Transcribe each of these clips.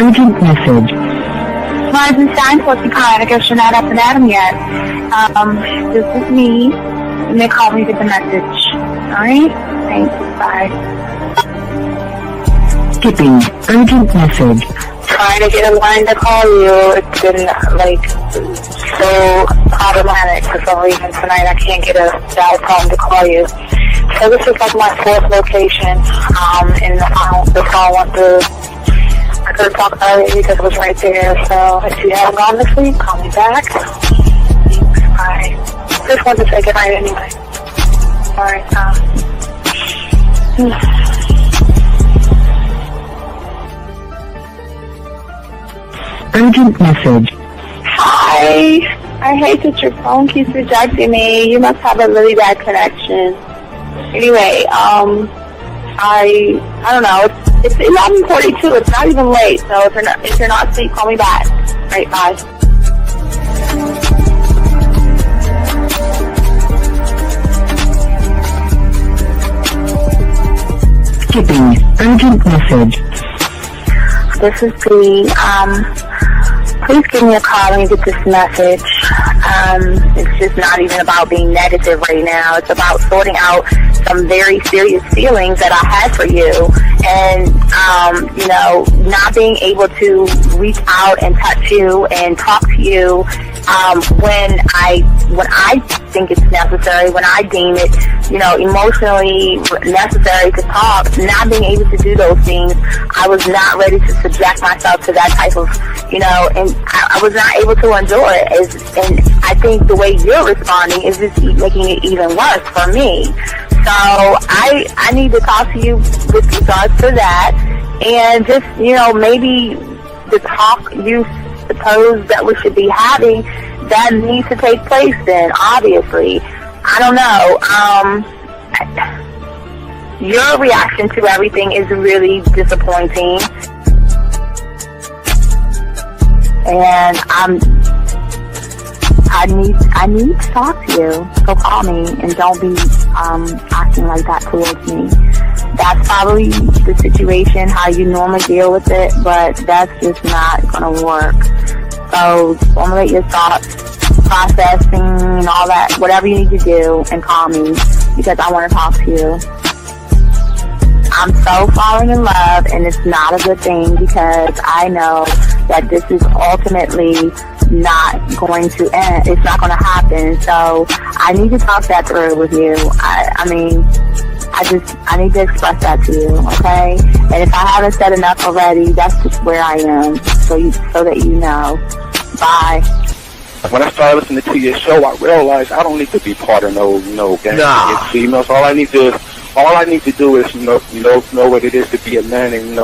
Urgent message. Weisenstein, what's the kind? I guess you're not up and at 'em yet. This is me. And they call me with the message. Alright? Thanks. Bye. Skipping. Urgent message. Trying to get a line to call you. It's been, so problematic for some reason tonight. I can't get a dial phone to call you. So this is my fourth location, and the phone went through. I couldn't talk about it because it was right there. So if you haven't gone this week, call me back. Thanks. Bye. Just wanted to say goodnight anyway. Alright, Urgent message. Hi. I hate that your phone keeps rejecting me. You must have a really bad connection. Anyway, I don't know. It's 11:42. It's not even late. So if you're not asleep, call me back. Right, bye. Skipping. Urgent message. This is Bree. Please give me a call when you get this message. It's just not even about being negative right now. It's about sorting out some very serious feelings that I had for you. And, not being able to reach out and touch you and talk to you when I think it's necessary, when I deem it, emotionally necessary to talk. Not being able to do those things, I was not ready to subject myself to that type of, and I was not able to endure it. And I think the way you're responding is just making it even worse for me. So I need to talk to you with regards to that, and just, maybe the talk you suppose that we should be having, that needs to take place then, obviously. I don't know. Your reaction to everything is really disappointing. And I need to talk to you. So call me and don't be acting like that towards me. That's probably the situation, how you normally deal with it, but that's just not going to work. So formulate your thoughts, processing and all that, whatever you need to do, and call me because I want to talk to you. I'm so falling in love, and it's not a good thing because I know that this is ultimately not going to end. It's not going to happen. So I need to talk that through with you. I need to express that to you, okay? And if I haven't said enough already, that's just where I am, so that you know. Bye. When I started listening to your show, I realized I don't need to be part of no gang against females. All I need to do is know what it is to be a man and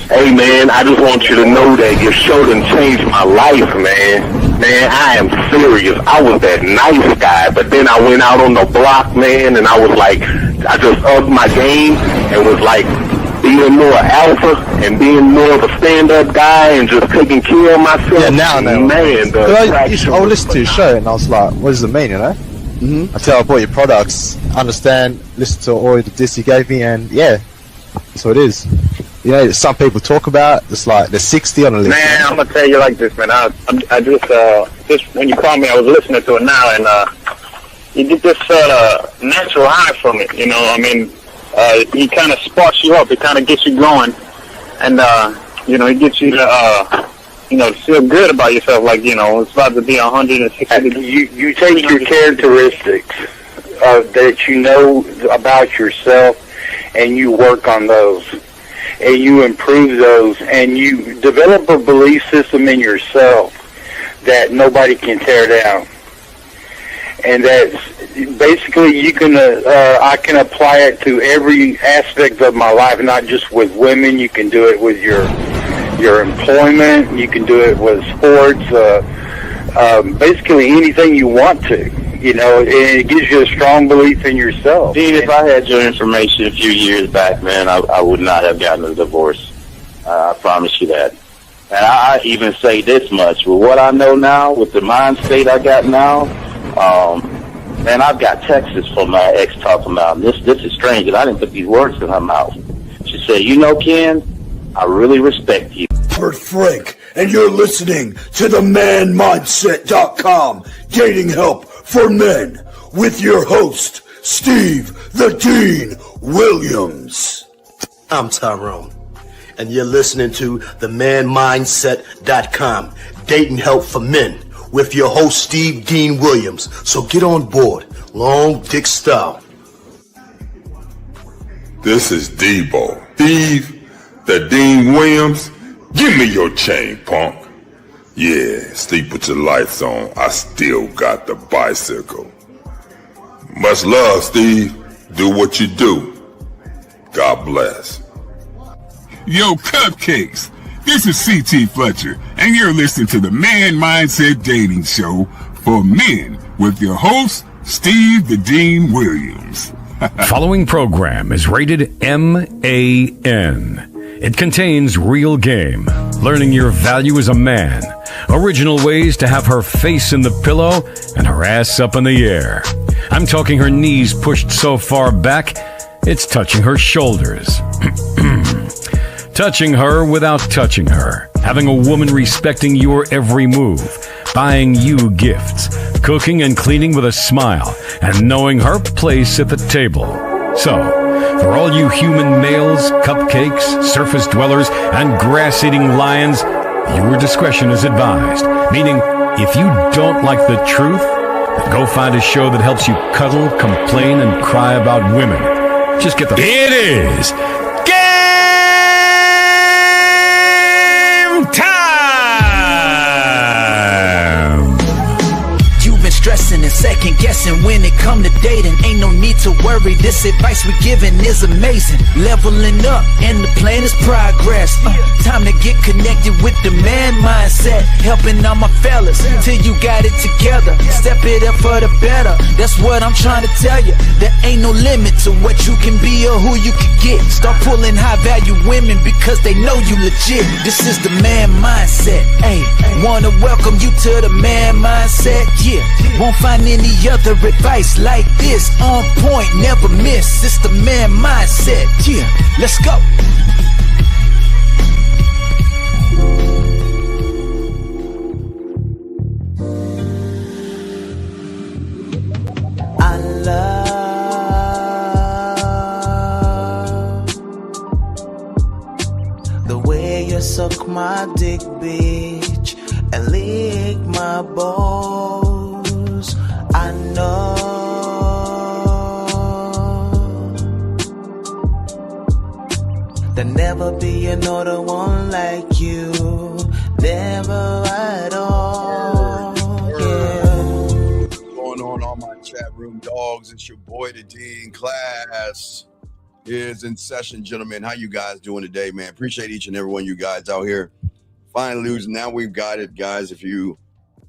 Hey man, I just want you to know that your show done changed my life, man. Man, I am serious. I was that nice guy, but then I went out on the block, man, and I was like, I just upped my game and was like being more alpha and being more of a stand-up guy and just taking care of myself. Yeah, now, man. I listened to your show and I was like, what does it mean, Mm-hmm. I tell I bought your products, understand, listen to all the diss you gave me, and yeah, that's what it is. Some people talk about it's like they're 60 on the list. Man, I'm gonna tell you like this, man. I just when you called me, I was listening to it now, and you get this natural high from it. He kind of sparks you up. It kind of gets you going, and it gets you to feel good about yourself, it's about to be 160 degrees. You take your characteristics that you know about yourself, and you work on those, and you improve those, and you develop a belief system in yourself that nobody can tear down. And that's basically I can apply it to every aspect of my life, not just with women. You can do it with your employment, you can do it with sports, basically anything you want to, and it gives you a strong belief in yourself. Dean, if I had your information a few years back, man, I would not have gotten a divorce. I promise you that. And I even say this much, with what I know now, with the mind state I got now, man, I've got texts from my ex talking about, this is strange, and I didn't put these words in her mouth. She said, Ken, I really respect you. Robert Frank, and you're listening to the manmindset.com Dating Help for Men with your host, Steve the Dean Williams. I'm Tyrone, and you're listening to the manmindset.com Dating Help for Men with your host, Steve Dean Williams. So get on board, long dick style. This is Debo. Steve the Dean Williams, give me your chain, punk. Yeah, sleep with your lights on. I still got the bicycle. Much love, Steve. Do what you do. God bless. Yo, cupcakes. This is C.T. Fletcher, and you're listening to the Man Mindset Dating Show for men with your host, Steve the Dean Williams. Following program is rated MAN. It contains real game, learning your value as a man, original ways to have her face in the pillow and her ass up in the air. I'm talking her knees pushed so far back, it's touching her shoulders. Touching her without touching her. Having a woman respecting your every move. Buying you gifts. Cooking and cleaning with a smile. And knowing her place at the table. So, for all you human males, cupcakes, surface dwellers, and grass-eating lions, your discretion is advised. Meaning, if you don't like the truth, then go find a show that helps you cuddle, complain, and cry about women. Just get the... It is game time! You've been stressing and second guessing when it come to dating. Ain't no need to worry, this advice we giving is amazing. Leveling up and the plan is progress. Time to get connected with the man mindset. Helping all my fellas till you got it together. Step it up for the better, that's what I'm trying to tell you. There ain't no limit to what you can be or who you can get. Start pulling high value women because they know you legit. This is the man mindset. Hey, wanna welcome you to the man mindset. Yeah, won't find any other advice like this. On point, never miss. It's the man mindset. Yeah, let's go. I love the way you suck my dick, bitch, and lick my balls. I know there'll never be another one like you. Never at all. Yeah. What's going on, all my chat room dogs? It's your boy, the Dean. Class is in session, gentlemen. How you guys doing today, man? Appreciate each and every one of you guys out here. Finally losing. Now we've got it, guys.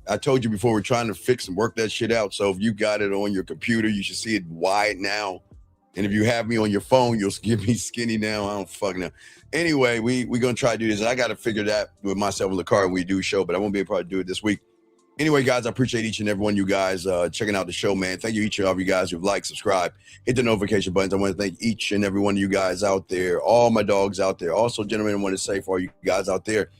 I told you before, we're trying to fix and work that shit out. So if you got it on your computer, you should see it wide now. And if you have me on your phone, you'll give me skinny now. I don't fucking know. Anyway, we're going to try to do this. I got to figure that with myself and the car when we do show, but I won't be able to do it this week. Anyway, guys, I appreciate each and every one of you guys checking out the show, man. Thank you, each and every you guys who've liked, subscribed, hit the notification buttons. I want to thank each and every one of you guys out there, all my dogs out there. Also, gentlemen, I want to say for all you guys out there,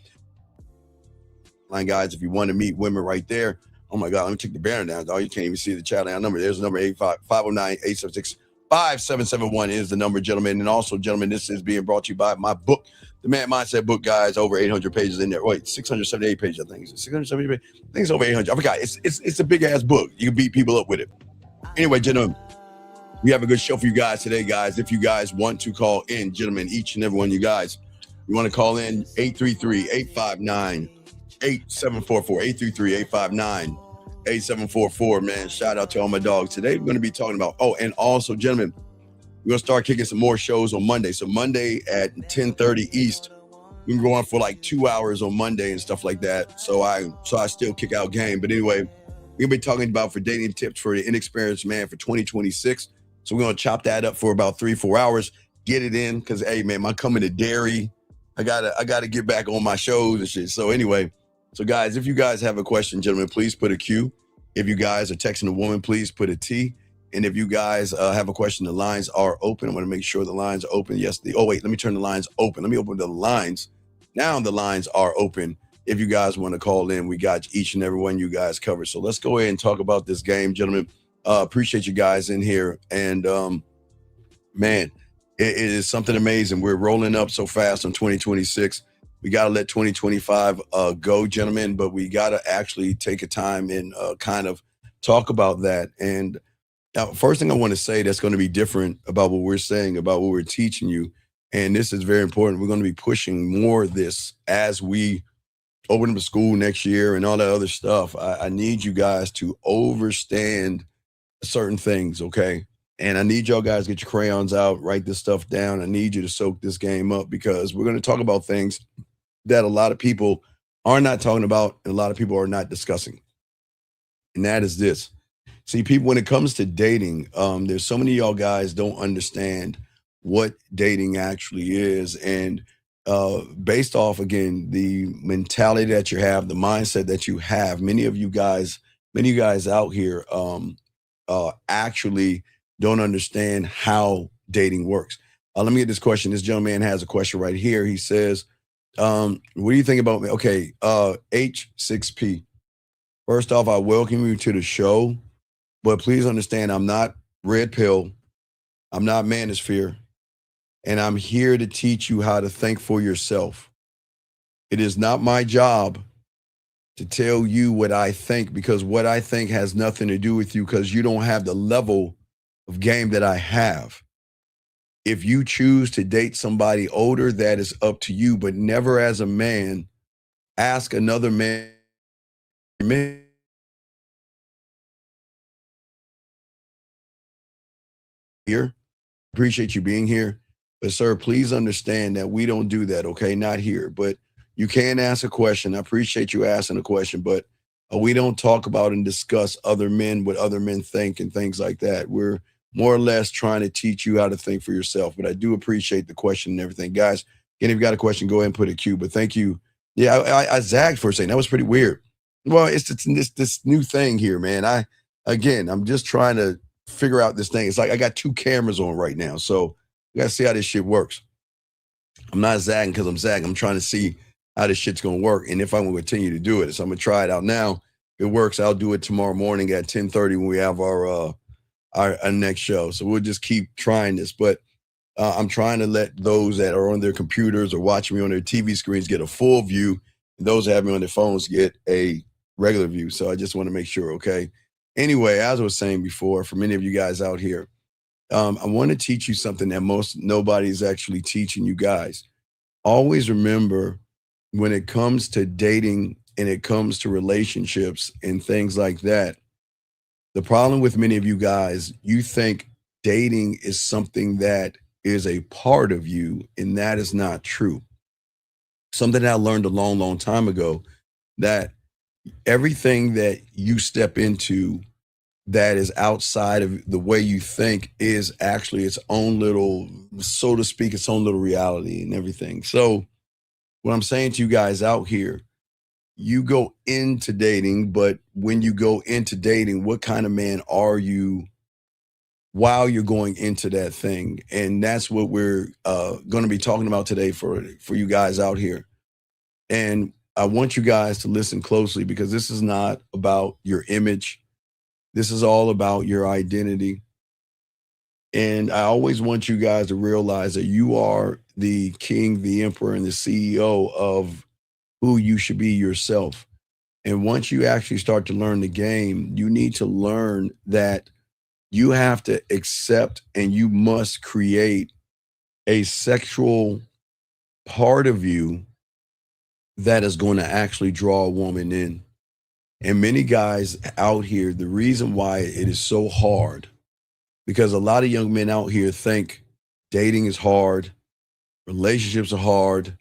line guys, if you want to meet women right there, oh my God, let me take the banner down, dog. You can't even see the chat line number. There's the number 509-876-5771 is the number, gentlemen. And also, gentlemen, this is being brought to you by my book, The Man Mindset Book, guys. Over 800 pages in there. Wait, 678 pages, I think. Is it 678 pages? I think it's over 800. I forgot. It's a big ass book. You can beat people up with it. Anyway, gentlemen, we have a good show for you guys today, guys. If you guys want to call in, gentlemen, each and every one of you guys, you want to call in 833-859-8744, 833-859-8744, man. Shout out to all my dogs. Today we're going to be talking about, and also, gentlemen, we're going to start kicking some more shows on Monday. So Monday at 10:30 East, we can go on for like 2 hours on Monday and stuff like that. So I still kick out game. But anyway, we're going to be talking about for dating tips for the inexperienced man for 2026. So we're going to chop that up for about 3-4 hours, get it in. Cause hey man, I'm coming to dairy. I gotta get back on my shows and shit. So anyway, so guys, if you guys have a question, gentlemen, please put a Q. If you guys are texting a woman, please put a T. And if you guys have a question, the lines are open. I want to make sure the lines are open. Yes. Wait, let me turn the lines open. Let me open the lines Now the lines are open. If you guys want to call in, we got each and every one of you guys covered. So let's go ahead and talk about this game, gentlemen. Appreciate you guys in here. And man, it is something amazing. We're rolling up so fast on 2026. We got to let 2025 go, gentlemen, but we got to actually take a time and kind of talk about that. And now, first thing I want to say that's going to be different about what we're saying, about what we're teaching you, and this is very important. We're going to be pushing more of this as we open up a school next year and all that other stuff. I need you guys to understand certain things, okay? And I need y'all guys to get your crayons out, write this stuff down. I need you to soak this game up because we're going to talk about things that a lot of people are not talking about and a lot of people are not discussing. And that is this. See, people, when it comes to dating, there's so many of y'all guys don't understand what dating actually is. And based off, again, the mentality that you have, the mindset that you have, many of you guys out here actually don't understand how dating works. Let me get this question. This gentleman has a question right here. He says, what do you think about me? Okay, H6P. First off, I welcome you to the show, but please understand I'm not red pill. I'm not manosphere. And I'm here to teach you how to think for yourself. It is not my job to tell you what I think because what I think has nothing to do with you because you don't have the level of game that I have. If you choose to date somebody older, that is up to you, but never as a man ask another man here. Appreciate you being here. But sir, please understand that we don't do that, okay? Not here, but you can ask a question. I appreciate you asking a question, but we don't talk about and discuss other men, what other men think and things like that. We're more or less trying to teach you how to think for yourself. But I do appreciate the question and everything. Guys, again, if you got a question, go ahead and put a Q. But thank you. Yeah, I zagged for a second. That was pretty weird. Well, it's this new thing here, man. I'm just trying to figure out this thing. It's like I got two cameras on right now. So you got to see how this shit works. I'm not zagging because I'm zagging. I'm trying to see how this shit's going to work and if I'm going to continue to do it. So I'm going to try it out now. If it works, I'll do it tomorrow morning at 10:30 when we have our next show. So we'll just keep trying this. But I'm trying to let those that are on their computers or watching me on their TV screens get a full view. And those that have me on their phones get a regular view. So I just want to make sure, okay? Anyway, as I was saying before, for many of you guys out here, I want to teach you something that nobody's actually teaching you guys. Always remember when it comes to dating and it comes to relationships and things like that, the problem with many of you guys, you think dating is something that is a part of you, and that is not true. Something that I learned a long, long time ago, that everything that you step into that is outside of the way you think is actually its own little, so to speak, its own little reality and everything. So what I'm saying to you guys out here, you go into dating, but when you go into dating, what kind of man are you while you're going into that thing? And that's what we're going to be talking about today for you guys out here. And I want you guys to listen closely because this is not about your image. This is all about your identity. And I always want you guys to realize that you are the king, the emperor, and the CEO of who you should be yourself. And once you actually start to learn the game, you need to learn that you have to accept and you must create a sexual part of you that is going to actually draw a woman in. And many guys out here, the reason why it is so hard, because a lot of young men out here think dating is hard, relationships are hard,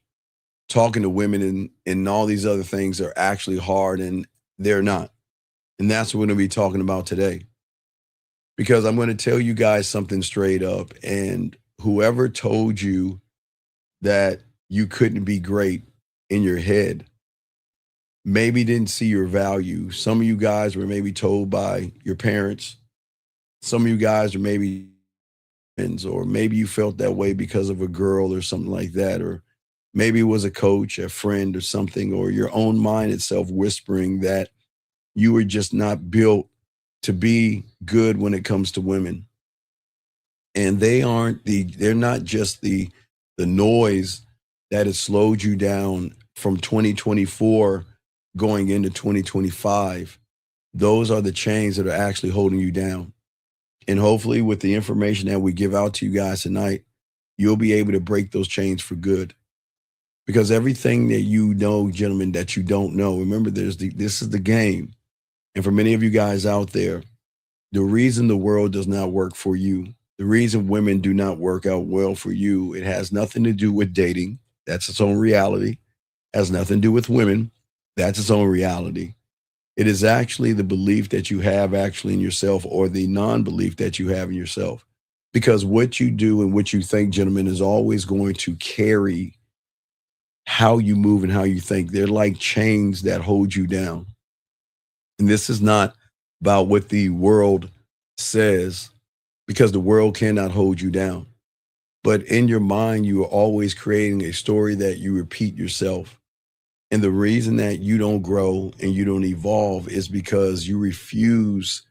talking to women and all these other things are actually hard, and they're not. And that's what we're going to be talking about today. Because I'm going to tell you guys something straight up, and whoever told you that you couldn't be great in your head maybe didn't see your value. Some of you guys were maybe told by your parents. Some of you guys are maybe friends, or maybe you felt that way because of a girl or something like that, or Maybe it was a coach, a friend, or something, or your own mind itself whispering that you were just not built to be good when it comes to women. And they're not just the noise that has slowed you down from 2024 going into 2025. Those are the chains that are actually holding you down. And hopefully with the information that we give out to you guys tonight, you'll be able to break those chains for good. Because everything that you know, gentlemen, that you don't know, remember, this is the game. And for many of you guys out there, the reason the world does not work for you, the reason women do not work out well for you, it has nothing to do with dating. That's its own reality. It has nothing to do with women. That's its own reality. It is actually the belief that you have actually in yourself, or the non-belief that you have in yourself. Because what you do and what you think, gentlemen, is always going to carry how you move and how you think. They're like chains that hold you down. And this is not about what the world says, because the world cannot hold you down. But in your mind, you are always creating a story that you repeat yourself. And the reason that you don't grow and you don't evolve is because you refuse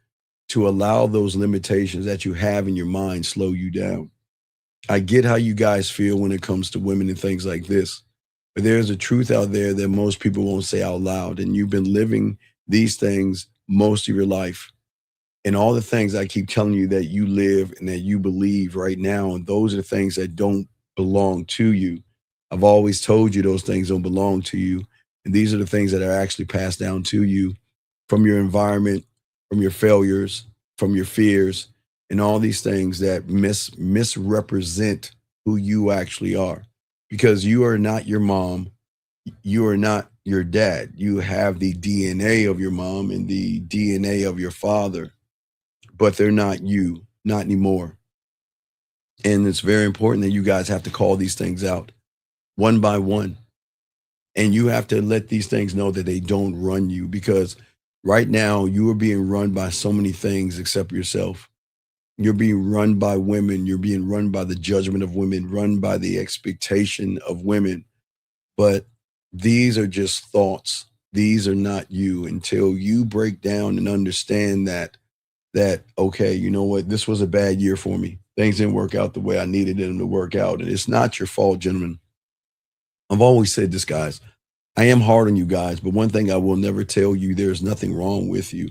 to allow those limitations that you have in your mind slow you down. I get how you guys feel when it comes to women and things like this, but there's a truth out there that most people won't say out loud. And you've been living these things most of your life. And all the things I keep telling you that you live and that you believe right now, and those are the things that don't belong to you. I've always told you those things don't belong to you. And these are the things that are actually passed down to you from your environment, from your failures, from your fears, and all these things that misrepresent who you actually are. Because you are not your mom. You are not your dad. You have the DNA of your mom and the DNA of your father, but they're not you, not anymore. And it's very important that you guys have to call these things out one by one. And you have to let these things know that they don't run you, because right now you are being run by so many things except yourself. You're being run by women. You're being run by the judgment of women, run by the expectation of women. But these are just thoughts. These are not you, until you break down and understand that, okay, you know what? This was a bad year for me. Things didn't work out the way I needed them to work out. And it's not your fault, gentlemen. I've always said this, guys. I am hard on you guys, but one thing I will never tell you, there's nothing wrong with you.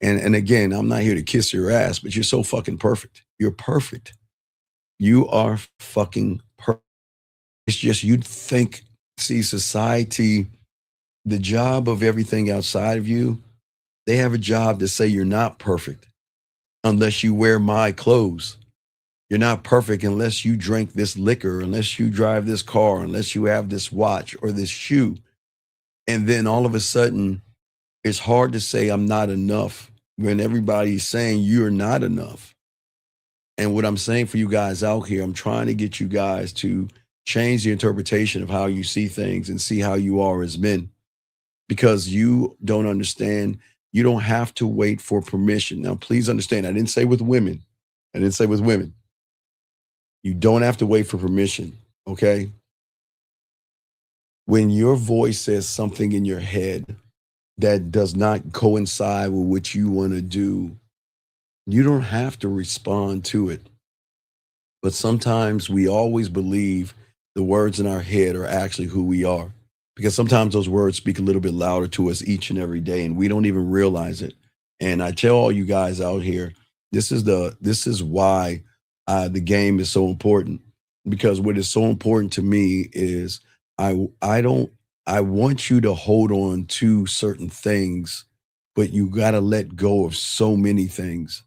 And again, I'm not here to kiss your ass, but you're so fucking perfect. You're perfect. You are fucking perfect. It's just you'd think, see, society, the job of everything outside of you, they have a job to say you're not perfect unless you wear my clothes. You're not perfect unless you drink this liquor, unless you drive this car, unless you have this watch or this shoe. And then all of a sudden, it's hard to say I'm not enough when everybody's saying you're not enough. And what I'm saying for you guys out here, I'm trying to get you guys to change the interpretation of how you see things and see how you are as men, because you don't understand. You don't have to wait for permission. Now, please understand, I didn't say with women. I didn't say with women. You don't have to wait for permission, okay? When your voice says something in your head that does not coincide with what you want to do, you don't have to respond to it. But sometimes we always believe the words in our head are actually who we are, because sometimes those words speak a little bit louder to us each and every day, and we don't even realize it. And I tell all you guys out here, this is why the game is so important, because what is so important to me is I want you to hold on to certain things, but you got to let go of so many things,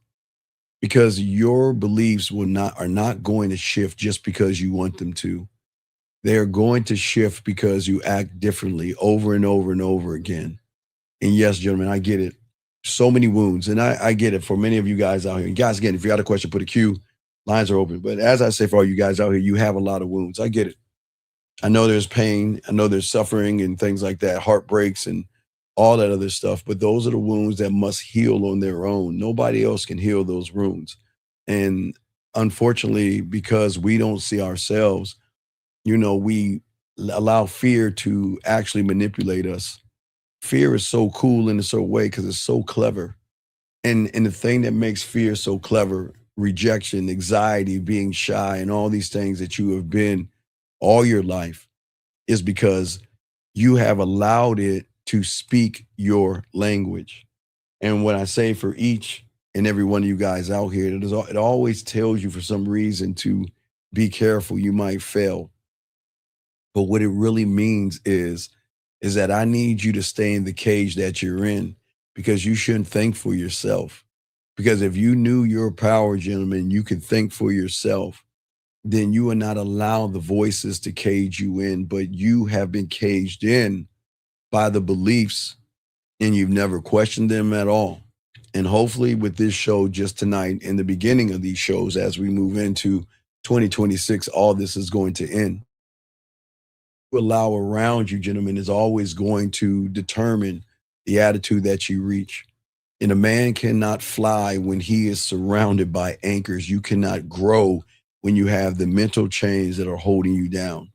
because your beliefs are not going to shift just because you want them to. They're going to shift because you act differently over and over and over again. And yes, gentlemen, I get it. So many wounds. And I get it for many of you guys out here. And guys, again, if you got a question, put a Q. Lines are open. But as I say, for all you guys out here, you have a lot of wounds. I get it. I know there's pain. I know there's suffering and things like that, heartbreaks and all that other stuff. But those are the wounds that must heal on their own. Nobody else can heal those wounds. And unfortunately, because we don't see ourselves, you know, we allow fear to actually manipulate us. Fear is so cool in a certain way because it's so clever. And the thing that makes fear so clever, rejection, anxiety, being shy, and all these things that you have been all your life, is because you have allowed it to speak your language. And what I say for each and every one of you guys out here, it always tells you for some reason to be careful, you might fail. But what it really means is that I need you to stay in the cage that you're in, because you shouldn't think for yourself. Because if you knew your power, gentlemen, you could think for yourself, then you would not allow the voices to cage you in, but you have been caged in by the beliefs and you've never questioned them at all. And hopefully with this show just tonight, in the beginning of these shows, as we move into 2026, all this is going to end. Allow around you, gentlemen, is always going to determine the attitude that you reach. And a man cannot fly when he is surrounded by anchors. You cannot grow when you have the mental chains that are holding you down.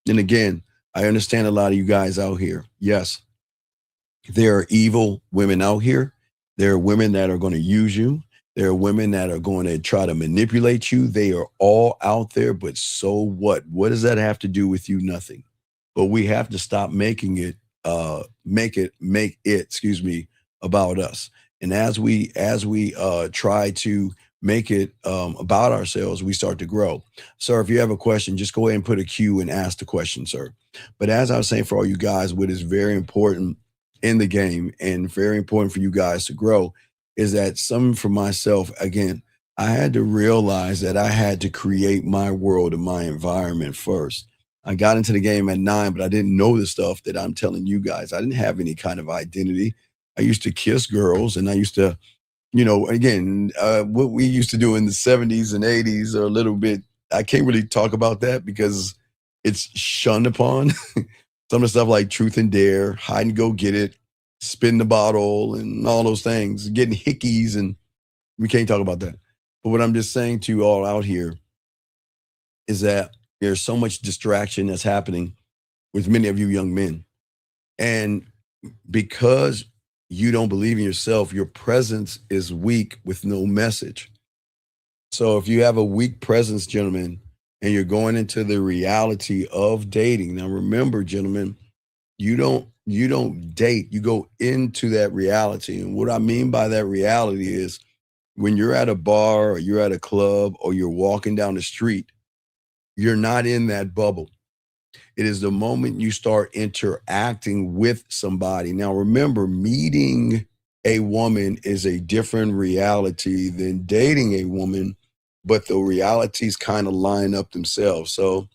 And again, I understand a lot of you guys out here. Yes, there are evil women out here. There are women that are going to use you. There are women that are going to try to manipulate you. They are all out there, but so what? What does that have to do with you? Nothing. But we have to stop making it, excuse me, about us. And as we try to make it about ourselves, we start to grow. Sir, if you have a question, just go ahead and put a Q and ask the question, sir. But as I was saying, for all you guys, what is very important in the game and very important for you guys to grow is that some for myself, again, I had to realize that I had to create my world and my environment first. I got into the game at 9, but I didn't know the stuff that I'm telling you guys. I didn't have any kind of identity. I used to kiss girls, and I used to, again, what we used to do in the 70s and 80s are a little bit, I can't really talk about that because it's shunned upon. Some of the stuff like truth and dare, hide and go get it, spin the bottle, and all those things, getting hickeys, and we can't talk about that. But what I'm just saying to you all out here is that there's so much distraction that's happening with many of you young men. And because you don't believe in yourself, your presence is weak with no message. So if you have a weak presence, gentlemen, and you're going into the reality of dating, now remember, gentlemen, you don't date, you go into that reality. And what I mean by that reality is when you're at a bar or you're at a club or you're walking down the street, you're not in that bubble. It is the moment you start interacting with somebody. Now, remember, meeting a woman is a different reality than dating a woman, but the realities kind of line up themselves. So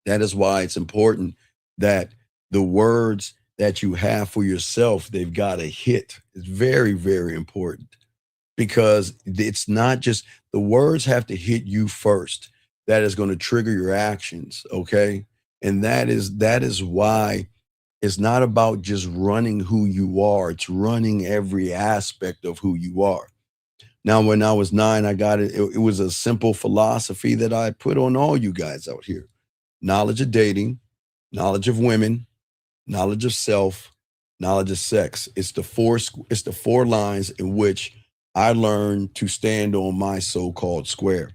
that is why it's important that the words that you have for yourself, they've got to hit. It's very, very important because it's not just the words have to hit you first. That is going to trigger your actions, okay? And that is why it's not about just running who you are. It's running every aspect of who you are. Now, when I was 9, I got it. It was a simple philosophy that I put on all you guys out here. Knowledge of dating, knowledge of women, knowledge of self, knowledge of sex. It's the four lines in which I learned to stand on my so-called square.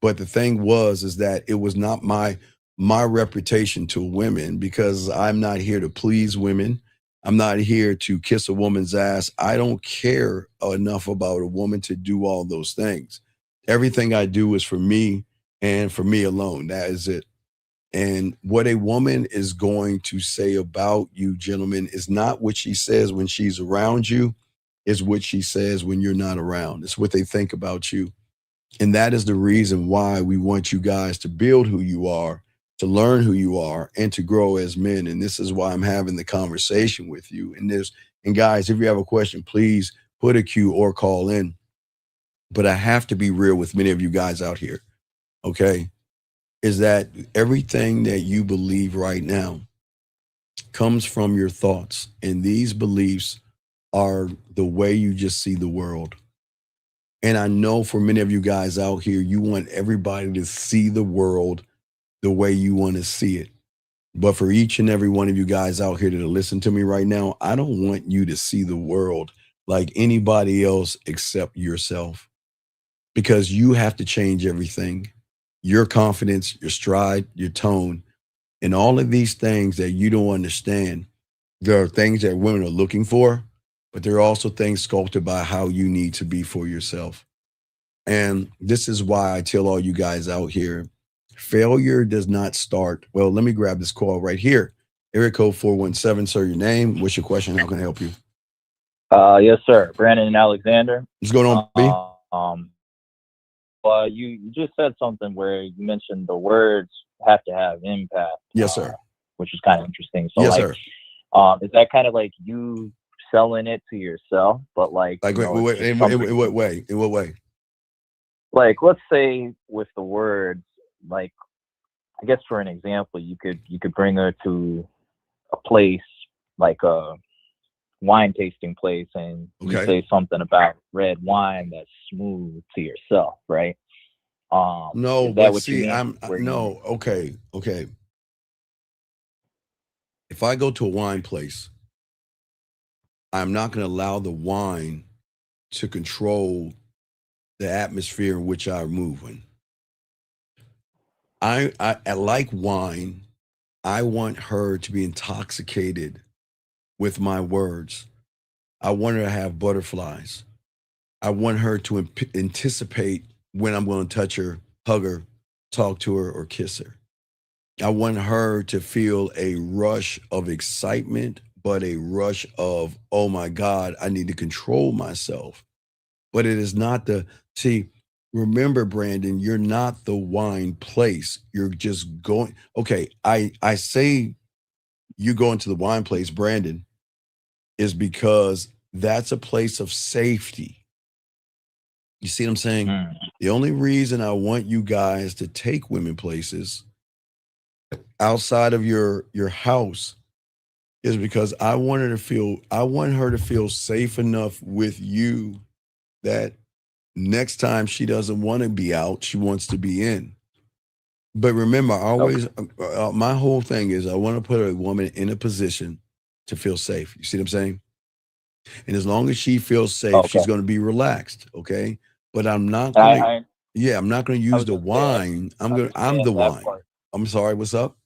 But the thing is that it was not my reputation to women, because I'm not here to please women. I'm not here to kiss a woman's ass. I don't care enough about a woman to do all those things. Everything I do is for me and for me alone. That is it. And what a woman is going to say about you, gentlemen, is not what she says when she's around you, is what she says when you're not around. It's what they think about you. And that is the reason why we want you guys to build who you are, to learn who you are, and to grow as men. And this is why I'm having the conversation with you. And guys, if you have a question, please put a Q or call in. But I have to be real with many of you guys out here, okay? Is that everything that you believe right now comes from your thoughts. And these beliefs are the way you just see the world. And I know for many of you guys out here, you want everybody to see the world the way you want to see it. But for each and every one of you guys out here that are listening to me right now, I don't want you to see the world like anybody else except yourself, because you have to change everything. Your confidence, your stride, your tone, and all of these things that you don't understand. There are things that women are looking for, but there are also things sculpted by how you need to be for yourself. And this is why I tell all you guys out here, failure does not start. Well, let me grab this call right here. Area code 417, sir, your name. What's your question? How can I help you? Yes, sir. Brandon and Alexander. What's going on, B? You just said something where you mentioned the words have to have impact. Yes, sir. Which is kind of interesting. So, yes, like, sir. Is that kind of like you selling it to yourself, but like, in what way? In what way? Like, let's say with the words, like, I guess for an example, you could bring her to a place like a wine tasting place, and you say something about red wine that's smooth to yourself, right? No, is that but what see, you mean? Okay. If I go to a wine place, I'm not going to allow the wine to control the atmosphere in which I move in. I like wine. I want her to be intoxicated with my words. I want her to have butterflies. I want her to anticipate when I'm going to touch her, hug her, talk to her, or kiss her. I want her to feel a rush of excitement, but a rush of, oh my God, I need to control myself. But it is not remember, Brandon, you're not the wine place. You're just going, okay, I say you go into the wine place, Brandon, is because that's a place of safety. You see what I'm saying? The only reason I want you guys to take women places outside of your house is because I want her to feel safe enough with you that next time she doesn't want to be out, she wants to be in. But remember, my whole thing is I want to put a woman in a position to feel safe. You see what I'm saying? And as long as she feels safe, she's going to be relaxed. Okay. But I'm not going to, I'm not going to use the wine. I'm the wine. I'm sorry. What's up?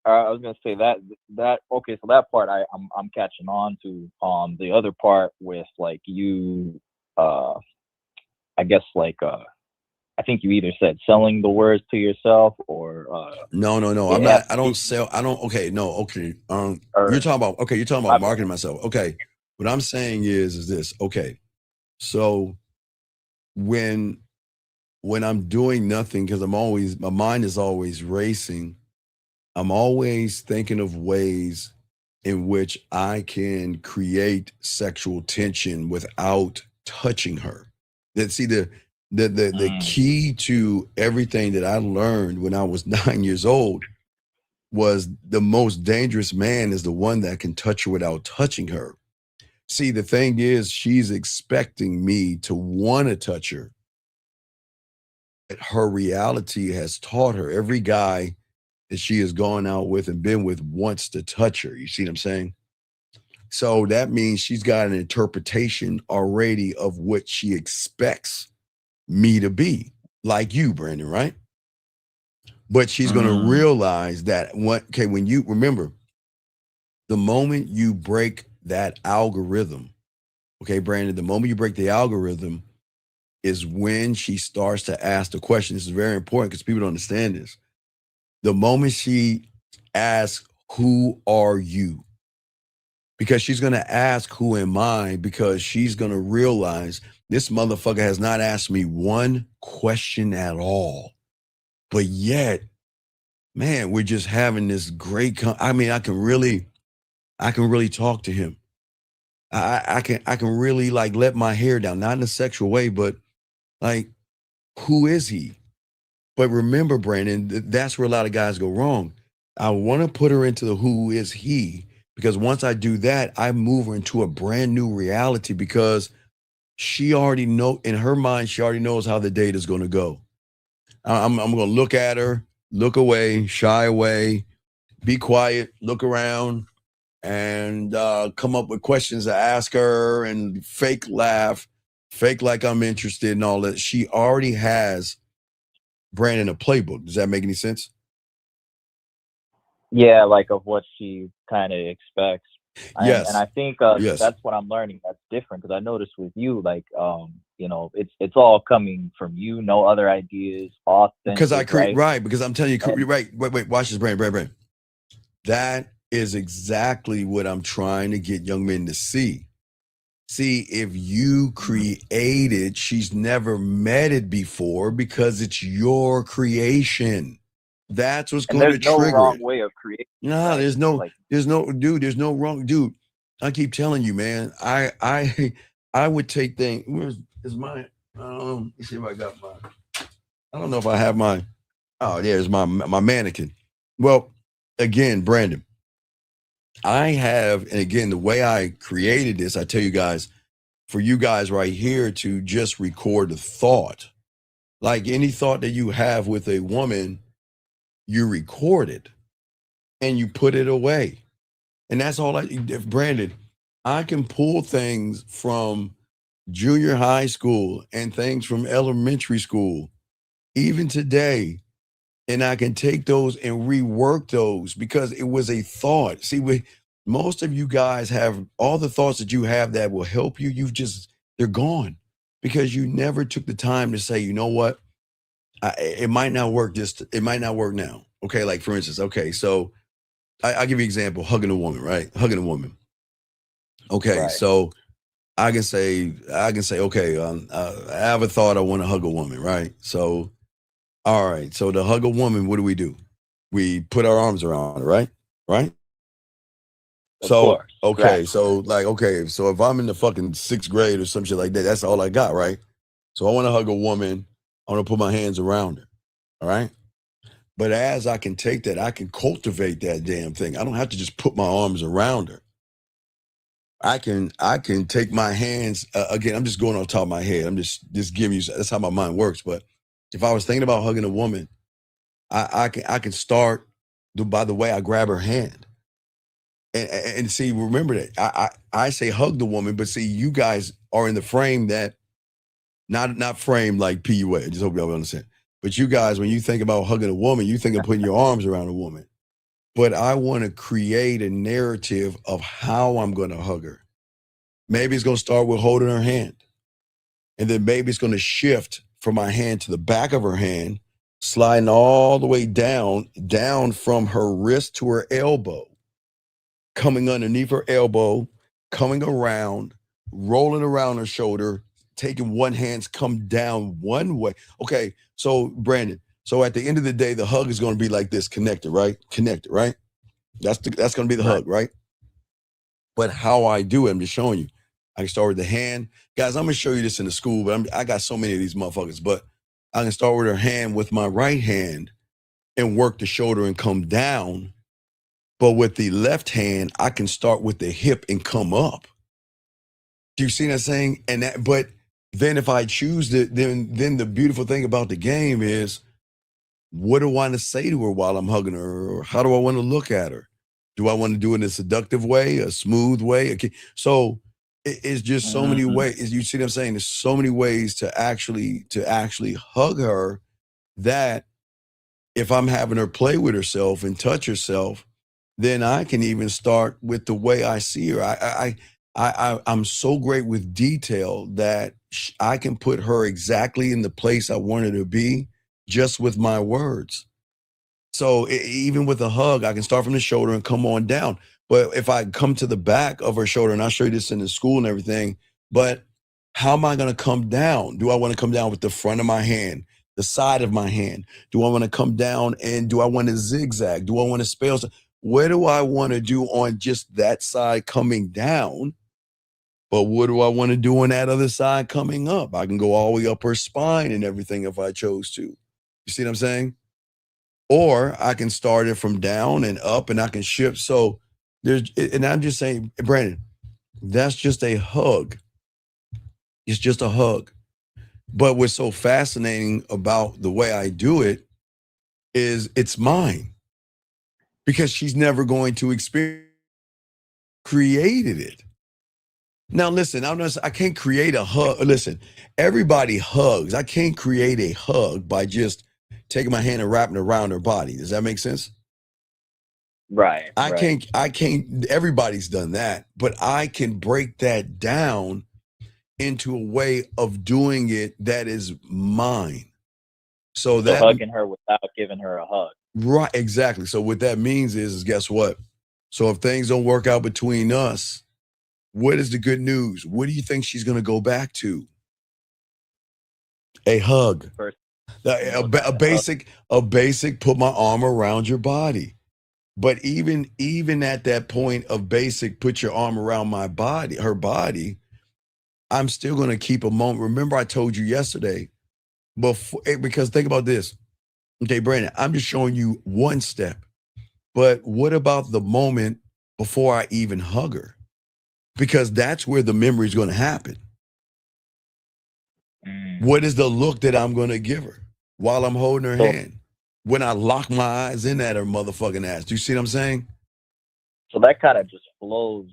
I was gonna say that okay, so that part I'm catching on to. The other part with like you, I guess like I think you either said selling the words to yourself or no. I'm not. I don't sell. I don't. Okay, no. Okay. You're talking about marketing myself. Okay. What I'm saying is this. Okay. So when I'm doing nothing, because my mind is always racing. I'm always thinking of ways in which I can create sexual tension without touching her. See, the key to everything that I learned when I was 9 years old was the most dangerous man is the one that can touch her without touching her. See, the thing is, she's expecting me to want to touch her. Her reality has taught her, every guy that she has gone out with and been with wants to touch her. You see what I'm saying? So that means she's got an interpretation already of what she expects me to be, like you, Brandon, right? But she's going to realize that when you remember, the moment you break that algorithm, okay, Brandon, the moment you break the algorithm is when she starts to ask the question. This is very important because people don't understand this. The moment she asks, who are you? Because she's going to ask, who am I? Because she's going to realize this motherfucker has not asked me one question at all. But yet, man, we're just having this great, I can really talk to him. I can really like let my hair down, not in a sexual way, but like, who is he? But remember, Brandon, that's where a lot of guys go wrong. I want to put her into the who is he, because once I do that, I move her into a brand new reality because she already in her mind, she already knows how the date is going to go. I'm going to look at her, look away, shy away, be quiet, look around, and come up with questions to ask her and fake laugh, fake like I'm interested and all that. She already has Brandon a playbook. Does that make any sense? Yeah, like of what she kind of expects. Yes. And I think Yes. that's what I'm learning. That's different because I noticed with you, like, you know, it's all coming from you, no other ideas, authentic. Because I create, right? because I'm telling you, right. Wait, watch this, Brandon. That is exactly what I'm trying to get young men to see. See, if you created, she's never met it before because it's your creation. That's what's And going to there's no trigger wrong it. way of creating. No, right? there's no, Like, there's no, dude, there's no wrong, dude. I keep telling you, man. I would take things. Where's is mine? Let's see if I got mine. I don't know if I have mine. Oh, there's my mannequin. Well, again, Brandon, I have, and again, the way I created this, I tell you guys, for you guys right here to just record the thought, like any thought that you have with a woman, you record it and you put it away. And that's all Brandon, I can pull things from junior high school and things from elementary school, even today. And I can take those and rework those because it was a thought. See, most of you guys have all the thoughts that you have that will help you. They're gone because you never took the time to say, you know what? It might not work. It might not work now. Okay. Like for instance, okay. So I'll give you an example, hugging a woman, right? Hugging a woman. Okay. Right. So I can say, okay, I have a thought I want to hug a woman, right? So, all right. So to hug a woman, what do? We put our arms around her, right? Right? Of So, course. okay. Right. So like, okay. So if I'm in the fucking 6th grade or some shit like that, that's all I got, right? So I want to hug a woman. I want to put my hands around her. All right. But as I can take that, I can cultivate that damn thing. I don't have to just put my arms around her. I can take my hands, again, I'm just going on top of my head. I'm just giving you, that's how my mind works. But if I was thinking about hugging a woman, I can start by the way I grab her hand. And see, remember that I say hug the woman, but see, you guys are in the frame that, not frame like PUA. I just hope y'all understand. But you guys, when you think about hugging a woman, you think of putting your arms around a woman. But I want to create a narrative of how I'm going to hug her. Maybe it's going to start with holding her hand. And then maybe it's going to shift from my hand to the back of her hand, sliding all the way down from her wrist to her elbow, coming underneath her elbow, coming around, rolling around her shoulder, taking one hand, come down one way. Okay, so Brandon, so at the end of the day, the hug is going to be like this, connected, right? Connected, right? That's going to be the hug, right? But how I do it, I'm just showing you. I can start with the hand. Guys, I'm going to show you this in the school, but I got so many of these motherfuckers. But I can start with her hand with my right hand and work the shoulder and come down. But with the left hand, I can start with the hip and come up. Do you see what I'm saying? But then if I choose then the beautiful thing about the game is, what do I want to say to her while I'm hugging her? Or how do I want to look at her? Do I want to do it in a seductive way, a smooth way? Okay. So it's just so many ways. You see what I'm saying? There's so many ways to actually hug her that if I'm having her play with herself and touch herself, then I can even start with the way I see her. I'm so great with detail that I can put her exactly in the place I want her to be just with my words. So even with a hug, I can start from the shoulder and come on down. But if I come to the back of her shoulder, and I'll show you this in the school and everything, but how am I going to come down? Do I want to come down with the front of my hand, the side of my hand? Do I want to come down and do I want to zigzag? Do I want to spell? Where do I want to do on just that side coming down? But what do I want to do on that other side coming up? I can go all the way up her spine and everything if I chose to. You see what I'm saying? Or I can start it from down and up and I can shift. So and I'm just saying, Brandon, that's just a hug. It's just a hug. But what's so fascinating about the way I do it is it's mine. because she's never going to experience created it. Now, listen, I can't create a hug. Listen, everybody hugs. I can't create a hug by just taking my hand and wrapping it around her body. Does that make sense? Right. I can't, everybody's done that, but I can break that down into a way of doing it that is mine. So that hugging her without giving her a hug. Right, exactly. So what that means is guess what? So if things don't work out between us, what is the good news? What do you think she's going to go back to? A hug. A basic put my arm around your body. But even at that point of basic put your arm around my body, her body, I'm still going to keep a moment. Remember I told you yesterday, because think about this. Okay, Brandon, I'm just showing you one step. But what about the moment before I even hug her? Because that's where the memory is going to happen. What is the look that I'm going to give her while I'm holding her hand? When I lock my eyes in at her motherfucking ass. Do you see what I'm saying? So that kind of just flows.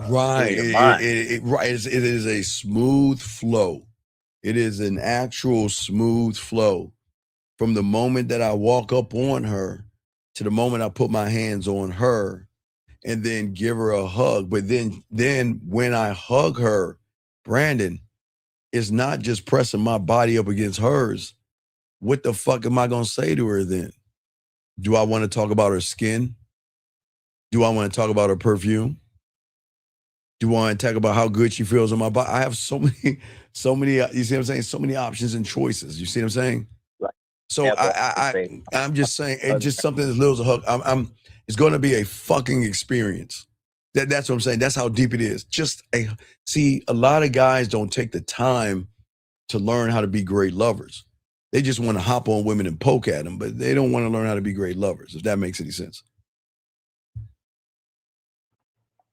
Right. Through your mind. It is a smooth flow. It is an actual smooth flow from the moment that I walk up on her to the moment I put my hands on her and then give her a hug. But then when I hug her, Brandon, it's not just pressing my body up against hers. What the fuck am I going to say to her then? Do I want to talk about her skin? Do I want to talk about her perfume? Do I want to talk about how good she feels on my body? I have so many, you see what I'm saying? So many options and choices. You see what I'm saying? Right. So I'm just saying, it's just something as little as a hug. It's going to be a fucking experience. That's what I'm saying. That's how deep it is. See, a lot of guys don't take the time to learn how to be great lovers. They just want to hop on women and poke at them, but they don't want to learn how to be great lovers, if that makes any sense.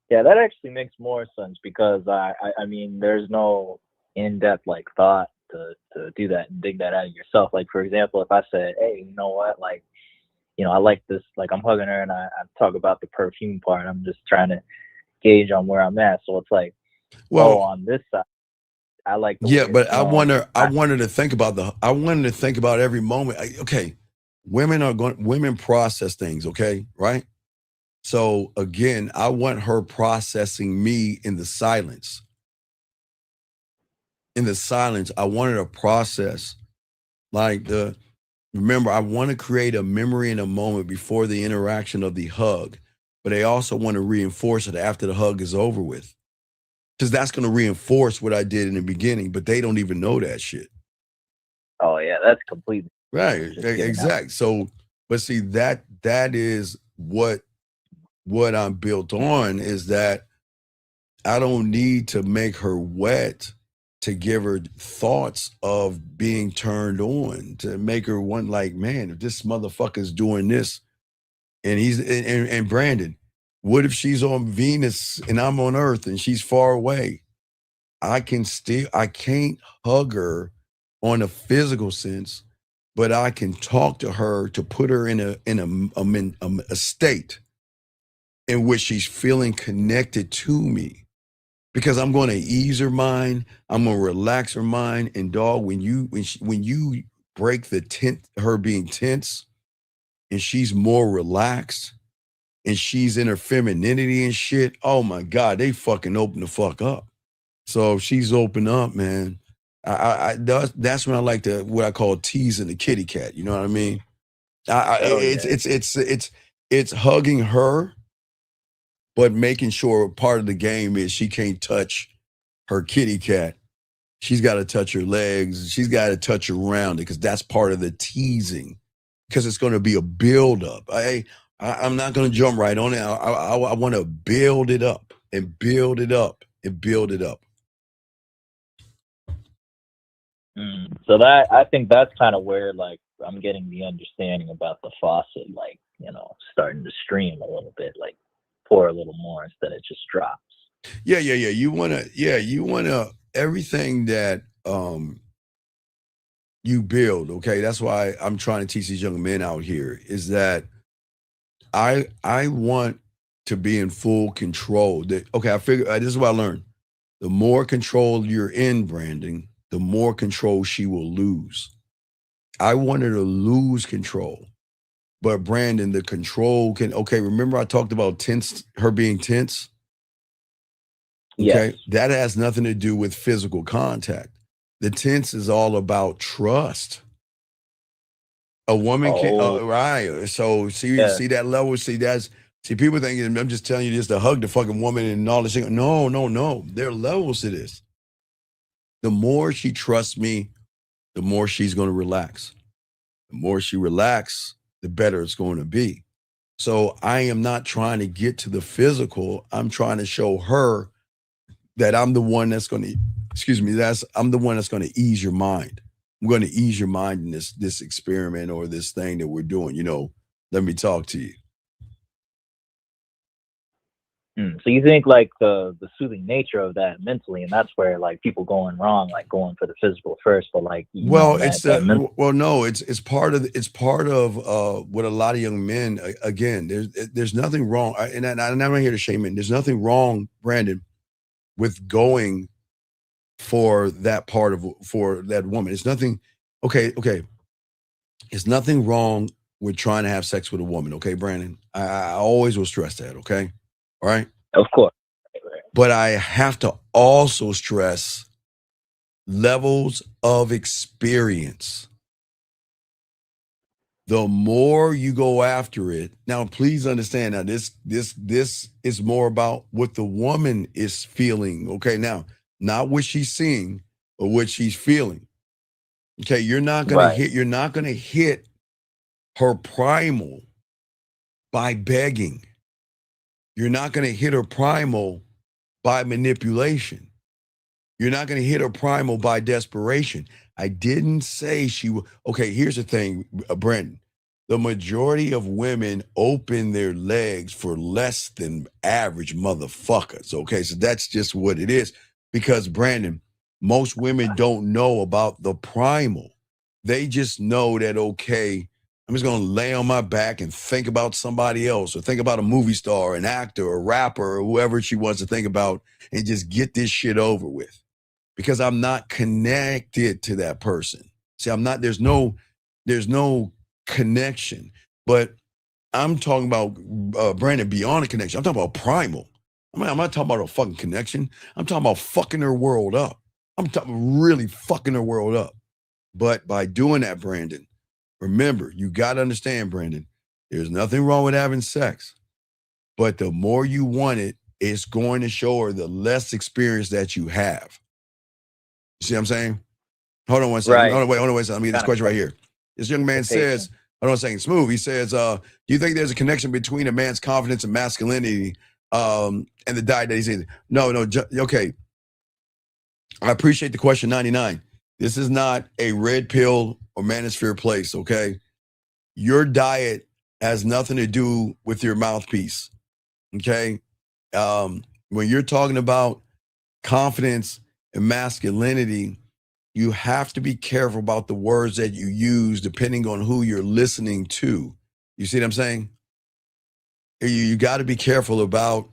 Yeah, that actually makes more sense because I mean, there's no in-depth like thought to do that and dig that out of yourself. Like, for example, if I said, hey, you know what, like, you know, I like this, like I'm hugging her and I talk about the perfume part. I'm just trying to gauge on where I'm at. So it's like, well, on this side, I like the way but I want her to think about every moment. Okay, women process things, okay, right? So again, I want her processing me in the silence. In the silence, I want her to process remember, I want to create a memory in a moment before the interaction of the hug, but I also want to reinforce it after the hug is over with. Because that's going to reinforce what I did in the beginning, but they don't even know that shit. Oh yeah, that's completely right. Exactly. So, but see, that is what I'm built on, is that I don't need to make her wet to give her thoughts of being turned on, to make her want, like, man, if this motherfucker's doing this and he's and Brandon, what if she's on Venus and I'm on Earth and she's far away? I can't hug her on a physical sense, but I can talk to her to put her in a state in which she's feeling connected to me, because I'm going to ease her mind. I'm going to relax her mind. And dog, when you break her being tense and she's more relaxed and she's in her femininity and shit, oh my God, they fucking open the fuck up. So if she's open up, man, that's when I like what I call teasing the kitty cat. You know what I mean? It's hugging her, but making sure part of the game is she can't touch her kitty cat. She's got to touch her legs. She's got to touch around it, because that's part of the teasing, because it's going to be a build-up. I'm not going to jump right on it. I want to build it up and build it up and build it up. So that, I think that's kind of where, like, I'm getting the understanding about the faucet, like, you know, starting to stream a little bit, like pour a little more instead of just drops. Yeah. You want to everything that you build, okay? That's why I'm trying to teach these young men out here, is that I want to be in full control. Okay, I figure this is what I learned. The more control you're in, Brandon, the more control she will lose. I want her to lose control. But Brandon, the control can, okay, remember I talked about tense, her being tense? Okay, Yes. that has nothing to do with physical contact. The tense is all about trust. A woman can, right. So see that level, see people thinking, I'm just telling you just to hug the fucking woman and all this thing. No. There are levels to this. The more she trusts me, the more she's going to relax. The more she relaxes, the better it's going to be. So I am not trying to get to the physical. I'm trying to show her that I'm the one that's going to, I'm the one that's going to ease your mind. I'm going to ease your mind in this experiment or this thing that we're doing. Let me talk to you. So you think like the soothing nature of that mentally, and that's where like people going wrong, like going for the physical first, but like no, it's part of what a lot of young men, again, there's nothing wrong, and I'm not here to shame it. There's nothing wrong, Brandon, with going for that for that woman. It's nothing. Okay. It's nothing wrong with trying to have sex with a woman. Okay, Brandon. I always will stress that. Okay. All right. Of course. But I have to also stress levels of experience. The more you go after it, now please understand now this is more about what the woman is feeling. Okay, now not what she's seeing, but what she's feeling. Okay, you're not gonna hit her primal by begging. You're not gonna hit her primal by manipulation. You're not gonna hit her primal by desperation. I didn't say she will. Okay, here's the thing, Brandon. The majority of women open their legs for less than average motherfuckers. Okay, so that's just what it is. Because, Brandon, most women don't know about the primal. They just know that, okay, I'm just going to lay on my back and think about somebody else or think about a movie star, an actor, a rapper, or whoever she wants to think about and just get this shit over with. Because I'm not connected to that person. See, there's no connection. But I'm talking about, Brandon, beyond a connection. I'm talking about primal. I'm not talking about a fucking connection. I'm talking about fucking her world up. I'm talking really fucking her world up. But by doing that, Brandon, remember, you got to understand, Brandon, there's nothing wrong with having sex. But the more you want it, it's going to show her the less experience that you have. You see what I'm saying? Hold on one second. Right. Hold on one second. Let me get this question right here. This young man says, hold on a second, Smooth. He says, do you think there's a connection between a man's confidence and masculinity and the diet that he's eating? No, okay. I appreciate the question, 99. This is not a red pill or manosphere place, okay? Your diet has nothing to do with your mouthpiece, okay? When you're talking about confidence and masculinity, you have to be careful about the words that you use depending on who you're listening to. You see what I'm saying? You got to be careful about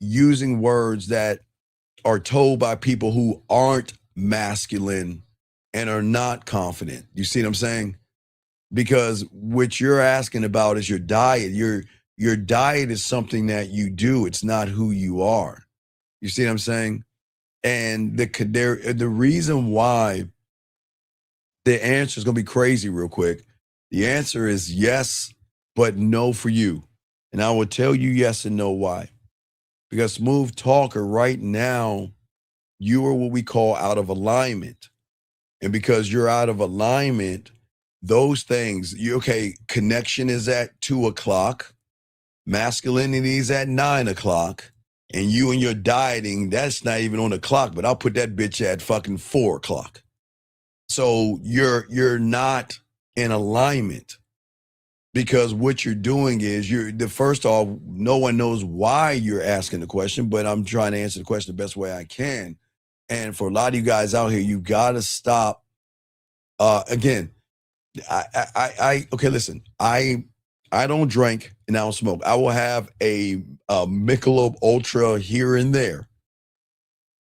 using words that are told by people who aren't masculine and are not confident. You see what I'm saying? Because what you're asking about is your diet. Your diet is something that you do. It's not who you are. You see what I'm saying? And the reason why the answer is going to be crazy real quick. The answer is yes, but no for you. And I will tell you yes and no why. Because Smooth Talker, right now, you are what we call out of alignment. And because you're out of alignment, those things, connection is at 2:00, masculinity is at 9:00, and you and your dieting, that's not even on the clock, but I'll put that bitch at fucking 4:00. So you're not in alignment because what you're doing is first off, no one knows why you're asking the question, but I'm trying to answer the question the best way I can. And for a lot of you guys out here, you got to stop. Again, okay, listen, I I don't drink and I don't smoke. I will have a Michelob Ultra here and there,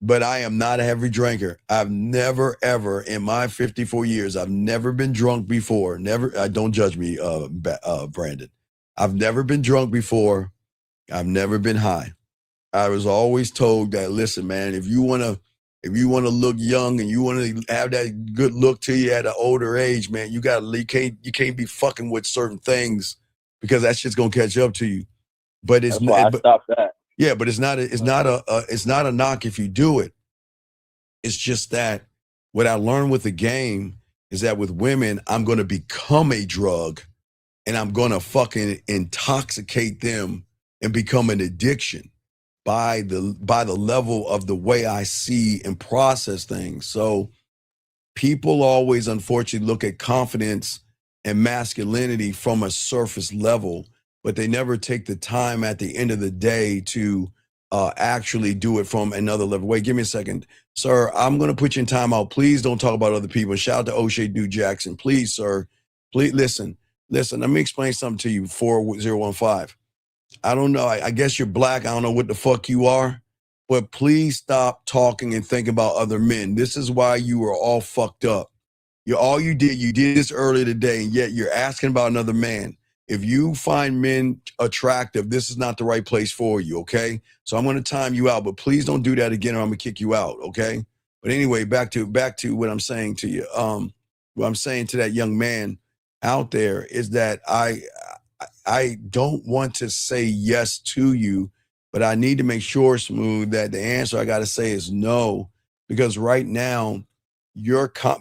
but I am not a heavy drinker. I've never, ever in my 54 years, I've never been drunk before. Never. Don't judge me, Brandon. I've never been drunk before. I've never been high. I was always told that, listen, man, if you want to look young and you want to have that good look to you at an older age, man, you can't be fucking with certain things because that shit's gonna catch up to you. But it's That's why I stopped that. yeah, but it's not a knock if you do it. It's just that what I learned with the game is that with women, I'm gonna become a drug and I'm gonna fucking intoxicate them and become an addiction by the level of the way I see and process things. So people always unfortunately look at confidence and masculinity from a surface level, but they never take the time at the end of the day to actually do it from another level. Wait, give me a second. Sir, I'm going to put you in timeout. Please don't talk about other people. Shout out to O'Shea Dude Jackson. Please, sir. Please listen. Let me explain something to you, 4015. I don't know. I guess you're black. I don't know what the fuck you are. But please stop talking and thinking about other men. This is why you are all fucked up. You did this earlier today, and yet you're asking about another man. If you find men attractive, this is not the right place for you, okay? So I'm going to time you out, but please don't do that again or I'm going to kick you out, okay? But anyway, back to what I'm saying to you. What I'm saying to that young man out there is that I don't want to say yes to you, but I need to make sure, Smooth, that the answer I got to say is no, because right now,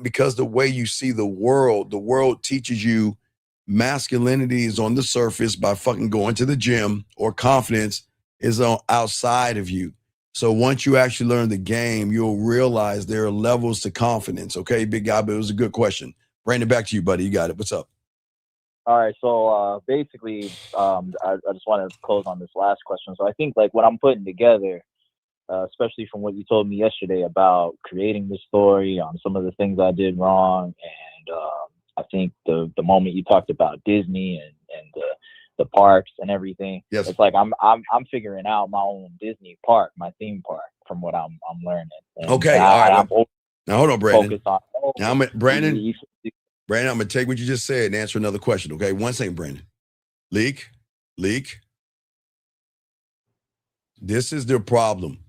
because the way you see the world teaches you masculinity is on the surface by fucking going to the gym, or confidence is on outside of you. So once you actually learn the game, you'll realize there are levels to confidence. Okay, big guy, but it was a good question. Brandon, back to you, buddy. You got it. What's up? All right, so basically, I just want to close on this last question. So I think like what I'm putting together, especially from what you told me yesterday about creating the story on some of the things I did wrong, and I think the moment you talked about Disney and the parks and everything, yes, it's like I'm figuring out my own Disney park, my theme park, from what I'm learning. And okay, all right. Now hold on, Brandon. Brandon, I'm gonna take what you just said and answer another question. Okay, one second, Brandon. Leak. This is the problem.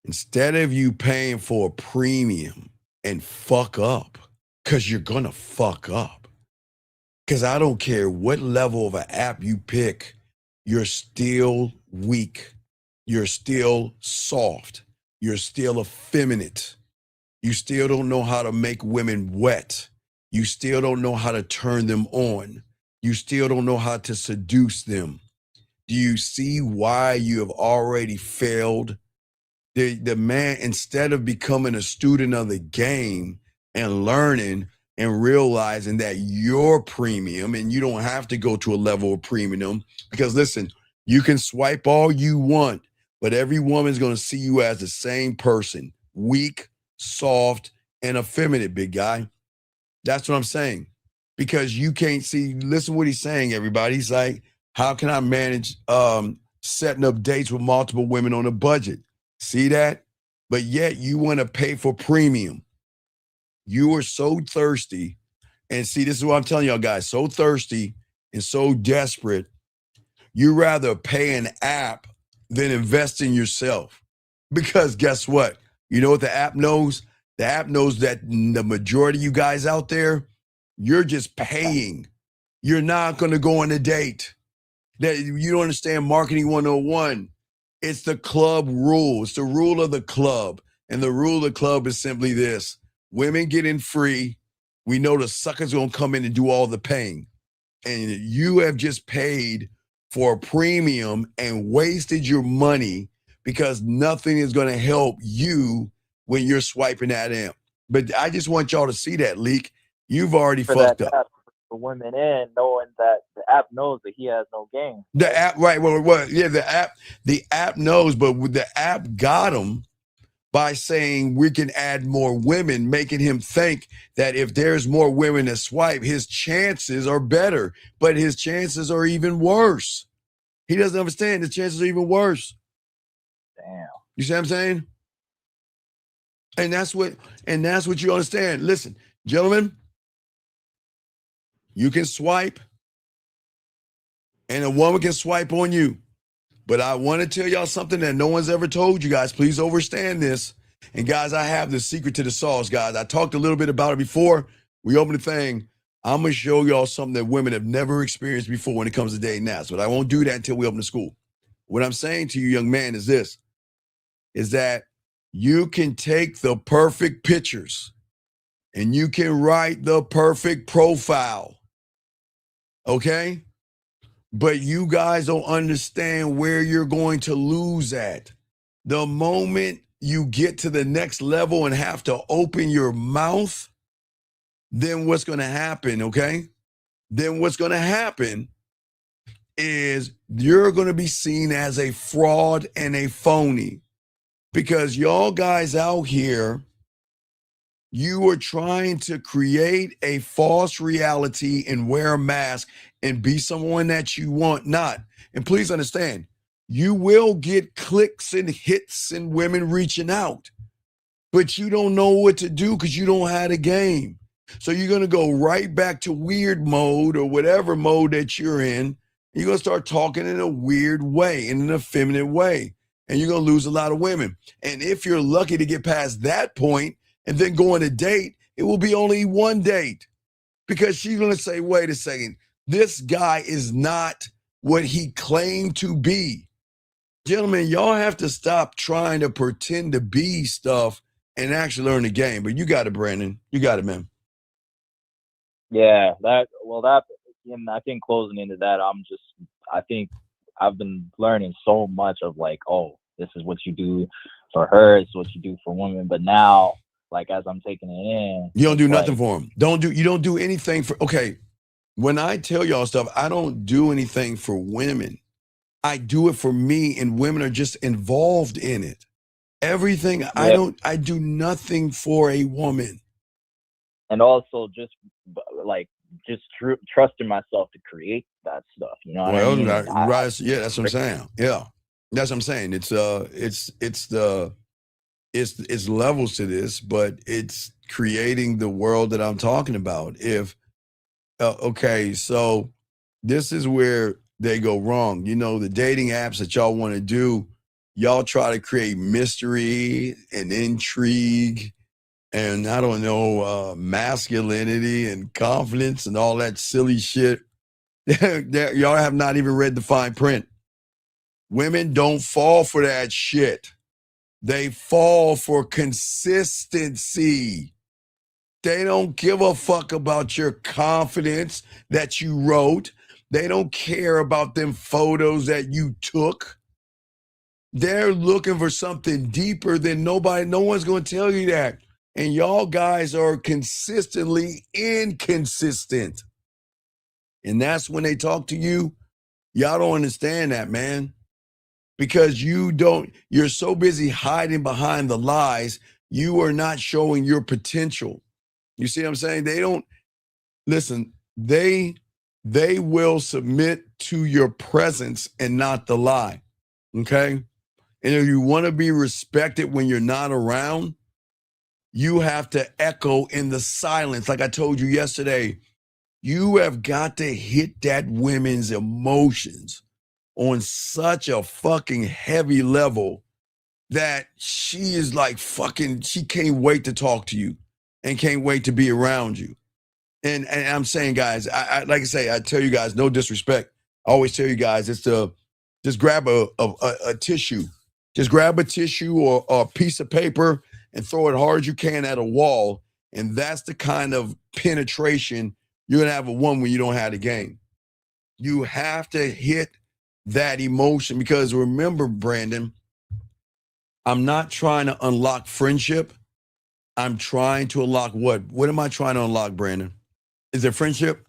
Instead of you paying for a premium and fuck up, because you're gonna fuck up. Because I don't care what level of an app you pick, you're still weak. You're still soft. You're still effeminate. You still don't know how to make women wet. You still don't know how to turn them on. You still don't know how to seduce them. Do you see why you have already failed? The man, instead of becoming a student of the game and learning and realizing that you're premium and you don't have to go to a level of premium, because listen, you can swipe all you want, but every woman's going to see you as the same person, weak, soft, and effeminate, big guy. That's what I'm saying. Because you can't see, listen what he's saying, everybody. He's like, how can I manage setting up dates with multiple women on a budget? See that? But yet you want to pay for premium. You are so thirsty. And see, this is what I'm telling y'all guys, so thirsty and so desperate. You rather pay an app than invest in yourself. Because guess what? You know what the app knows? The app knows that the majority of you guys out there, you're just paying. You're not going to go on a date. That you don't understand marketing 101. It's the club rule. It's the rule of the club. And the rule of the club is simply this. Women get in free. We know the suckers going to come in and do all the paying. And you have just paid for a premium and wasted your money because nothing is going to help you when you're swiping that app. But I just want y'all to see that, Leak. You've already fucked up. For women in, knowing that the app knows that he has no game. The app, right? Well, yeah, the app knows, but the app got him by saying we can add more women, making him think that if there's more women to swipe, his chances are better, but his chances are even worse. He doesn't understand his chances are even worse. Damn. You see what I'm saying? And that's what you understand. Listen, gentlemen, you can swipe and a woman can swipe on you. But I want to tell y'all something that no one's ever told you guys. Please understand this. And guys, I have the secret to the sauce, guys. I talked a little bit about it before we opened the thing. I'm going to show y'all something that women have never experienced before when it comes to dating apps. But I won't do that until we open the school. What I'm saying to you, young man, is this, is that you can take the perfect pictures and you can write the perfect profile. Okay? But you guys don't understand where you're going to lose at. The moment you get to the next level and have to open your mouth, then what's going to happen, okay? Then what's going to happen is you're going to be seen as a fraud and a phony. Because y'all guys out here, you are trying to create a false reality and wear a mask and be someone that you want not. And please understand, you will get clicks and hits and women reaching out, but you don't know what to do because you don't have a game. So you're going to go right back to weird mode or whatever mode that you're in. You're going to start talking in a weird way, in an effeminate way, and you're going to lose a lot of women. And if you're lucky to get past that point and then go on a date, it will be only one date because she's going to say, wait a second, this guy is not what he claimed to be. Gentlemen, y'all have to stop trying to pretend to be stuff and actually learn the game. But you got it, Brandon. You got it, man. Yeah, and I think closing into that, I think I've been learning so much of like, oh, this is what you do for her, it's what you do for women. But now, like, as I'm taking it in, you don't do nothing for them. You don't do anything for, okay. When I tell y'all stuff, I don't do anything for women. I do it for me, and women are just involved in it. Everything, yeah. I do nothing for a woman. And also just trusting myself to create that stuff. You know what I mean? Right. Yeah, that's what I'm saying. Yeah. That's what I'm saying. It's levels to this, but it's creating the world that I'm talking about. Okay, so this is where they go wrong. You know, the dating apps that y'all want to do, y'all try to create mystery and intrigue and I don't know, masculinity and confidence and all that silly shit. Y'all have not even read the fine print. Women don't fall for that shit. They fall for consistency. They don't give a fuck about your confidence that you wrote. They don't care about them photos that you took. They're looking for something deeper than no one's going to tell you that. And y'all guys are consistently inconsistent. And that's when they talk to you, y'all don't understand that, man. Because you're so busy hiding behind the lies, you are not showing your potential. You see what I'm saying? They will submit to your presence and not the lie, okay? And if you want to be respected when you're not around, you have to echo in the silence. Like I told you yesterday, you have got to hit that women's emotions on such a fucking heavy level that she is like she can't wait to talk to you and can't wait to be around you. And I'm saying, guys, I like I say, I tell you guys, no disrespect. I always tell you guys, it's to just grab a tissue. Just grab a tissue or a piece of paper and throw it hard as you can at a wall. And that's the kind of penetration you're going to have a woman when you don't have the game. You have to hit that emotion because remember, Brandon, I'm not trying to unlock friendship. I'm trying to unlock what? What am I trying to unlock, Brandon? Is it friendship?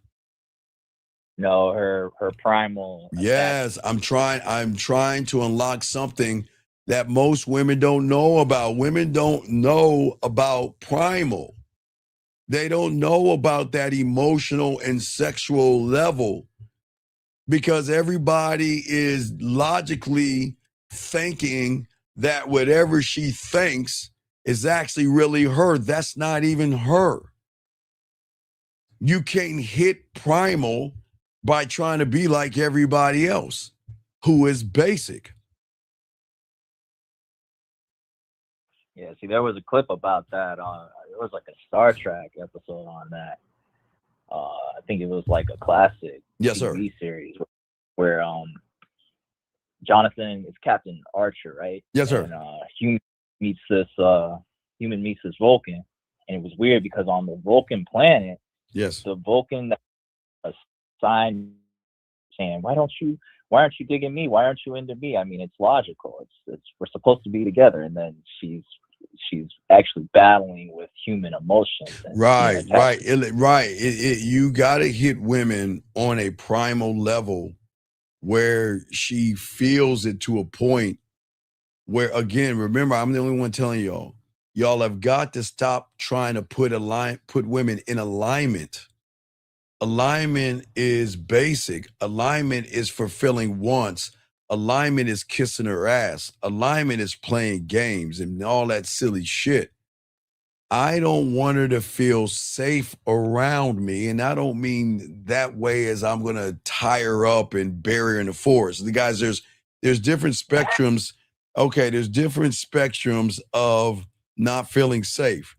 No, her primal. Yes, I'm trying to unlock something that most women don't know about. Women don't know about primal. They don't know about that emotional and sexual level because everybody is logically thinking that whatever she thinks is actually really her. That's not even her. You can't hit primal by trying to be like everybody else who is basic. Yeah, see, there was a clip about that on. It was like a Star Trek episode on that. I think it was like a classic TV series where Jonathan is Captain Archer, right? Yes, sir. And human meets this Vulcan, and it was weird because on the Vulcan planet, yes, the Vulcan that assigned saying, why aren't you digging me? Why aren't you into me? I mean, it's logical. It's we're supposed to be together, and then she's actually battling with human emotions. Right. You got to hit women on a primal level where she feels it to a point where, again, remember, I'm the only one telling y'all have got to stop trying to put women in alignment. Alignment is basic. Alignment is fulfilling wants. Alignment is kissing her ass. Alignment is playing games and all that silly shit. I don't want her to feel safe around me. And I don't mean that way as I'm going to tie her up and bury her in the forest. The guys, there's different spectrums. Okay, there's different spectrums of not feeling safe.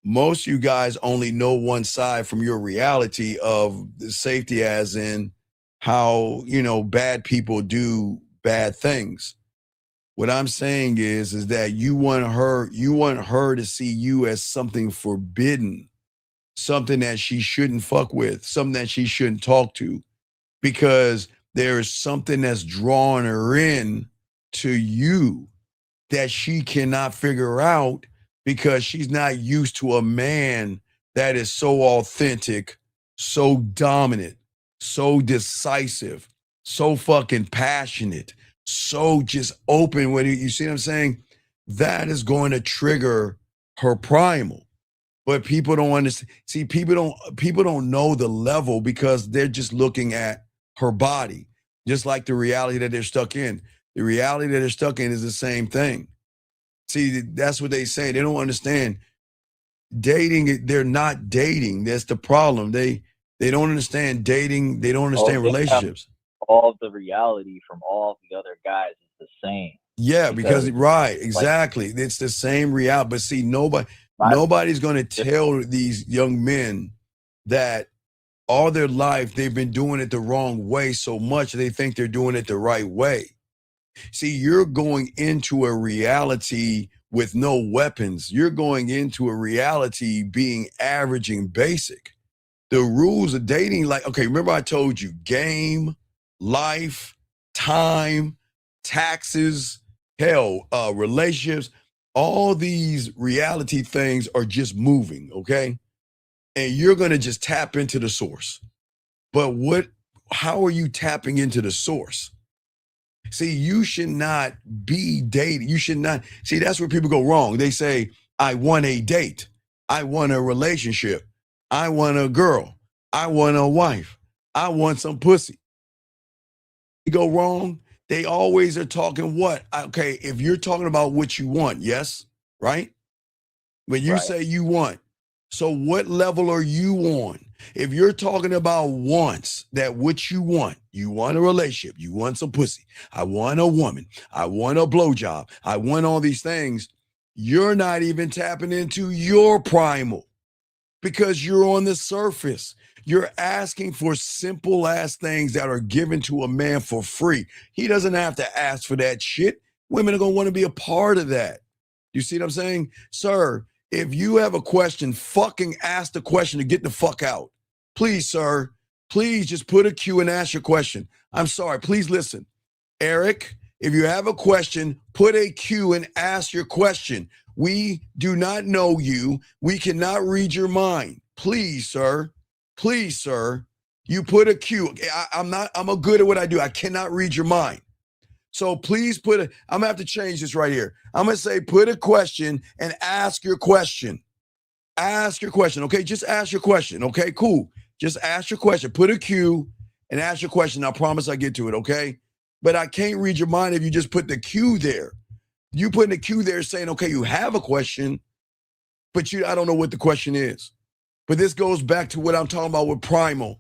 Most of you guys only know one side from your reality of the safety, as in how, bad people do bad things. What I'm saying is that you want her to see you as something forbidden, something that she shouldn't fuck with, something that she shouldn't talk to, because there is something that's drawing her in to you that she cannot figure out because she's not used to a man that is so authentic, so dominant, so decisive, so fucking passionate, so just open with it. You see what I'm saying? That is going to trigger her primal. But people don't understand. See, people don't know the level because they're just looking at her body, just like the reality that they're stuck in. The reality that they're stuck in is the same thing. See, that's what they say. They don't understand. Dating, they're not dating. That's the problem. They don't understand dating. They don't understand relationships. All of the reality from all the other guys is the same. Yeah, because right, exactly. It's the same reality. But see, nobody's going to tell these young men that all their life they've been doing it the wrong way so much they think they're doing it the right way. See, you're going into a reality with no weapons. You're going into a reality being average and basic. The rules of dating, okay, remember I told you game, life, time, taxes, relationships, all these reality things are just moving, okay? And you're going to just tap into the source. But how are you tapping into the source? See, you should not be dating. You should not. See, that's where people go wrong. They say, I want a date. I want a relationship. I want a girl. I want a wife. I want some pussy. You go wrong. They always are talking what? Okay, if you're talking about what you want, yes, right? When you say you want, so what level are you on? If you're talking about wants, that what you want a relationship, you want some pussy, I want a woman, I want a blowjob, I want all these things, you're not even tapping into your primal because you're on the surface. You're asking for simple ass things that are given to a man for free. He doesn't have to ask for that shit. Women are going to want to be a part of that. You see what I'm saying? Sir, if you have a question, fucking ask the question to get the fuck out. Please, sir, please just put a Q and ask your question. I'm sorry, please listen. Eric, if you have a question, put a Q and ask your question. We do not know you. We cannot read your mind. Please, sir. Please, sir. You put a Q. I'm good at what I do. I cannot read your mind. So please I'm gonna have to change this right here. I'm gonna say put a question and ask your question. Ask your question, okay? Just ask your question, okay? Cool. Just ask your question. Put a Q and ask your question. I promise I'll get to it, okay? But I can't read your mind if you just put the Q there. You putting the Q there saying, okay, you have a question, but I don't know what the question is. But this goes back to what I'm talking about with primal.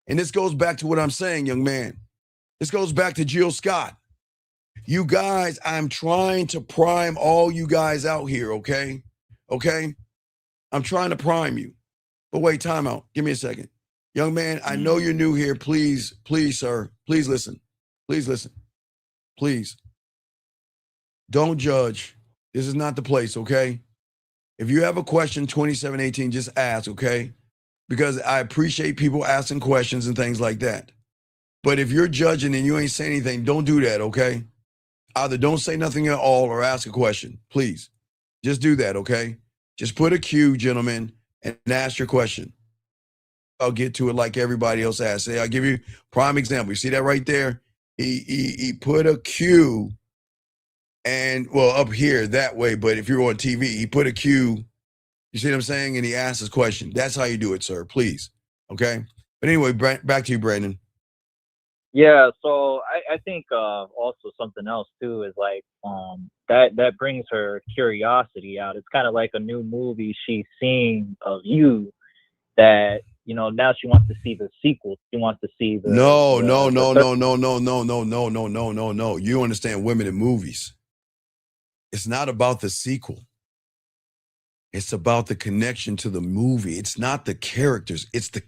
And this goes back to what I'm saying, young man. This goes back to Jill Scott. You guys, I'm trying to prime all you guys out here, okay? Okay? I'm trying to prime you. But wait, time out. Give me a second. Young man, I know you're new here. Please, sir, please listen. Please listen. Please. Don't judge. This is not the place, okay? If you have a question, 2718, just ask, okay? Because I appreciate people asking questions and things like that. But if you're judging and you ain't saying anything, don't do that, okay? Either don't say nothing at all or ask a question. Please. Just do that, okay? Just put a Q, gentlemen, and ask your question. I'll get to it like everybody else asks. I'll give you prime example. You see that right there? He put a Q and, well, up here that way, but if you're on TV, he put a Q, you see what I'm saying? And he asked his question. That's how you do it, sir, please, okay? But anyway, back to you, Brandon. Yeah, so I think also something else too is like that brings her curiosity out. It's kind of like a new movie she's seeing of you that, you know, now she wants to see the sequel. She wants to see the No. You understand women in movies. It's not about the sequel. It's about the connection to the movie. It's not the characters. It's the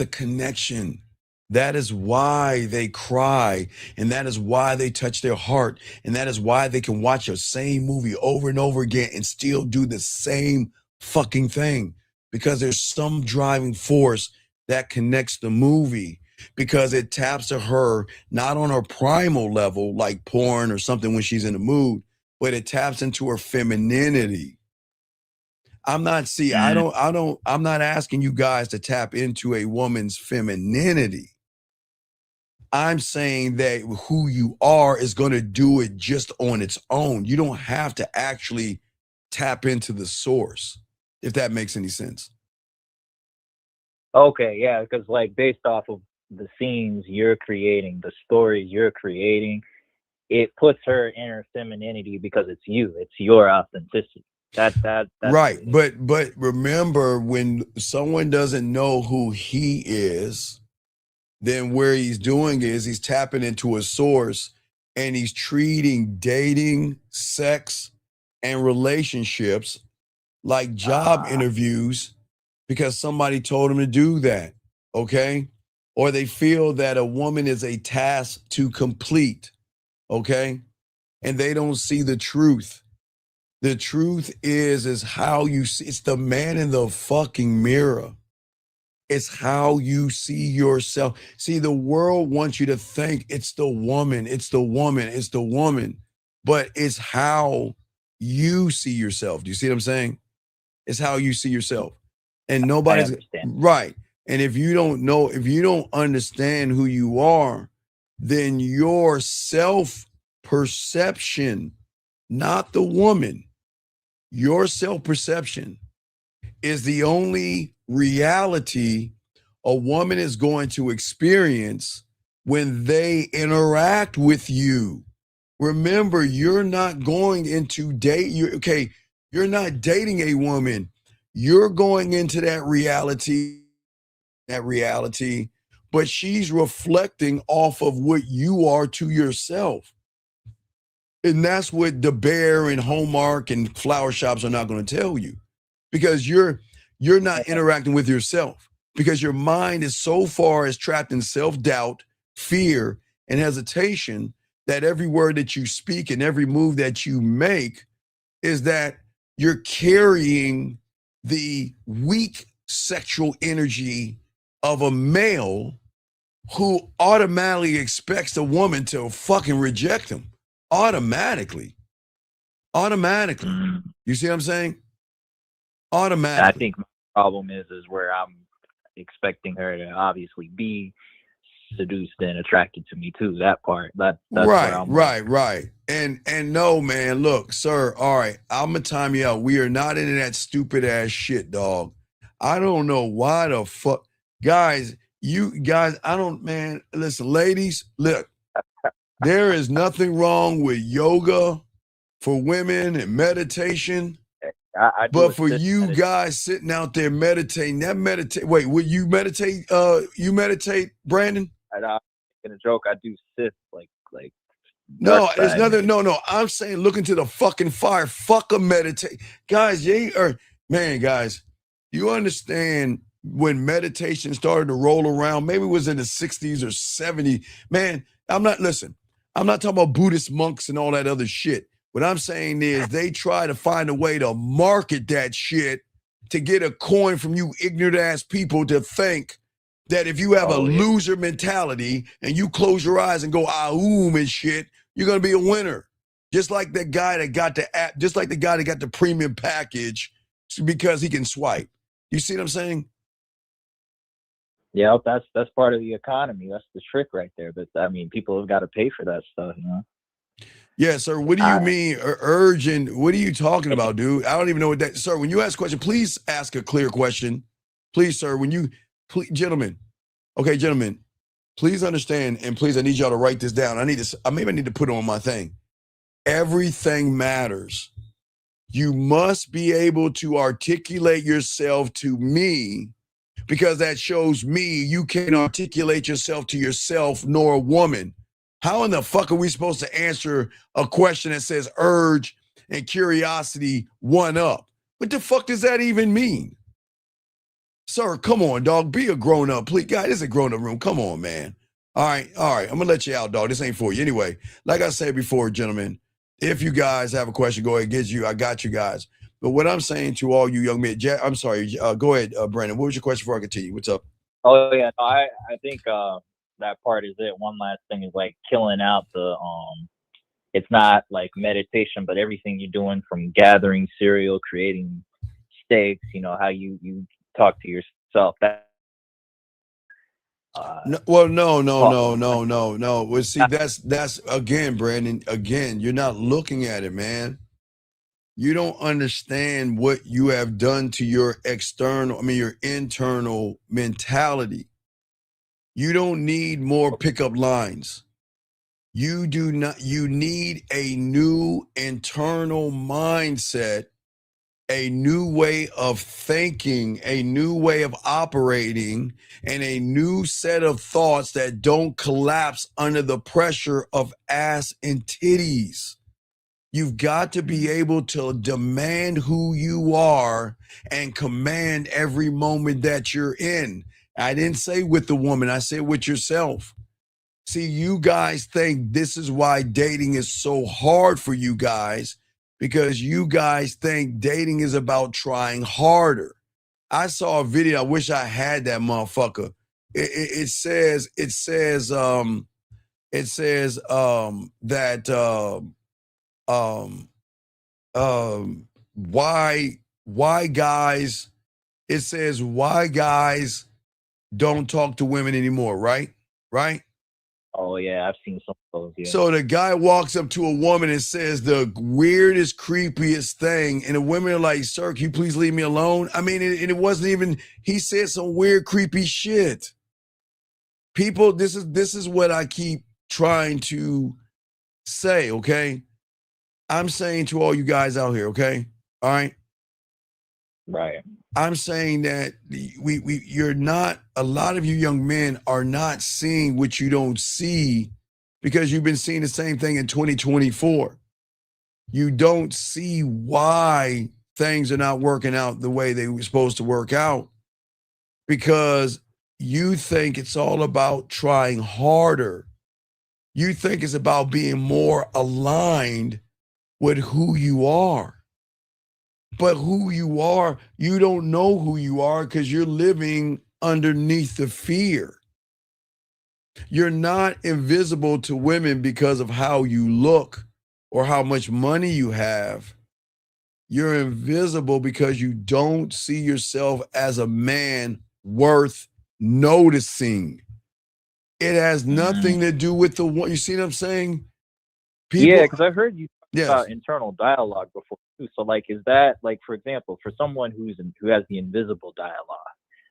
connection. That is why they cry, and that is why they touch their heart, and that is why they can watch the same movie over and over again and still do the same fucking thing, because there's some driving force that connects the movie, because it taps to her not on her primal level like porn or something when she's in the mood, but it taps into her femininity. I'm not asking you guys to tap into a woman's femininity. I'm saying that who you are is going to do it just on its own. You don't have to actually tap into the source, if that makes any sense. Okay, yeah, because like based off of the scenes you're creating, the stories you're creating, it puts her in her femininity because it's you. It's your authenticity. That's right. But remember, when someone doesn't know who he is, then where he's doing is he's tapping into a source, and he's treating dating, sex, and relationships like job interviews because somebody told him to do that, okay? Or they feel that a woman is a task to complete, okay? And they don't see the truth. The truth is how you see. It's the man in the fucking mirror. It's how you see yourself. See, the world wants you to think it's the woman, it's the woman, it's the woman, but it's how you see yourself. Do you see what I'm saying? It's how you see yourself. And nobody's right. And if you don't know, if you don't understand who you are, then your self-perception, not the woman, your self-perception is the only reality a woman is going to experience when they interact with you. Remember, you're not going into date. You're not dating a woman. You're going into that reality, but she's reflecting off of what you are to yourself. And that's what the Bear and Hallmark and flower shops are not going to tell you, because you're not interacting with yourself, because your mind is so far as trapped in self-doubt, fear, and hesitation that every word that you speak and every move that you make is that you're carrying the weak sexual energy of a male who automatically expects a woman to fucking reject him. Automatically. You see what I'm saying? Automatically. I think my problem is where I'm expecting her to obviously be seduced and attracted to me too. That part. That's where I'm right. And no, man, look, sir, all right, I'm gonna time you out. We are not into that stupid ass shit, dog. I don't know why the fuck. Guys, I don't, man, listen, ladies, look, there is nothing wrong with yoga for women and meditation. I But for you guys sitting out there meditating, wait, would you meditate? You meditate, Brandon? In a joke, I do sit like. No, it's nothing. No. I'm saying look into the fucking fire. Fuck a meditate, guys. Guys, you understand when meditation started to roll around? Maybe it was in the 60s or 70s. Man, I'm not talking about Buddhist monks and all that other shit. What I'm saying is they try to find a way to market that shit to get a coin from you ignorant ass people to think that if you have a loser mentality and you close your eyes and go aum and shit, you're gonna be a winner. Just like the guy that got the app, just like the guy that got the premium package because he can swipe. You see what I'm saying? Yeah, that's part of the economy. That's the trick right there. But I mean, people have got to pay for that stuff, you know. Yeah, sir. What do you mean urgent? What are you talking about, dude? I don't even know what that. Sir, when you ask a question, please ask a clear question, please, sir. Gentlemen, please understand, and please, I need y'all to write this down. I need to put it on my thing. Everything matters. You must be able to articulate yourself to me, because that shows me you can't articulate yourself to yourself nor a woman. How in the fuck are we supposed to answer a question that says urge and curiosity one up? What the fuck does that even mean? Sir, come on, dog. Be a grown-up. Please, guys, this is a grown-up room. Come on, man. All right. I'm going to let you out, dog. This ain't for you. Anyway, like I said before, gentlemen, if you guys have a question, go ahead, I got you guys. But what I'm saying to all you young men, I'm sorry, go ahead, Brandon. What was your question before I continue? What's up? Oh, yeah. No, I think that part is it. One last thing is like killing out the it's not like meditation, but everything you're doing from gathering cereal, creating steaks, you know, how you talk to yourself. That no. Well, see, that's again, Brandon, you're not looking at it, man. You don't understand what you have done to your internal mentality. You don't need more pickup lines. You do not. You need a new internal mindset, a new way of thinking, a new way of operating, and a new set of thoughts that don't collapse under the pressure of ass and titties. You've got to be able to demand who you are and command every moment that you're in. I didn't say with the woman, I said with yourself. See, you guys think this is why dating is so hard for you guys, because you guys think dating is about trying harder. I saw a video, I wish I had that motherfucker. It says that why guys, it says why guys don't talk to women anymore, right? Oh yeah, I've seen some of those. Yeah. So the guy walks up to a woman and says the weirdest, creepiest thing, and the women are like, "Sir, can you please leave me alone?" I mean, and it wasn't even. He said some weird, creepy shit. People, this is what I keep trying to say. Okay, I'm saying to all you guys out here. Okay, all right. Right. I'm saying that you're not, a lot of you young men are not seeing what you don't see because you've been seeing the same thing in 2024. You don't see why things are not working out the way they were supposed to work out, because you think it's all about trying harder. You think it's about being more aligned with who you are. But who you are, you don't know who you are because you're living underneath the fear. You're not invisible to women because of how you look or how much money you have. You're invisible because you don't see yourself as a man worth noticing. It has nothing to do with the one. You see what I'm saying? People, yeah, because I've heard you talk yes. about internal dialogue before too. So like, is that like, for example, for someone who has the invisible dialogue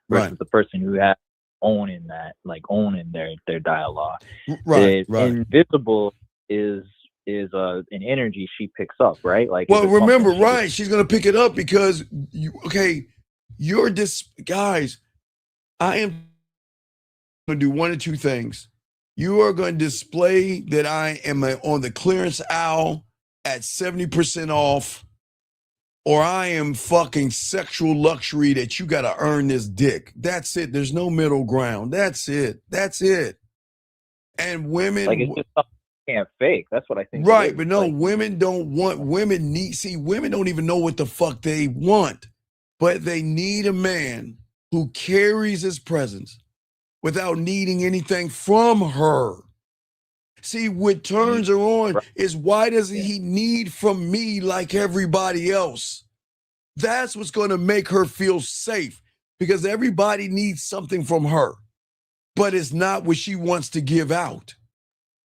versus Right. the person who has owning their dialogue? Right. The invisible is an energy she picks up, right? Like, well, remember, right? She's gonna pick it up because you're guys. I am going to do one of two things. You are going to display that I am on the clearance aisle at 70% off, or I am fucking sexual luxury that you got to earn this dick. That's it. There's no middle ground. That's it. And women, like, it's just something you can't fake. That's what I think. Right, but no, women don't want. Women don't even know what the fuck they want, but they need a man who carries his presence without needing anything from her. See, what turns her on is, why doesn't he need from me like everybody else? That's what's going to make her feel safe, because everybody needs something from her, but it's not what she wants to give out.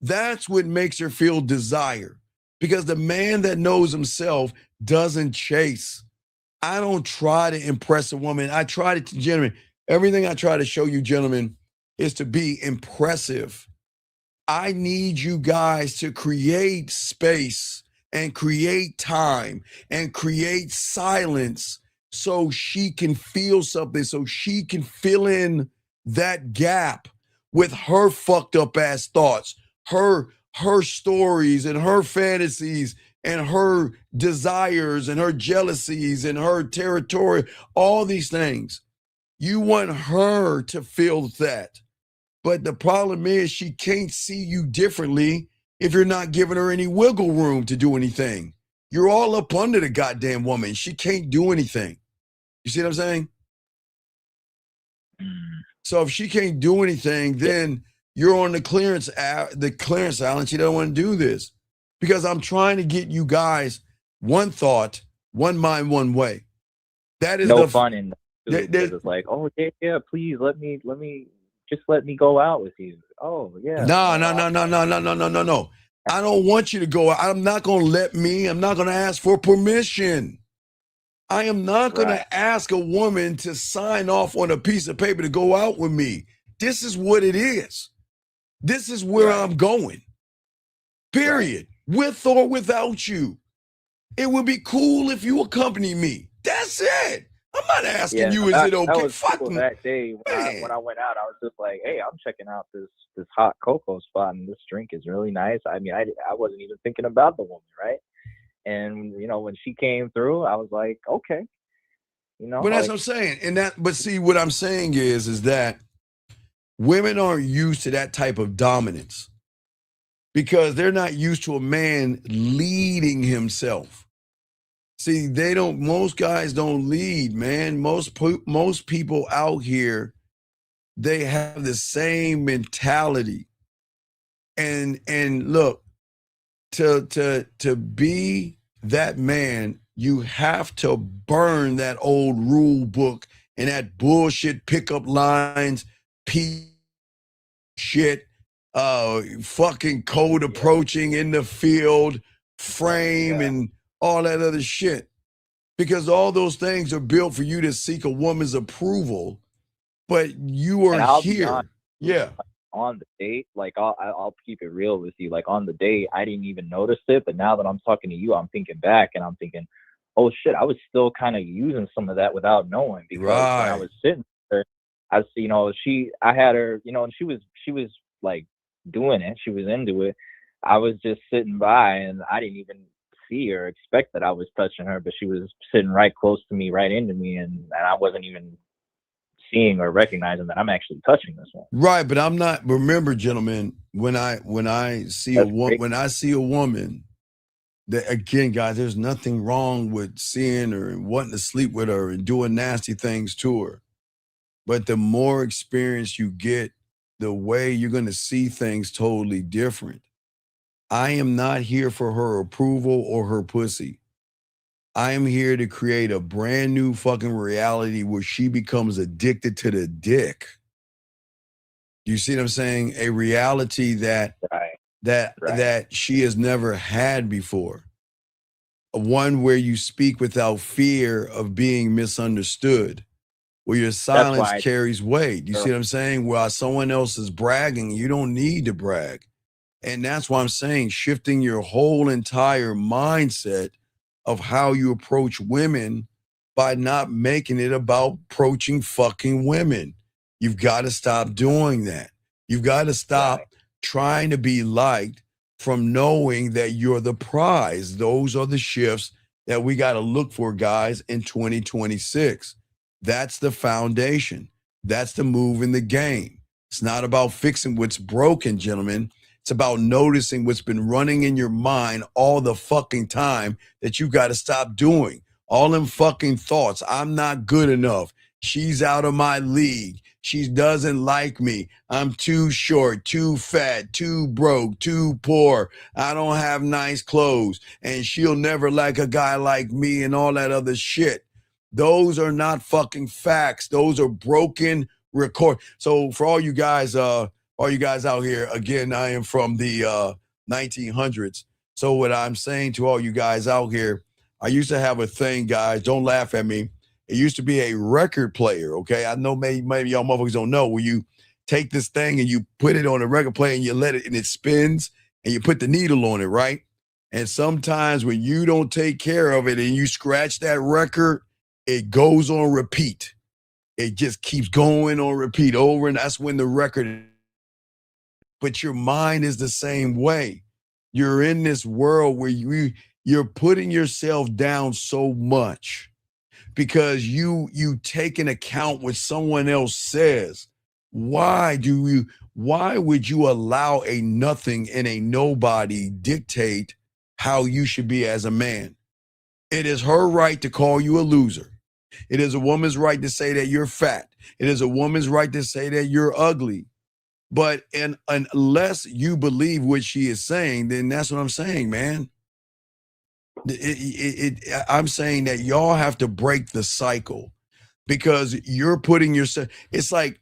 That's what makes her feel desire, because the man that knows himself doesn't chase. I don't try to impress a woman. I try to, gentlemen, everything I try to show you, gentlemen, is to be impressive. I need you guys to create space and create time and create silence so she can feel something, so she can fill in that gap with her fucked up ass thoughts, her stories and her fantasies and her desires and her jealousies and her territory, all these things. You want her to feel that. But the problem is, she can't see you differently if you're not giving her any wiggle room to do anything. You're all up under the goddamn woman. She can't do anything. You see what I'm saying? So if she can't do anything, then you're on the clearance aisle, and she doesn't want to do this. Because I'm trying to get you guys one thought, one mind, one way. That is no fun in that. It's like, oh yeah, please let me just let me go out with you. Oh yeah. No. I don't want you to go out. I'm not going to ask for permission. I am not going to ask a woman to sign off on a piece of paper to go out with me. This is what it is. This is where I'm going. Period. With or without you. It would be cool if you accompany me. That's it. I'm not asking you, is it okay? That was cool that day when I went out. I was just like, hey, I'm checking out this hot cocoa spot, and this drink is really nice. I mean, I wasn't even thinking about the woman, right? And when she came through, I was like, okay, But that's what I'm saying. But see, what I'm saying is that women aren't used to that type of dominance, because they're not used to a man leading himself. See, most guys don't lead, man. Most people out here, they have the same mentality. And look, to be that man, you have to burn that old rule book and that bullshit pickup lines, shit, fucking code approaching in the field, frame, and all that other shit. Because all those things are built for you to seek a woman's approval, but you are here. On the date, like I'll keep it real with you. Like on the date, I didn't even notice it, but now that I'm talking to you, I'm thinking back and I'm thinking, oh shit, I was still kind of using some of that without knowing, because when I was sitting there, I had her, and she was like doing it, she was into it. I was just sitting by and I didn't even see or expect that I was touching her, but she was sitting right close to me, right into me, and I wasn't even seeing or recognizing that I'm actually touching this one. Right, but I'm not. Remember, gentlemen, when I see a woman, that, again, guys, there's nothing wrong with seeing her and wanting to sleep with her and doing nasty things to her. But the more experience you get, the way you're going to see things totally different. I am not here for her approval or her pussy. I am here to create a brand new fucking reality where she becomes addicted to the dick. You see what I'm saying? A reality that that she has never had before. One where you speak without fear of being misunderstood, where your silence carries weight. You see what I'm saying? While someone else is bragging, you don't need to brag. And that's why I'm saying shifting your whole entire mindset of how you approach women by not making it about approaching fucking women. You've got to stop doing that. You've got to stop trying to be liked from knowing that you're the prize. Those are the shifts that we got to look for, guys, in 2026. That's the foundation. That's the move in the game. It's not about fixing what's broken, gentlemen. It's about noticing what's been running in your mind all the fucking time that you got to stop doing. All them fucking thoughts. I'm not good enough. She's out of my league. She doesn't like me. I'm too short, too fat, too broke, too poor. I don't have nice clothes. And she'll never like a guy like me and all that other shit. Those are not fucking facts. Those are broken record. So for all you guys out here, again, I am from the 1900s. So what I'm saying to all you guys out here, I used to have a thing, guys, don't laugh at me. It used to be a record player, okay? I know maybe y'all motherfuckers don't know, where you take this thing and you put it on a record player and you let it, and it spins, and you put the needle on it, right? And sometimes when you don't take care of it and you scratch that record, it goes on repeat. It just keeps going on repeat over, and that's when the record. But your mind is the same way. You're in this world where you're putting yourself down so much because you take into account what someone else says. Why would you allow a nothing and a nobody dictate how you should be as a man? It is her right to call you a loser. It is a woman's right to say that you're fat. It is a woman's right to say that you're ugly. But unless you believe what she is saying, then that's what I'm saying, man. I'm saying that y'all have to break the cycle because you're putting yourself, it's like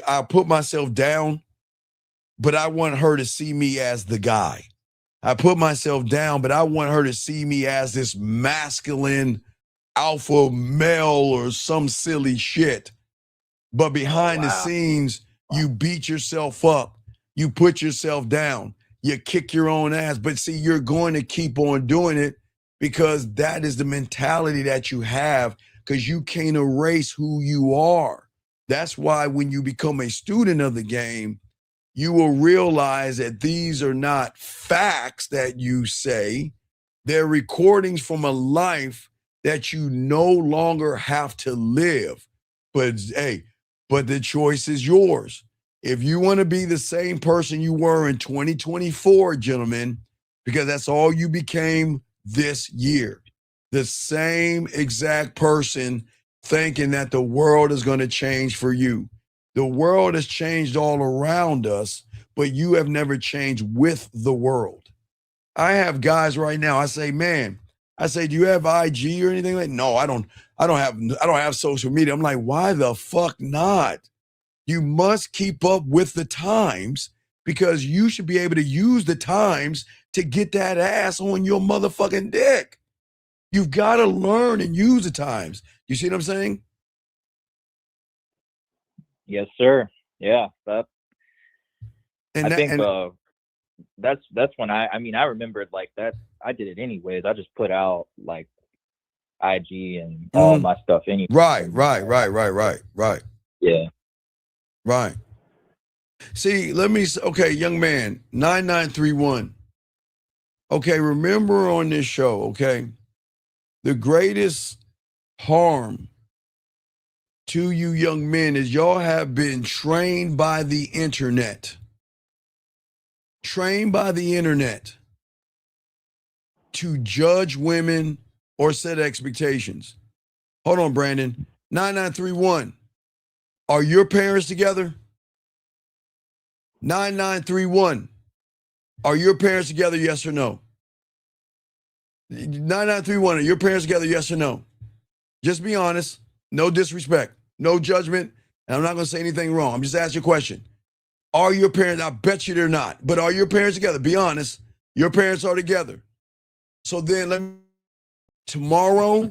I put myself down, but I want her to see me as the guy. I put myself down, but I want her to see me as this masculine alpha male or some silly shit. But behind the scenes, you beat yourself up. You put yourself down. You kick your own ass. But see, you're going to keep on doing it because that is the mentality that you have, because you can't erase who you are. That's why when you become a student of the game, you will realize that these are not facts that you say. They're recordings from a life that you no longer have to live. But hey, but the choice is yours. If you want to be the same person you were in 2024, gentlemen, because that's all you became this year, the same exact person thinking that the world is going to change for you. The world has changed all around us, but you have never changed with the world. I have guys right now, I say, man, do you have IG or anything like? No, I don't have social media. I'm like, why the fuck not? You must keep up with the times because you should be able to use the times to get that ass on your motherfucking dick. You've got to learn and use the times. You see what I'm saying? Yes, sir. Yeah. I think that's when I remembered like that. I did it anyways. I just put out like IG and all my stuff anyway. Right. Yeah. Right. See, okay, young man, 9931. Okay, remember on this show, okay, the greatest harm to you young men is y'all have been trained by the internet. Trained by the internet to judge women or set expectations. Hold on, Brandon. 9931. Are your parents together? 9931. Are your parents together, yes or no? 9931. Are your parents together, yes or no? Just be honest. No disrespect. No judgment. And I'm not going to say anything wrong. I'm just asking you a question. Are your parents, I bet you they're not, but are your parents together? Be honest. Your parents are together. So then tomorrow,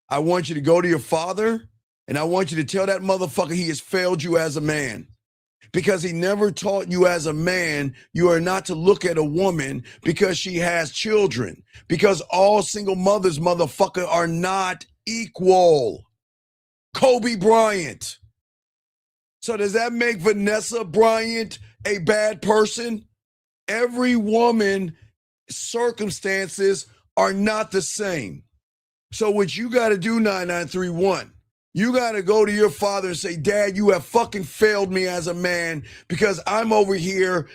I want you to go to your father and I want you to tell that motherfucker he has failed you as a man. Because he never taught you as a man, you are not to look at a woman because she has children. Because all single mothers, motherfucker, are not equal. Kobe Bryant. So does that make Vanessa Bryant a bad person? Every woman, circumstances are not the same. So what you got to do, 9931, you got to go to your father and say, Dad, you have fucking failed me as a man because I'm over here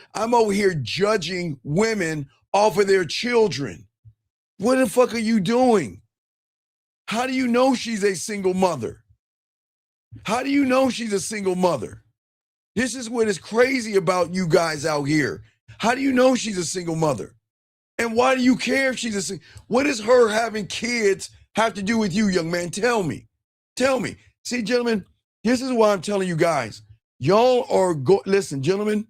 judging women off of their children. What the fuck are you doing? How do you know she's a single mother? How do you know she's a single mother? This is what is crazy about you guys out here. How do you know she's a single mother? And why do you care if she's a single? What does her having kids have to do with you, young man? Tell me. Tell me. See, gentlemen, this is why I'm telling you guys. Y'all are listen, gentlemen,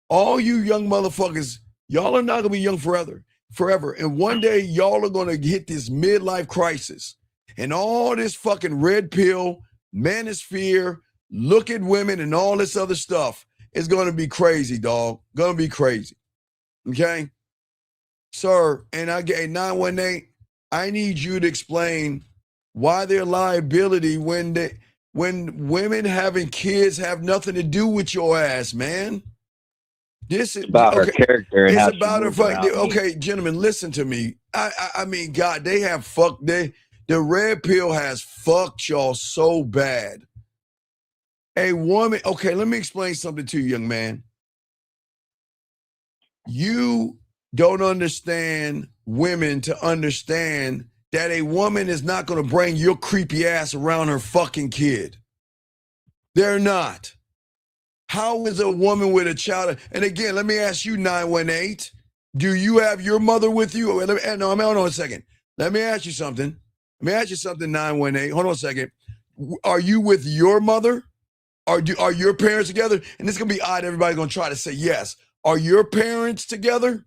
all you young motherfuckers, y'all are not gonna be young forever. And one day y'all are gonna hit this midlife crisis. And all this fucking red pill, manosphere, look at women and all this other stuff is gonna be crazy, dog. Gonna be crazy. Okay? Sir, and I get 918, I need you to explain why their liability when women having kids have nothing to do with your ass, man. This is about her character. It's about her. Okay, gentlemen, listen to me. I mean, God, they have fucked. The red pill has fucked y'all so bad. A woman. Okay, let me explain something to you, young man. You don't understand women to understand that a woman is not going to bring your creepy ass around her fucking kid. They're not. How is a woman with a child? And again, let me ask you, 918, do you have your mother with you? No, hold on a second. Let me ask you something. 918. Hold on a second. Are you with your mother? Are your parents together? And this is going to be odd. Everybody's going to try to say yes. Are your parents together?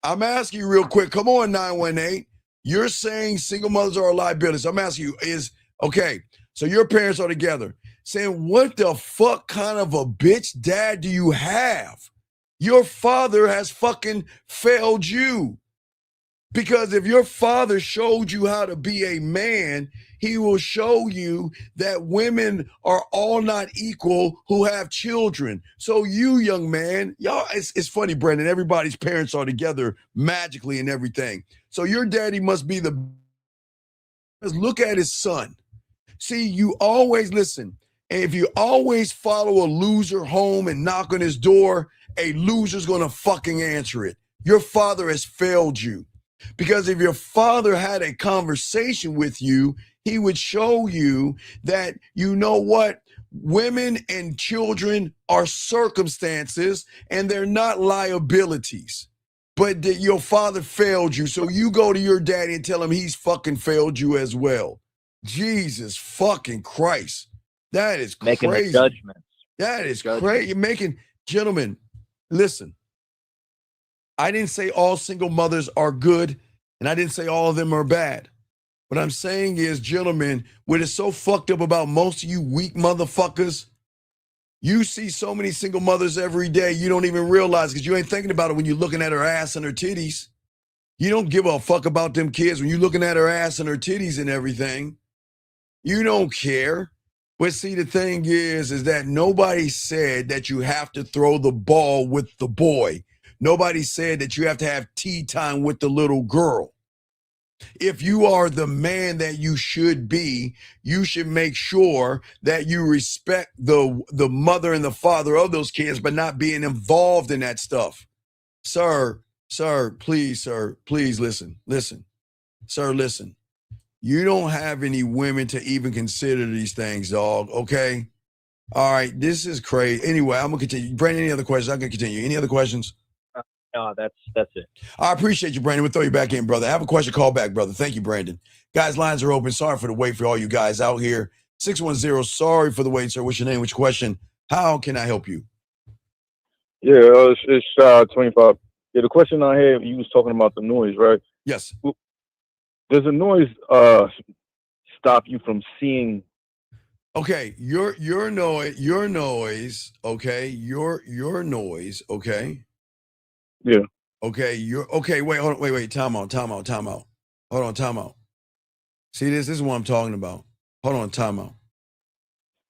I'm asking you real quick. Come on, 918. You're saying single mothers are a liability. So I'm asking you, okay, so your parents are together. Saying, what the fuck kind of a bitch dad do you have? Your father has fucking failed you. Because if your father showed you how to be a man, he will show you that women are all not equal who have children. So you, young man, y'all, it's funny, Brandon, everybody's parents are together magically and everything. So your daddy must be look at his son. See, you always listen. And if you always follow a loser home and knock on his door, a loser's going to fucking answer it. Your father has failed you. Because if your father had a conversation with you, he would show you that, you know what, women and children are circumstances and they're not liabilities. But that your father failed you. So you go to your daddy and tell him he's fucking failed you as well. Jesus fucking Christ. That is making crazy. Judgments. That is crazy. You're making, gentlemen, listen. I didn't say all single mothers are good, and I didn't say all of them are bad. What I'm saying is, gentlemen, what is so fucked up about most of you weak motherfuckers, you see so many single mothers every day, you don't even realize because you ain't thinking about it when you're looking at her ass and her titties. You don't give a fuck about them kids when you're looking at her ass and her titties and everything. You don't care. But see, the thing is that nobody said that you have to throw the ball with the boy. Nobody said that you have to have tea time with the little girl. If you are the man that you should be, you should make sure that you respect the mother and the father of those kids, but not being involved in that stuff. Sir, please listen. Sir, listen. You don't have any women to even consider these things, dog, okay? All right, this is crazy. Anyway, I'm going to continue. Brandon, any other questions? I'm going to continue. Any other questions? No, that's it. I appreciate you, Brandon. We'll throw you back in, brother. Have a question, call back, brother. Thank you, Brandon. Guys, lines are open. Sorry for the wait for all you guys out here. 610, sorry for the wait, sir. What's your name? What's your question? How can I help you? Yeah, it's 25. Yeah, the question I had, you was talking about the noise, right? Yes. Does the noise stop you from seeing? Okay, your noise, okay, your noise, okay. Yeah. Okay, wait, hold on, wait, time out. Hold on, time out. See, this is what I'm talking about. Hold on, time out.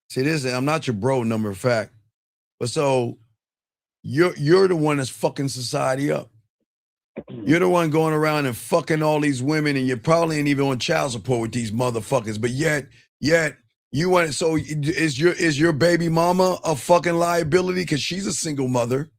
See, I'm not your bro, number of fact. But so you're the one that's fucking society up. You're the one going around and fucking all these women, and you probably ain't even on child support with these motherfuckers. But yet you want. So is your baby mama a fucking liability because she's a single mother?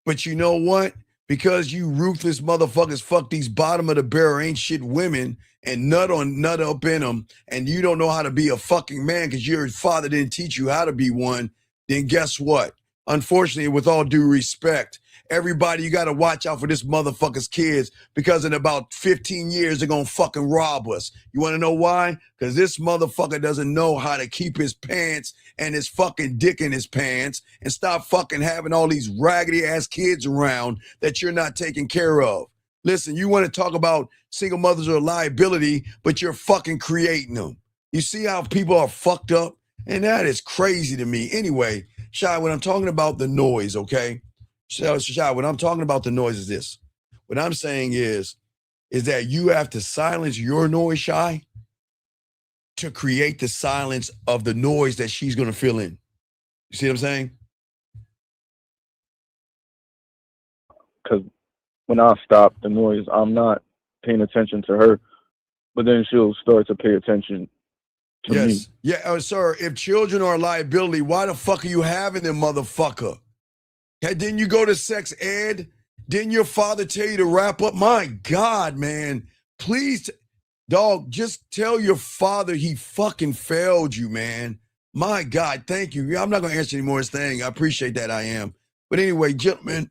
But you know what? Because you ruthless motherfuckers fuck these bottom of the barrel ain't shit women and nut up in them, and you don't know how to be a fucking man because your father didn't teach you how to be one, then guess what? Unfortunately, with all due respect, everybody, you got to watch out for this motherfucker's kids because in about 15 years, they're going to fucking rob us. You want to know why? Because this motherfucker doesn't know how to keep his pants and his fucking dick in his pants and stop fucking having all these raggedy ass kids around that you're not taking care of. Listen, you want to talk about single mothers are a liability, but you're fucking creating them. You see how people are fucked up? And that is crazy to me. Anyway, Shy, when I'm talking about the noise, okay? Shy, when I'm talking about the noise is this. What I'm saying is that you have to silence your noise, Shy, to create the silence of the noise that she's going to fill in. You see what I'm saying? Because when I stop the noise, I'm not paying attention to her, but then she'll start to pay attention to me. Yeah, sir, if children are a liability, why the fuck are you having them, motherfucker? Didn't you go to sex ed? Didn't your father tell you to wrap up? My God, man. Please, dog, just tell your father he fucking failed you, man. My God, thank you. I'm not going to answer any more of this thing. I appreciate that, I am. But anyway, gentlemen,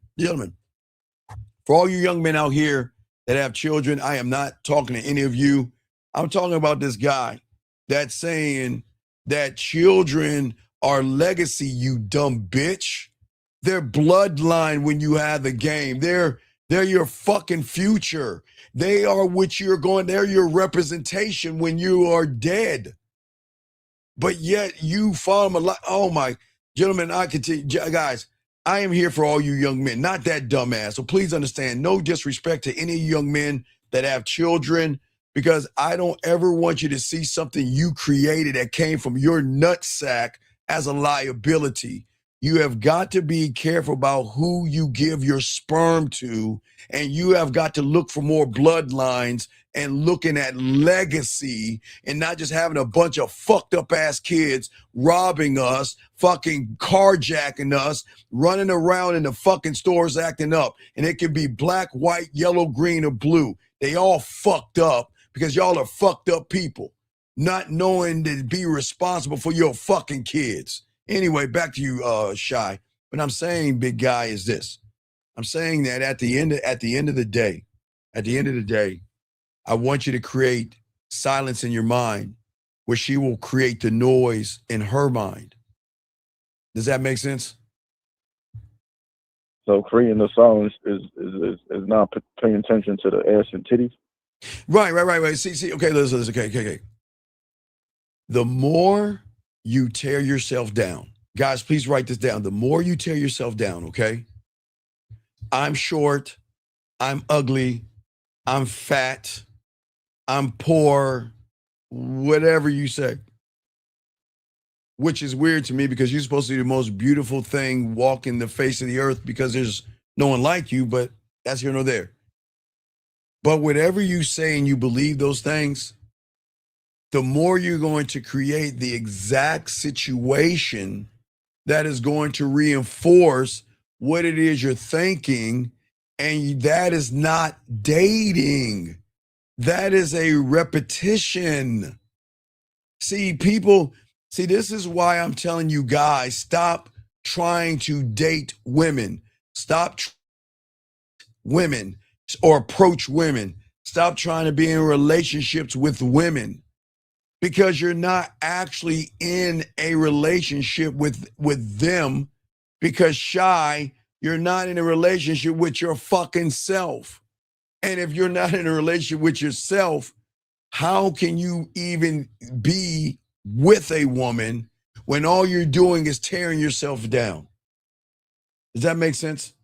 for all you young men out here that have children, I am not talking to any of you. I'm talking about this guy that's saying that children are legacy, you dumb bitch. They're bloodline when you have the game. They're your fucking future. They are what you're going, they're your representation when you are dead. But yet you follow them a lot. Oh my, gentlemen, I continue. Guys, I am here for all you young men, not that dumbass. So please understand, no disrespect to any young men that have children, because I don't ever want you to see something you created that came from your nutsack as a liability. You have got to be careful about who you give your sperm to, and you have got to look for more bloodlines and looking at legacy and not just having a bunch of fucked up ass kids robbing us, fucking carjacking us, running around in the fucking stores acting up. And it can be black, white, yellow, green, or blue. They all fucked up because y'all are fucked up people, not knowing to be responsible for your fucking kids. Anyway, back to you, Shy. What I'm saying, big guy, is this. I'm saying that at the end of the day, I want you to create silence in your mind where she will create the noise in her mind. Does that make sense? So creating the silence is not paying attention to the ass and titties? Right. See, okay, listen, okay. The more you tear yourself down, guys, please write this down. The more you tear yourself down, okay? I'm short, I'm ugly, I'm fat, I'm poor, whatever you say. Which is weird to me because you're supposed to be the most beautiful thing walking the face of the earth because there's no one like you, but that's here nor there. But whatever you say and you believe those things, the more you're going to create the exact situation that is going to reinforce what it is you're thinking. And that is not dating. That is a repetition. See, this is why I'm telling you guys, stop trying to date women. Stop women or approach women. Stop trying to be in relationships with women because you're not actually in a relationship with them because Shy You're not in a relationship with your fucking self. And if you're not in a relationship with yourself, how can you even be with a woman when all you're doing is tearing yourself down? Does that make sense?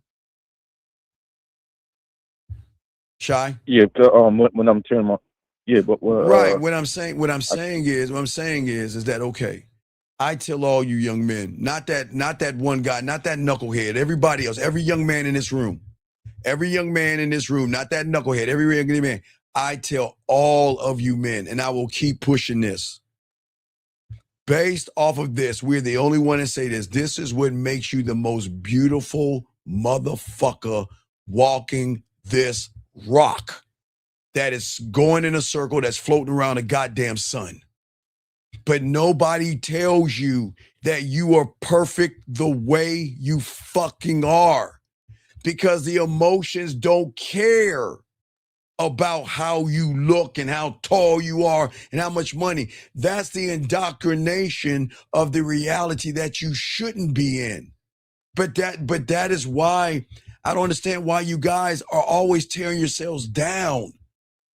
Shy? Yeah, when I'm tearing my, yeah, but right. What I'm saying is that okay? I tell all you young men, not that one guy, not that knucklehead, everybody else, every young man in this room, not that knucklehead, every young man. I tell all of you men, and I will keep pushing this. Based off of this, we're the only one that say this. This is what makes you the most beautiful motherfucker walking this rock that is going in a circle that's floating around the goddamn sun. But nobody tells you that you are perfect the way you fucking are, because the emotions don't care about how you look and how tall you are and how much money. That's the indoctrination of the reality that you shouldn't be in. But that is why I don't understand why you guys are always tearing yourselves down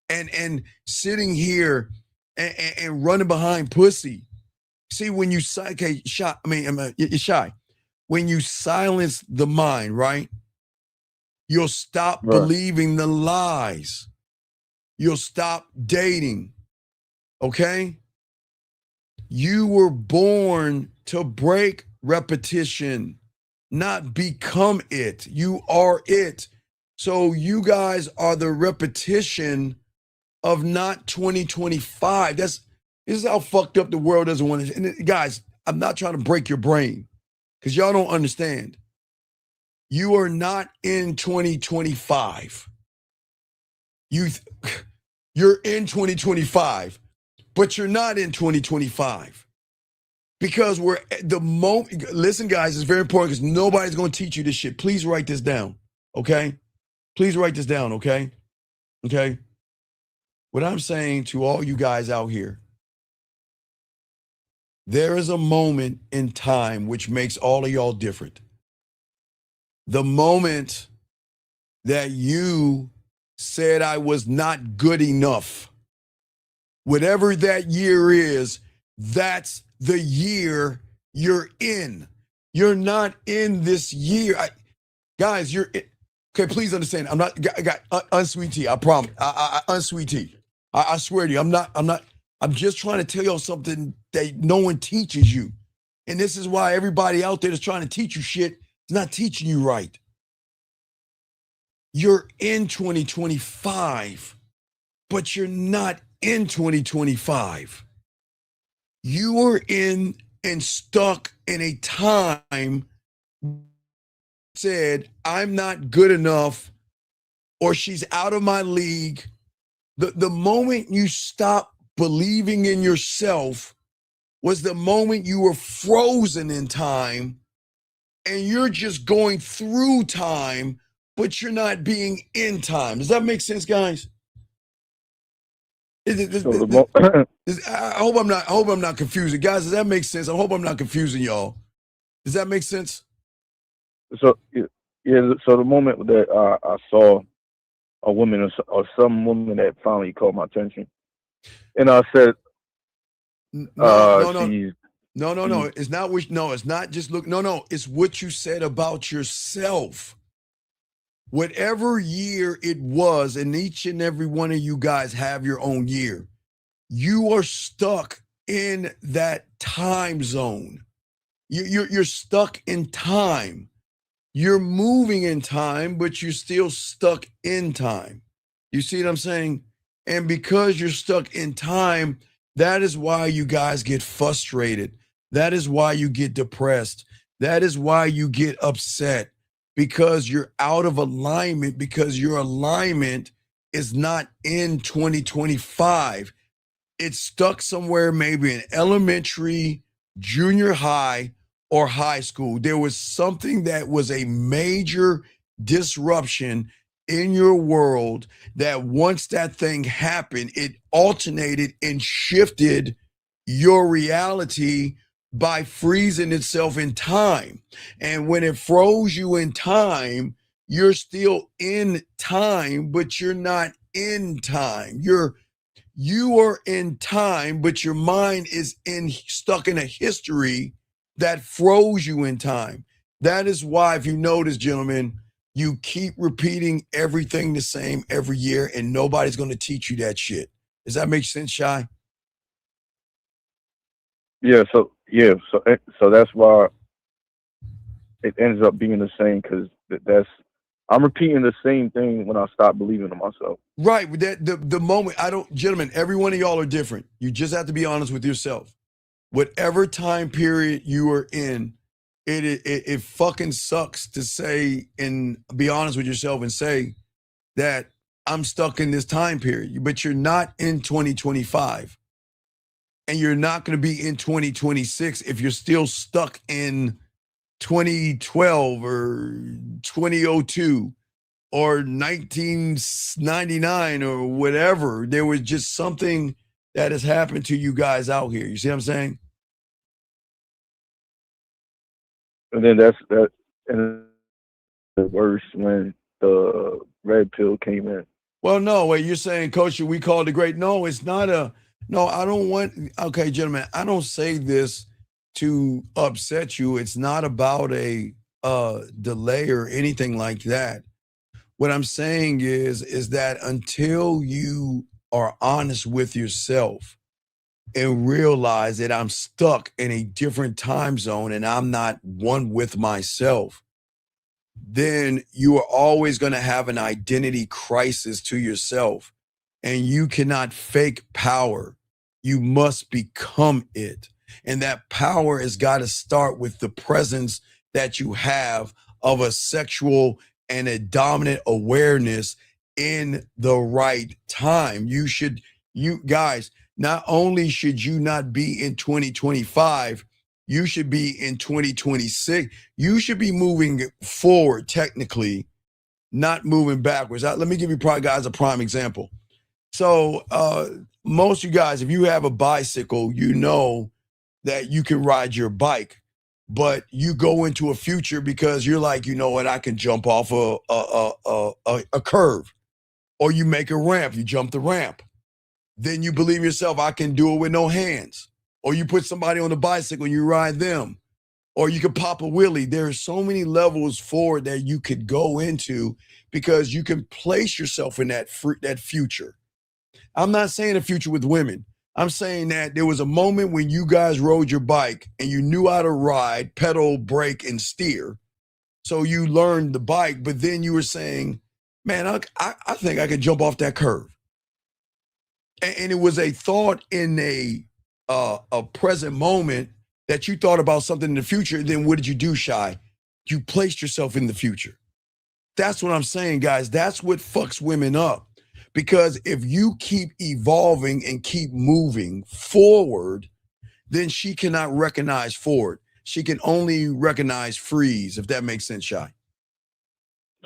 and sitting here and running behind pussy. See, when you you're shy. When you silence the mind, right? You'll stop believing the lies. You'll stop dating. Okay? You were born to break repetition, not become it. You are it. So you guys are the repetition of not 2025. This is how fucked up the world doesn't want to. And guys, I'm not trying to break your brain because y'all don't understand. You are not in 2025. You're in 2025, but you're not in 2025 because we're at the moment. Listen, guys, it's very important because nobody's going to teach you this shit. Please write this down, okay? Please write this down, okay? Okay? What I'm saying to all you guys out here, there is a moment in time which makes all of y'all different. The moment that you said I was not good enough, whatever that year is, that's the year you're in. You're not in this year. Guys, you're in. Okay, please understand. I got unsweet tea. I promise. Unsweet tea. I swear to you, I'm just trying to tell y'all something that no one teaches you. And this is why everybody out there that's trying to teach you shit is not teaching you right. You're in 2025, but you're not in 2025. You are in and stuck in a time said, I'm not good enough, or she's out of my league. The moment you stop believing in yourself was the moment you were frozen in time and you're just going through time, but you're not being in time. Does that make sense, guys? I hope I'm not confusing. Guys, does that make sense? I hope I'm not confusing y'all. Does that make sense? So, yeah, so the moment that I saw a woman or some woman that finally caught my attention, and I said, No. It's not it's not just look. No, it's what you said about yourself. Whatever year it was, and each and every one of you guys have your own year. You are stuck in that time zone. You're stuck in time. You're moving in time, but you're still stuck in time. You see what I'm saying? And because you're stuck in time, that is why you guys get frustrated. That is why you get depressed. That is why you get upset, because you're out of alignment, because your alignment is not in 2025. It's stuck somewhere, maybe in elementary, junior high, or high school. There was something that was a major disruption in your world that once that thing happened, it alternated and shifted your reality by freezing itself in time. And when it froze you in time, you're still in time, but you're not in time. You are in time, but your mind is stuck in a history that froze you in time. That is why, if you notice, gentlemen, you keep repeating everything the same every year, and nobody's going to teach you that shit. Does that make sense, Shy? So that's why it ends up being the same, because I'm repeating the same thing when I stop believing in myself. Right. The moment gentlemen, every one of y'all are different. You just have to be honest with yourself. Whatever time period you are in, it fucking sucks to say and be honest with yourself and say that I'm stuck in this time period, but you're not in 2025. And you're not going to be in 2026 if you're still stuck in 2012 or 2002 or 1999 or whatever. There was just something that has happened to you guys out here. You see what I'm saying? And then and the worst when the red pill came in. Well, no, wait, you're saying, Coach, we called it great. No, it's not I don't want, okay, gentlemen, I don't say this to upset you. It's not about a delay or anything like that. What I'm saying is that until you are honest with yourself and realize that I'm stuck in a different time zone and I'm not one with myself, then you are always going to have an identity crisis to yourself, and you cannot fake power. You must become it. And that power has got to start with the presence that you have of a sexual and a dominant awareness in the right time. You guys, not only should you not be in 2025, you should be in 2026. You should be moving forward technically, not moving backwards. Let me give you guys a prime example. So most of you guys, if you have a bicycle, you know that you can ride your bike, but you go into a future because you're like, you know what, I can jump off a curve, or you make a ramp, you jump the ramp. Then you believe yourself, I can do it with no hands. Or you put somebody on the bicycle and you ride them. Or you could pop a wheelie. There are so many levels forward that you could go into because you can place yourself in that future. I'm not saying a future with women. I'm saying that there was a moment when you guys rode your bike and you knew how to ride, pedal, brake, and steer. So you learned the bike, but then you were saying, man, I think I could jump off that curve. And it was a thought in a present moment that you thought about something in the future. Then what did you do, Shy? You placed yourself in the future. That's what I'm saying, guys. That's what fucks women up. Because if you keep evolving and keep moving forward, then she cannot recognize forward. She can only recognize freeze, if that makes sense, Shy.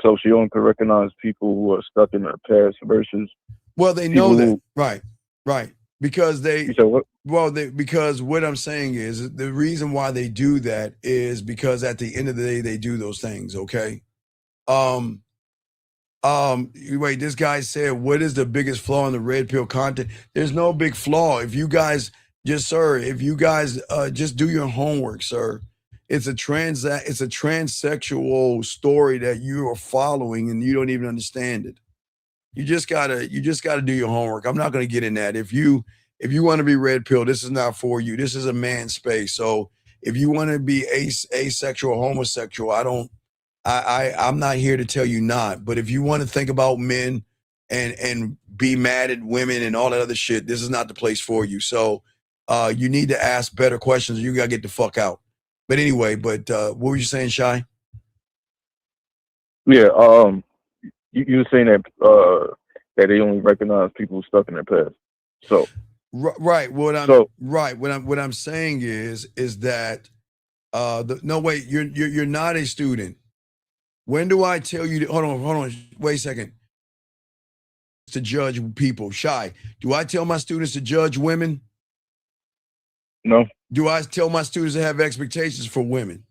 So she only can recognize people who are stuck in their past versus. Well, they know that. Right. Because because what I'm saying is the reason why they do that is because at the end of the day, they do those things. Okay. Wait, this guy said, what is the biggest flaw in the red pill content? There's no big flaw. If you guys just do your homework, sir. It's a transsexual story that you are following and you don't even understand it. You just gotta do your homework. I'm not gonna get in that. If you want to be red pill, this is not for you. This is a man space. So if you want to be asexual, homosexual, I'm not here to tell you not. But if you want to think about men and be mad at women and all that other shit, this is not the place for you. So you need to ask better questions. You gotta get the fuck out. But anyway, what were you saying, Shy? Yeah, you were saying that they only recognize people stuck in their past. So right. What I'm saying is that no, wait, you're not a student. When do I tell you hold on, wait a second. To judge people, Shy. Do I tell my students to judge women? No. Do I tell my students to have expectations for women?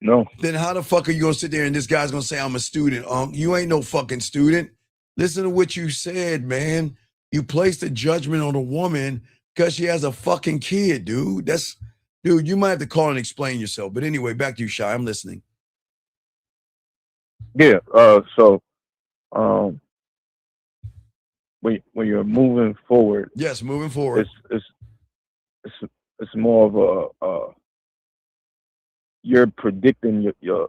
No. Then how the fuck are you gonna sit there and this guy's gonna say I'm a student? You ain't no fucking student. Listen to what you said, man. You placed a judgment on a woman because she has a fucking kid, dude. Dude, you might have to call and explain yourself. But anyway, back to you, Shy. I'm listening. Yeah. So, when you're moving forward, yes, moving forward, it's more of a you're predicting your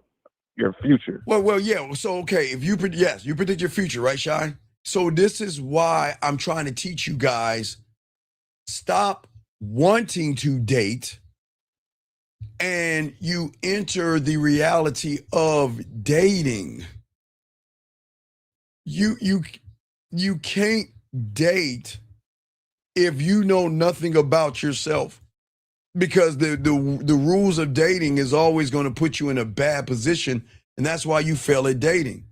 future. Well, yeah. So, okay, if you predict your future, right, Shy? So this is why I'm trying to teach you guys, stop wanting to date and you enter the reality of dating. You can't date if you know nothing about yourself, because the rules of dating is always going to put you in a bad position, and that's why you fail at dating.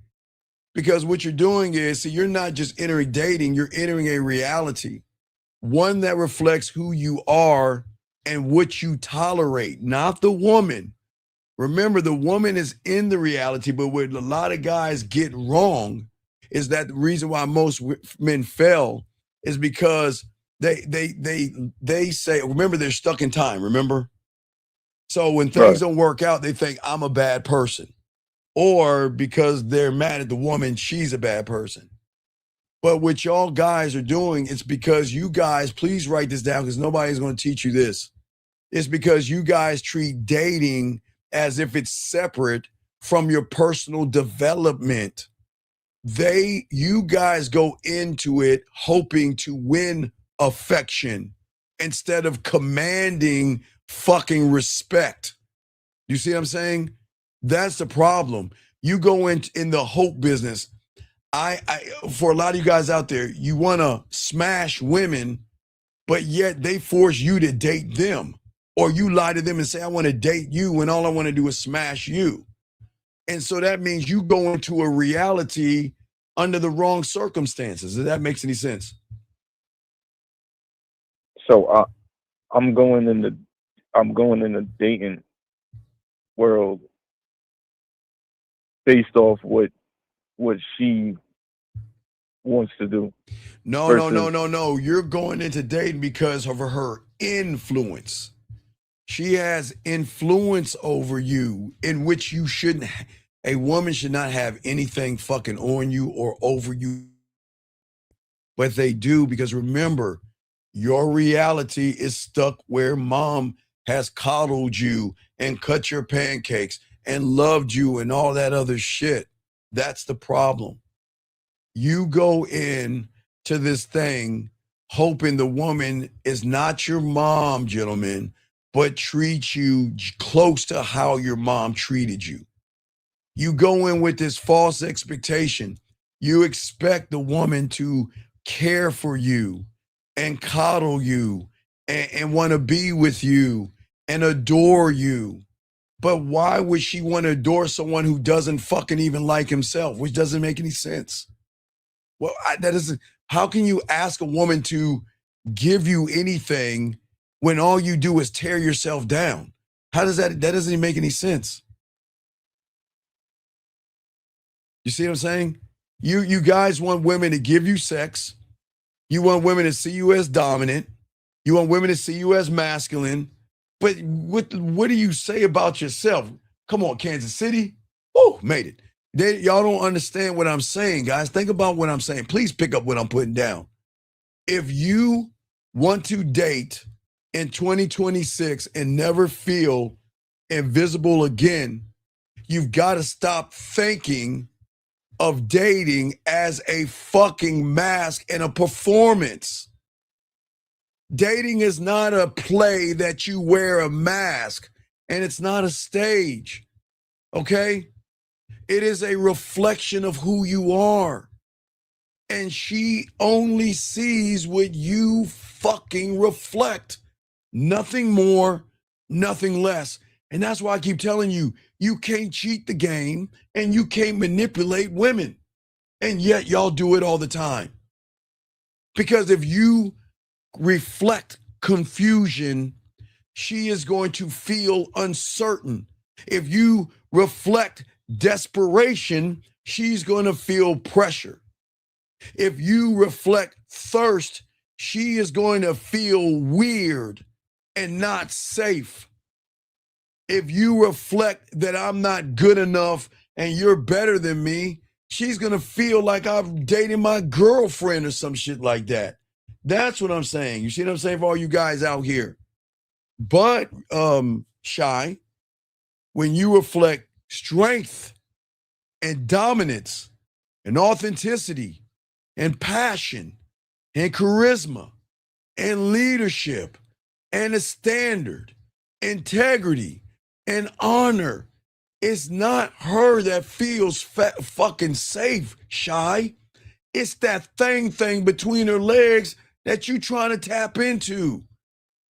Because what you're doing is, see, you're not just entering dating, you're entering a reality, one that reflects who you are and what you tolerate, not the woman. Remember, the woman is in the reality, but what a lot of guys get wrong is that the reason why most men fail is because they say, remember, they're stuck in time, remember? So when things don't work out, they think I'm a bad person. Or because they're mad at the woman, she's a bad person. But what y'all guys are doing, it's because you guys, please write this down because nobody's going to teach you this. It's because you guys treat dating as if it's separate from your personal development. You guys go into it hoping to win affection instead of commanding fucking respect. You see what I'm saying? That's the problem. You go in the hope business. For a lot of you guys out there, you want to smash women, but yet they force you to date them. Or you lie to them and say, I want to date you when all I want to do is smash you. And so that means you go into a reality under the wrong circumstances. If that makes any sense. So I'm going in the dating world based off what she wants to do. No. You're going into dating because of her influence. She has influence over you in which you shouldn't. A woman should not have anything fucking on you or over you. But they do, because remember, your reality is stuck where mom has coddled you and cut your pancakes and loved you and all that other shit. That's the problem. You go in to this thing hoping the woman is not your mom, gentlemen, but treats you close to how your mom treated you. You go in with this false expectation. You expect the woman to care for you and coddle you and want to be with you and adore you. But why would she want to adore someone who doesn't fucking even like himself, which doesn't make any sense? Well, how can you ask a woman to give you anything when all you do is tear yourself down? How does that doesn't even make any sense. You see what I'm saying? You guys want women to give you sex. You want women to see you as dominant. You want women to see you as masculine. But what do you say about yourself? Come on, Kansas City. Oh, made it. Y'all don't understand what I'm saying, guys. Think about what I'm saying. Please pick up what I'm putting down. If you want to date in 2026 and never feel invisible again, you've got to stop thinking of dating as a fucking mask and a performance. Dating is not a play that you wear a mask, and it's not a stage, okay? It is a reflection of who you are. And she only sees what you fucking reflect. Nothing more, nothing less. And that's why I keep telling you, you can't cheat the game and you can't manipulate women. And yet y'all do it all the time. Because if you reflect confusion, she is going to feel uncertain. If you reflect desperation, she's going to feel pressure. If you reflect thirst, she is going to feel weird and not safe. If you reflect that I'm not good enough and you're better than me, she's going to feel like I'm dating my girlfriend or some shit like that. That's what I'm saying. You see what I'm saying for all you guys out here? But, Shy, when you reflect strength and dominance and authenticity and passion and charisma and leadership and a standard, integrity and honor, it's not her that feels fucking safe, Shy. It's that thing between her legs that you trying to tap into.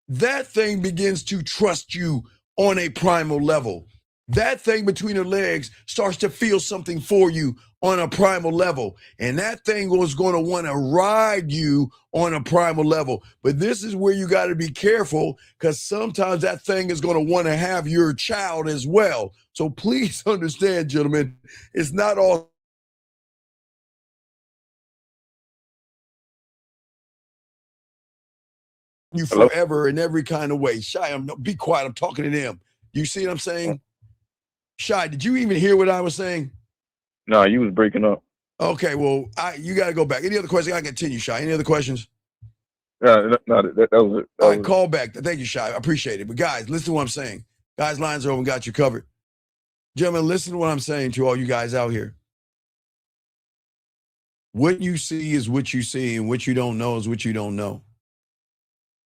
That thing begins to trust you on a primal level. That thing between her legs starts to feel something for you on a primal level. And that thing was going to want to ride you on a primal level. But this is where you got to be careful, because sometimes that thing is going to want to have your child as well. So please understand, gentlemen, it's not all you forever in every kind of way. Shy, be quiet. I'm talking to them. You see what I'm saying? Shy, did you even hear what I was saying? No, you was breaking up. Okay, well, you got to go back. Any other questions? I can continue, Shy. Any other questions? No, that was it. All right, call back. Thank you, Shy. I appreciate it. But guys, listen to what I'm saying. Guys, lines are open. Got you covered. Gentlemen, listen to what I'm saying to all you guys out here. What you see is what you see, and what you don't know is what you don't know.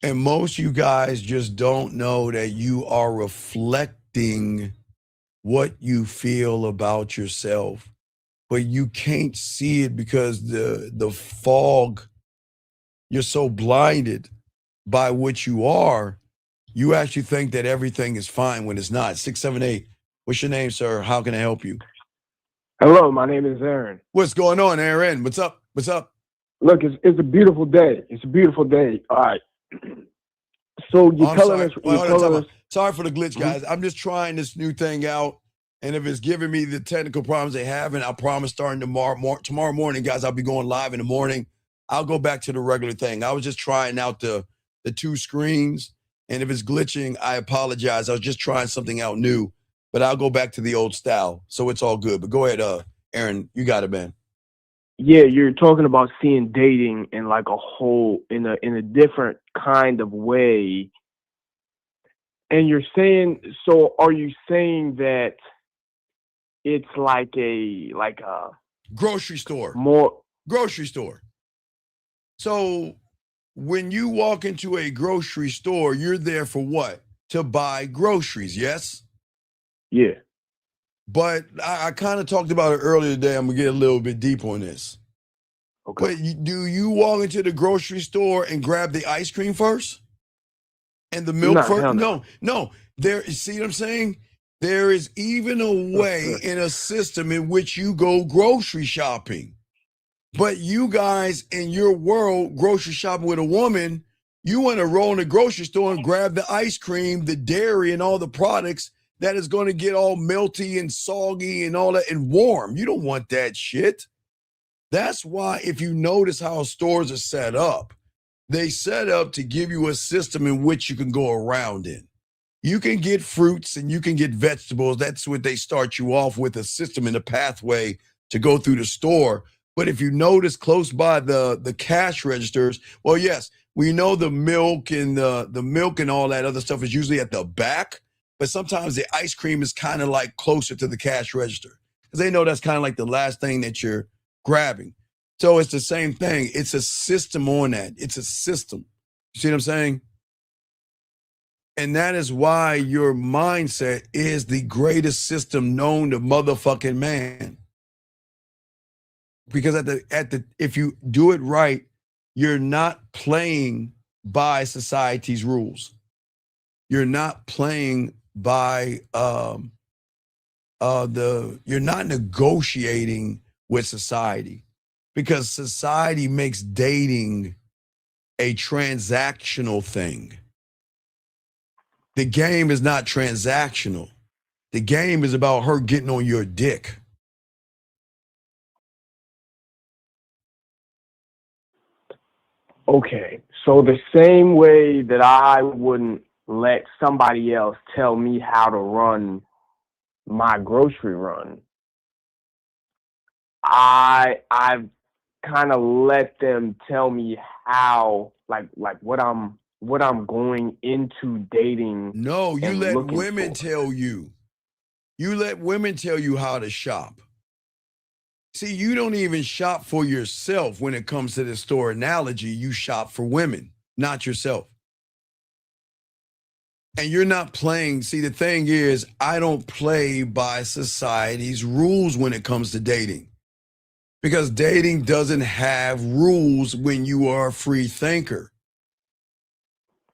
And most of you guys just don't know that you are reflecting what you feel about yourself, but you can't see it because the fog, you're so blinded by what you are, you actually think that everything is fine when it's not. 678, what's your name, sir? How can I help you? Hello, my name is Aaron. What's going on, Aaron? What's up? What's up? Look, it's a beautiful day. It's a beautiful day. All right. So you're telling us. Sorry for the glitch, guys. I'm just trying this new thing out. And if it's giving me the technical problems they have, and I promise starting tomorrow morning, guys, I'll be going live in the morning. I'll go back to the regular thing. I was just trying out the two screens. And if it's glitching, I apologize. I was just trying something out new. But I'll go back to the old style. So it's all good. But go ahead, Aaron. You got it, man. Yeah, you're talking about seeing dating in like a whole, in a different kind of way. And you're saying, so are you saying that it's like a grocery store? More grocery store. So when you walk into a grocery store, you're there for what? To buy groceries, yes? Yeah. But I kind of talked about it earlier today. I'm going to get a little bit deep on this. Okay. But do you walk into the grocery store and grab the ice cream first? And the milk first? No. There, see what I'm saying? There is even a way in a system in which you go grocery shopping. But you guys in your world, grocery shopping with a woman, you want to roll in the grocery store and grab the ice cream, the dairy, and all the products that is going to get all melty and soggy and all that and warm. You don't want that shit. That's why if you notice how stores are set up, they set up to give you a system in which you can go around in. You can get fruits and you can get vegetables. That's what they start you off with, a system and a pathway to go through the store. But if you notice close by the cash registers, well, yes, we know the milk and the milk and all that other stuff is usually at the back. But sometimes the ice cream is kind of like closer to the cash register because they know that's kind of like the last thing that you're grabbing. So it's the same thing. It's a system on that. It's a system. You see what I'm saying? And that is why your mindset is the greatest system known to motherfucking man. Because if you do it right, you're not playing by society's rules. You're not playing by you're not negotiating with society, because society makes dating a transactional thing. The game is not transactional. The game is about her getting on your dick. Okay, so the same way that I wouldn't let somebody else tell me how to run my grocery run, I've kind of let them tell me how, like what I'm going into dating. No, you and let looking women for. tell you. You let women tell you how to shop. See, you don't even shop for yourself when it comes to the store analogy. You shop for women, not yourself. And you're not playing. See, the thing is, I don't play by society's rules when it comes to dating. Because dating doesn't have rules when you are a free thinker.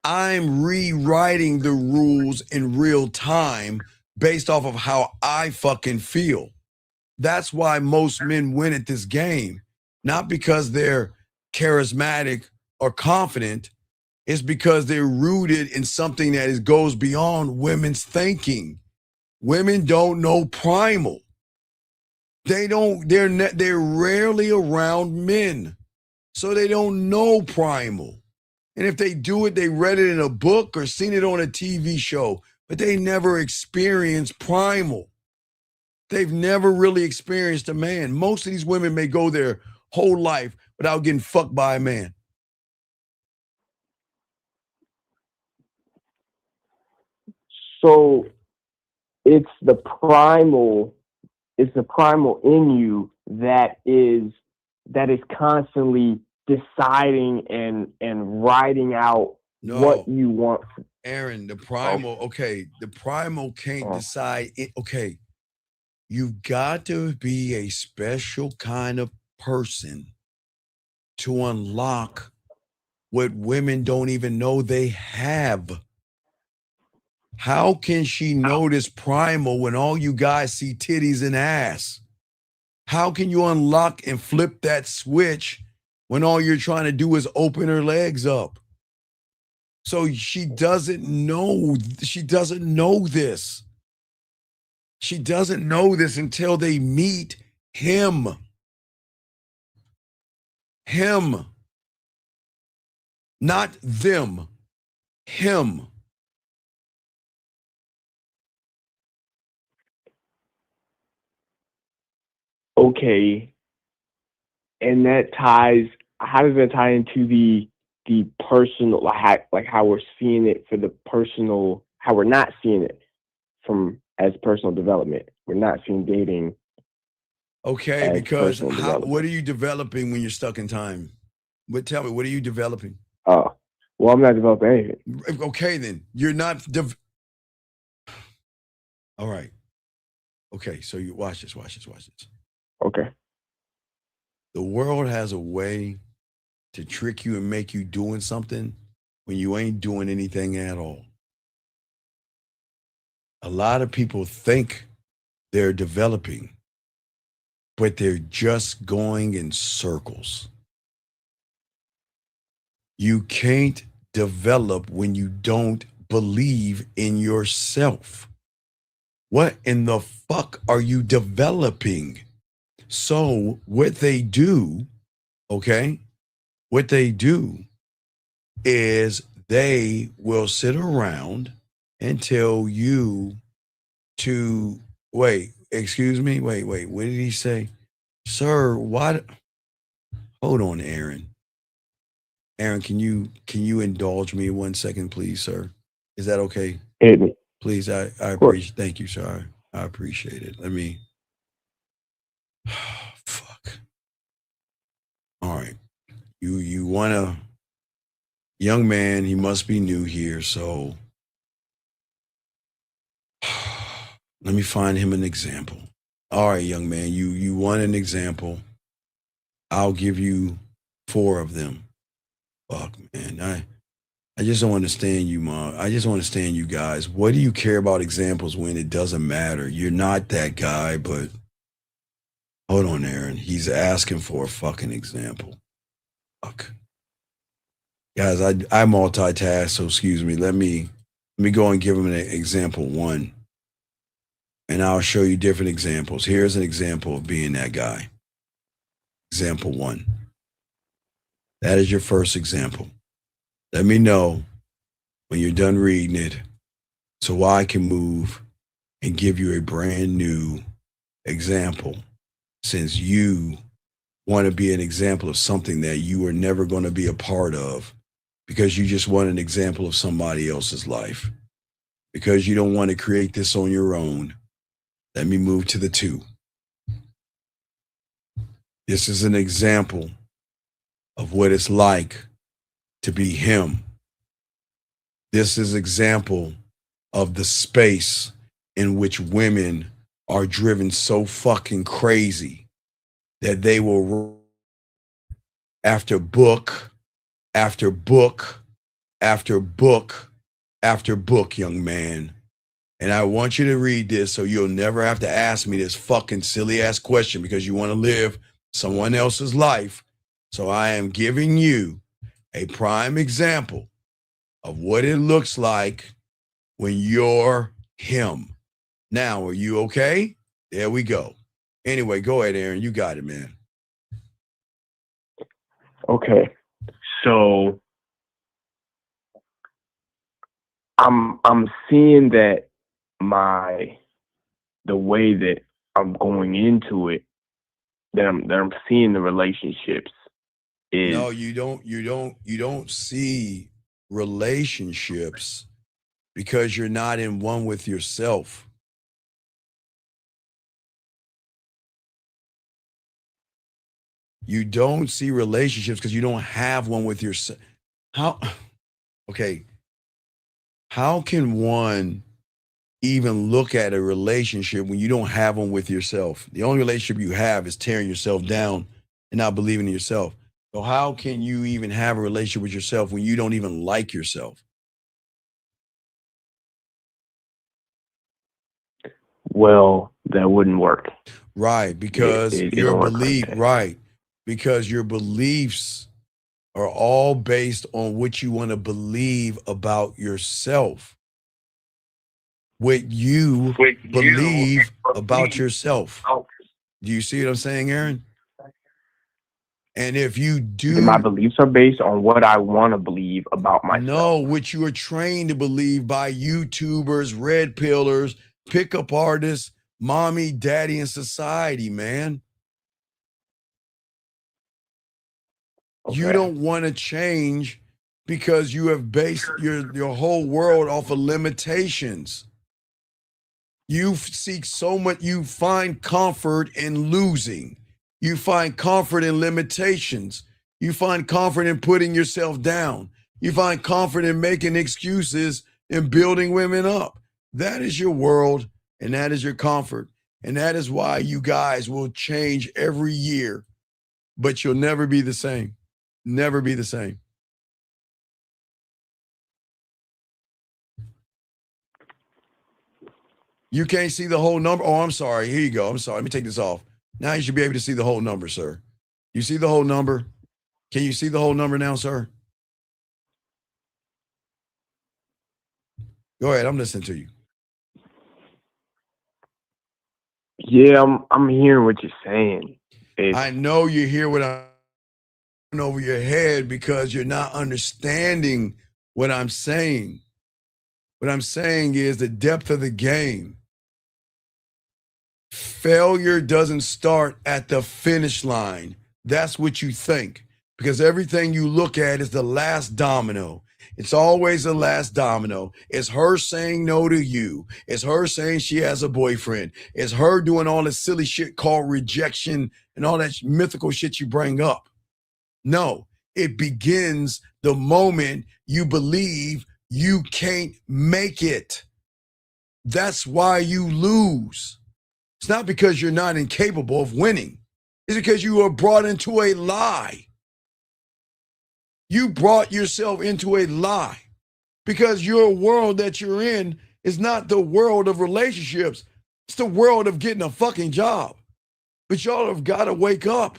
I'm rewriting the rules in real time based off of how I fucking feel. That's why most men win at this game. Not because they're charismatic or confident. It's because they're rooted in something that goes beyond women's thinking. Women don't know primal. They're rarely around men. So they don't know primal. And if they do it, they read it in a book or seen it on a TV show, but they never experienced primal. They've never really experienced a man. Most of these women may go their whole life without getting fucked by a man. So it's the primal in you that is constantly deciding and writing out what you want. Aaron, the primal, the primal can't decide it. Okay, you've got to be a special kind of person to unlock what women don't even know they have. How can she notice primal when all you guys see titties and ass? How can you unlock and flip that switch when all you're trying to do is open her legs up? So she doesn't know. She doesn't know this. She doesn't know this until they meet him. Him. Not them. Him. Okay. And that ties, how does that tie into the personal, like how we're seeing it for the personal, how we're not seeing it from as personal development? We're not seeing dating. Okay, because what are you developing when you're stuck in time? But tell me, what are you developing? Well, I'm not developing anything. Okay, then you're not. All right. Okay, so you watch this. Okay. The world has a way to trick you and make you doing something when you ain't doing anything at all. A lot of people think they're developing, but they're just going in circles. You can't develop when you don't believe in yourself. What in the fuck are you developing? So what they do, what they do is they will sit around and tell you to wait, what did he say? Sir, what? Hold on, Aaron. Aaron, can you indulge me 1 second, please, sir? Is that okay? Please, I appreciate. Thank you, sir. I appreciate it. Let me. Fuck. All right. You want a young man? He must be new here, so let me find him an example. All right, young man. You want an example? I'll give you 4 of them. Fuck, man. I just don't understand you, Mom. I just don't understand you guys. What do you care about examples when it doesn't matter? You're not that guy, but hold on, Aaron. He's asking for a fucking example. Fuck. Guys, I multitask, so excuse me. Let me go and give him an example one, and I'll show you different examples. Here's an example of being that guy. Example one. That is your first example. Let me know when you're done reading it so I can move and give you a brand new example, since you want to be an example of something that you were never going to be a part of because you just want an example of somebody else's life. Because you don't want to create this on your own, let me move to the two. This is an example of what it's like to be him. This is an example of the space in which women are driven so fucking crazy that they will after book after book after book after book, young man. And I want you to read this so you'll never have to ask me this fucking silly ass question because you want to live someone else's life. So I am giving you a prime example of what it looks like when you're him. Now, are you okay? There we go. Anyway, go ahead, Aaron. You got it, man. Okay. So I'm seeing that the way that I'm going into it, that I'm seeing the relationships is No, you don't see relationships because you're not in one with yourself. You don't see relationships because you don't have one with yourself. Okay. How can one even look at a relationship when you don't have one with yourself? The only relationship you have is tearing yourself down and not believing in yourself. So how can you even have a relationship with yourself when you don't even like yourself? well, that wouldn't work. Right, because It your don't work like belief, that. right, because your beliefs are all based on what you want to believe about yourself. What you believe about yourself. Do you see what I'm saying, Aaron? And if you do, My beliefs are based on what I want to believe about myself. No, what you are trained to believe by YouTubers, red pillers, pickup artists, mommy, daddy, and society, man. Okay. You don't want to change because you have based your whole world off of limitations. You seek so much, you find comfort in losing. You find comfort in limitations. You find comfort in putting yourself down. You find comfort in making excuses and building women up. That is your world, and that is your comfort. And that is why you guys will change every year, but you'll never be the same. Never be the same. You can't see the whole number. Oh, I'm sorry. Here you go. I'm sorry. Let me take this off. Now you should be able to see the whole number, sir. You see the whole number? Can you see the whole number now, sir? Go ahead. I'm listening to you. Yeah, I'm hearing what you're saying. I know you hear what I'm over your head because you're not understanding what I'm saying. What I'm saying is the depth of the game. Failure doesn't start at the finish line. That's what you think, because everything you look at is the last domino. It's always the last domino. It's her saying no to you. It's her saying she has a boyfriend. It's her doing all this silly shit called rejection and all that mythical shit you bring up. No, it begins the moment you believe you can't make it. That's why you lose. It's not because you're not incapable of winning. It's because you are brought into a lie. You brought yourself into a lie because your world that you're in is not the world of relationships. It's the world of getting a fucking job. But y'all have got to wake up.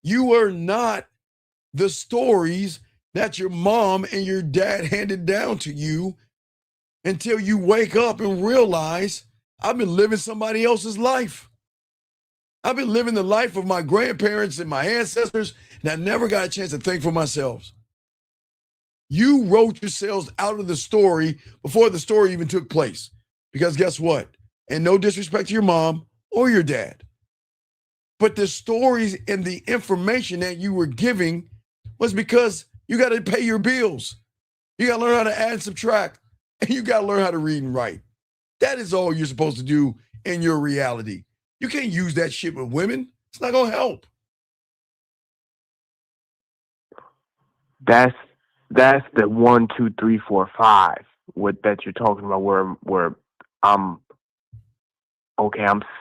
You are not the stories that your mom and your dad handed down to you until you wake up and realize I've been living somebody else's life. I've been living the life of my grandparents and my ancestors, and I never got a chance to think for myself. You wrote yourselves out of the story before the story even took place. Because guess what? And no disrespect to your mom or your dad, but the stories and the information that you were giving was because you got to pay your bills. You got to learn how to add and subtract, and you got to learn how to read and write. That is all you're supposed to do in your reality. You can't use that shit with women. It's not going to help. That's the 1, 2, 3, 4, 5 what that you're talking about where I'm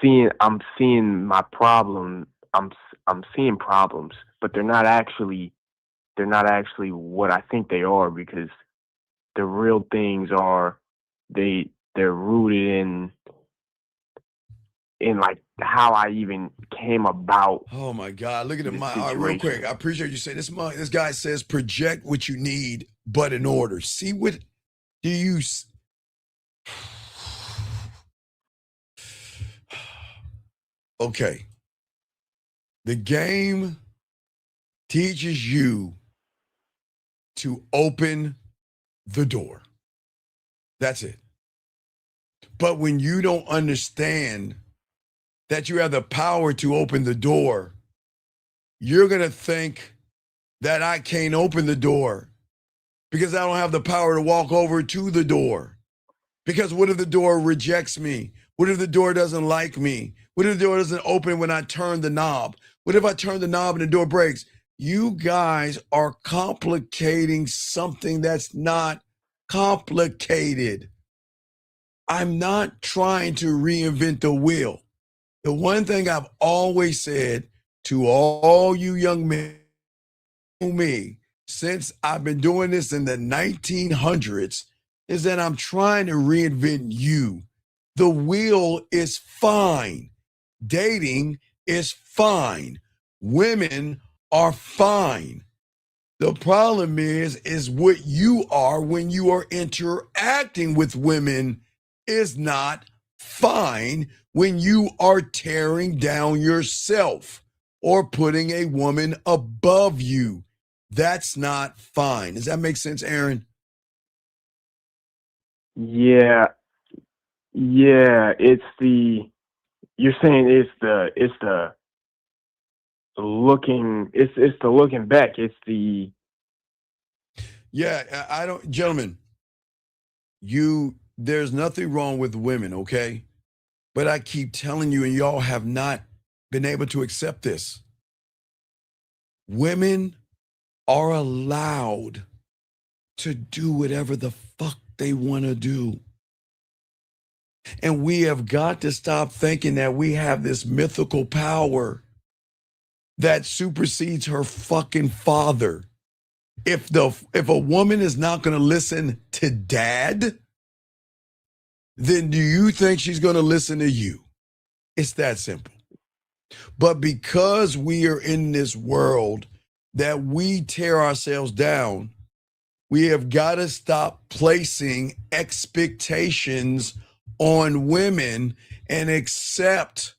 seeing my problem. I'm seeing problems, but they're not actually what I think they are, because the real things are they're rooted in like how I even came about. Oh my God! Look at my real quick. I appreciate you saying this. This guy says project what you need, but in order. See what do you? Okay. The game teaches you to open the door. That's it. But when you don't understand that you have the power to open the door, you're going to think that I can't open the door because I don't have the power to walk over to the door. Because what if the door rejects me? What if the door doesn't like me? What if the door doesn't open when I turn the knob? What if I turn the knob and the door breaks? You guys are complicating something that's not complicated. I'm not trying to reinvent the wheel. The one thing I've always said to all you young men, me, since I've been doing this in the 1900s, is that I'm trying to reinvent you. The wheel is fine. Dating is fine. Women are fine. The problem is what you are when you are interacting with women is not fine when you are tearing down yourself or putting a woman above you. That's not fine. Does that make sense, Aaron? Yeah. You're saying it's the looking back. It's the. Yeah, I don't, gentlemen, there's nothing wrong with women, okay? But I keep telling you, and y'all have not been able to accept this. Women are allowed to do whatever the fuck they want to do. And we have got to stop thinking that we have this mythical power that supersedes her fucking father. If a woman is not going to listen to dad, then do you think she's going to listen to you? It's that simple. But because we are in this world that we tear ourselves down, we have got to stop placing expectations on women and accept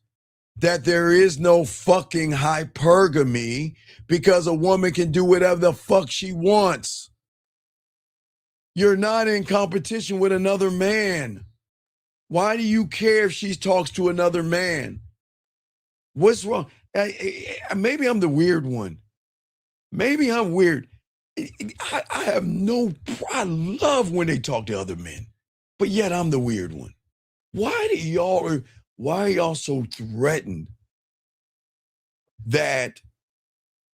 that there is no fucking hypergamy because a woman can do whatever the fuck she wants. You're not in competition with another man. Why do you care if she talks to another man? What's wrong? Maybe I'm the weird one. Maybe I'm weird. I love when they talk to other men, but yet I'm the weird one. Why are y'all so threatened that,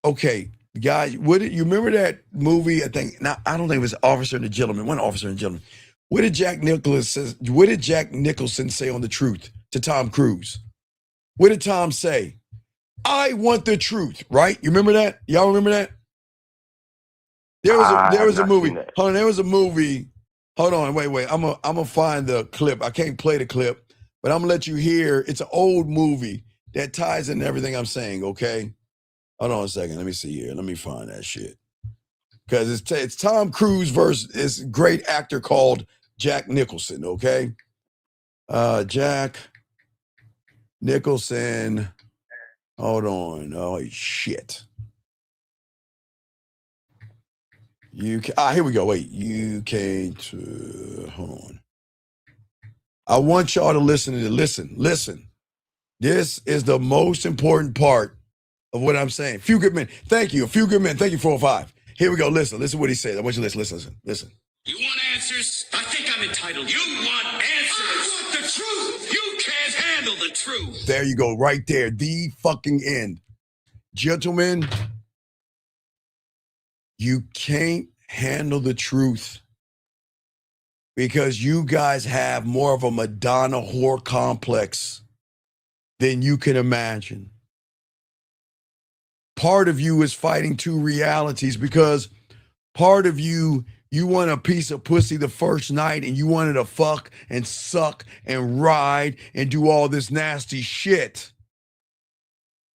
okay, guys, you remember that movie? I don't think it was Officer and the Gentleman, one Officer and Gentleman. What did Jack Nicholson say on The Truth to Tom Cruise? What did Tom say? I want the truth, right? You remember that? Y'all remember that? There was a movie. Hold on, there was a movie. Hold on, wait. I'm gonna find the clip. I can't play the clip, but I'm gonna let you hear. It's an old movie that ties in everything I'm saying, okay? Hold on a second. Let me see here. Let me find that shit. because it's Tom Cruise versus this great actor called Jack Nicholson. Okay, Jack Nicholson. Hold on. Oh shit. Here we go. Wait, hold on. I want y'all to listen to this. Listen. This is the most important part of what I'm saying. Few good men. Thank you. A few good men. Thank you, 405. Here we go. Listen what he said. I want you to listen. You want answers? I think I'm entitled. You want answers? I want the truth. You can't handle the truth. There you go. Right there. The fucking end. Gentlemen, you can't handle the truth because you guys have more of a Madonna whore complex than you can imagine. Part of you is fighting two realities because part of you want a piece of pussy the first night and you wanted to fuck and suck and ride and do all this nasty shit.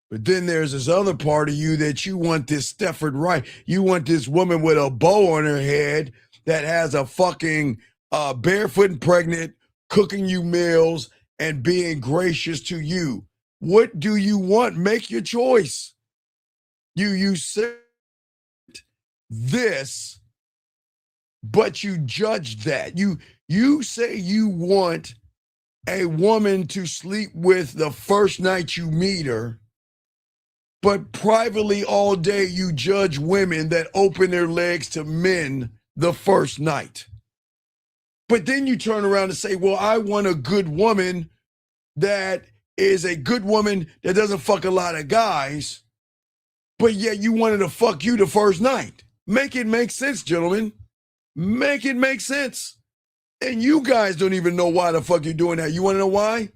But then there's this other part of you that you want this Stefford Wright. You want this woman with a bow on her head that has a fucking barefoot and pregnant, cooking you meals and being gracious to you. What do you want? Make your choice. You said this, but you judge that. You say you want a woman to sleep with the first night you meet her, but privately all day you judge women that open their legs to men the first night. But then you turn around and say, well, I want a good woman that is a good woman that doesn't fuck a lot of guys, but yet you wanted to fuck you the first night. Make it make sense, gentlemen. Make it make sense. And you guys don't even know why the fuck you're doing that. You want to know why?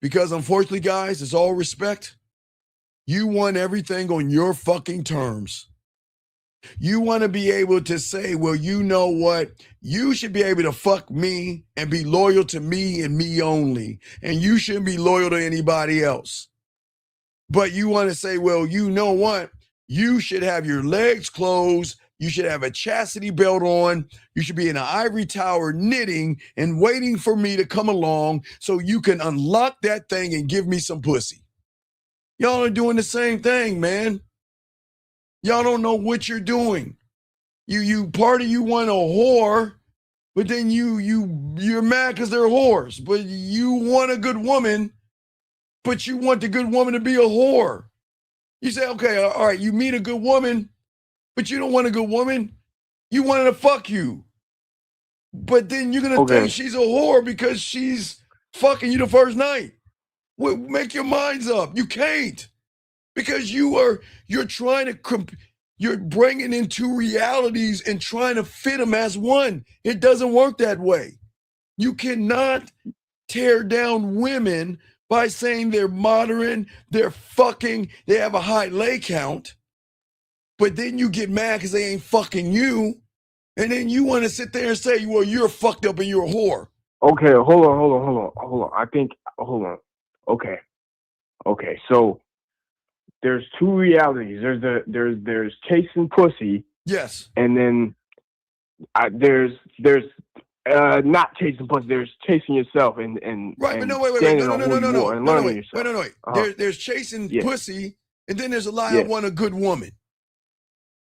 Because unfortunately, guys, it's all respect. You want everything on your fucking terms. You want to be able to say, well, you know what? You should be able to fuck me and be loyal to me and me only. And you shouldn't be loyal to anybody else. But you want to say, well, you know what? You should have your legs closed. You should have a chastity belt on. You should be in an ivory tower knitting and waiting for me to come along so you can unlock that thing and give me some pussy. Y'all are doing the same thing, man. Y'all don't know what you're doing. You part of you want a whore, but then you're mad because they're whores. But you want a good woman, but you want the good woman to be a whore. You say, okay, all right, you meet a good woman, but you don't want a good woman. You want her to fuck you. But then you're going to think she's a whore because she's fucking you the first night. Make your minds up. You can't. Because you're trying to, you're bringing in two realities and trying to fit them as one. It doesn't work that way. You cannot tear down women by saying they're modern, they're fucking, they have a high lay count, but then you get mad because they ain't fucking you, and then you want to sit there and say, well, you're fucked up and you're a whore. Okay, hold on. I think, hold on. Okay, so there's two realities. There's chasing pussy. Yes. And then there's not chasing pussy. There's chasing yourself and right. And but wait. There's chasing pussy, and then there's a lie. I want a good woman.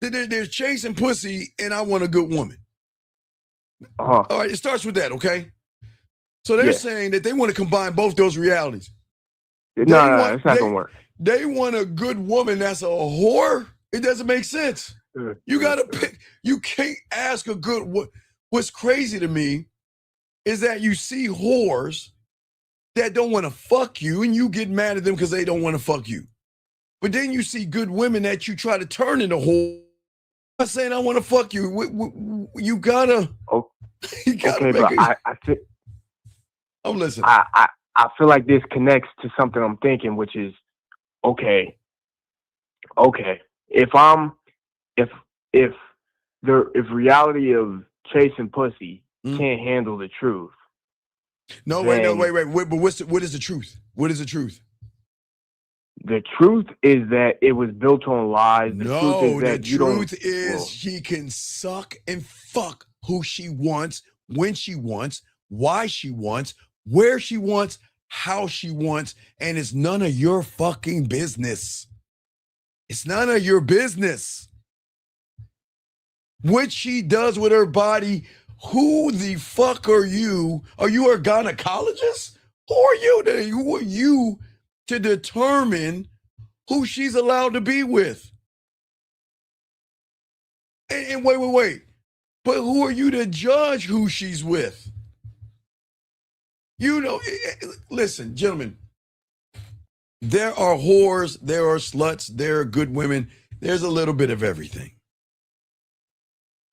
There's chasing pussy, and I want a good woman. All right, it starts with that. Okay. So they're saying that they want to combine both those realities. No, it's not gonna work. They want a good woman that's a whore. It doesn't make sense. You gotta pick. You can't ask a good. What's crazy to me is that you see whores that don't want to fuck you, and you get mad at them because they don't want to fuck you. But then you see good women that you try to turn into whore. I'm not saying I want to fuck you. You gotta. You gotta okay, but I feel. I'm listening. I feel like this connects to something I'm thinking, which is, okay. If reality of chasing pussy can't handle the truth. Wait. But what is the truth? What is the truth? The truth is that it was built on lies. The truth No, is the that you don't. truth is Well, she can suck and fuck who she wants, when she wants, why she wants, where she wants, how she wants, and it's none of your fucking business. It's none of your business. What she does with her body, who the fuck are you? Are you a gynecologist? Who are you to determine who she's allowed to be with? And wait. But who are you to judge who she's with? You know, listen, gentlemen, there are whores, there are sluts, there are good women. There's a little bit of everything.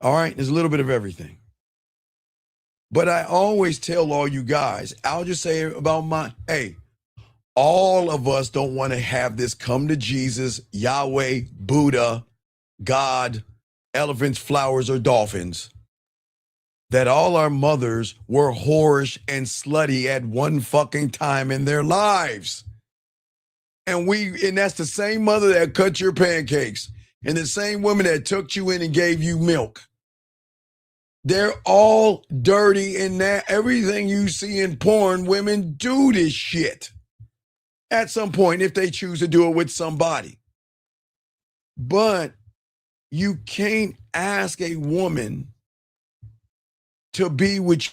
All right, there's a little bit of everything. But I always tell all you guys, I'll just say about hey, all of us don't want to have this come to Jesus, Yahweh, Buddha, God, elephants, flowers, or dolphins, that all our mothers were whorish and slutty at one fucking time in their lives. And that's the same mother that cut your pancakes and the same woman that took you in and gave you milk. They're all dirty in that. Everything you see in porn, women do this shit at some point if they choose to do it with somebody. But you can't ask a woman to be with you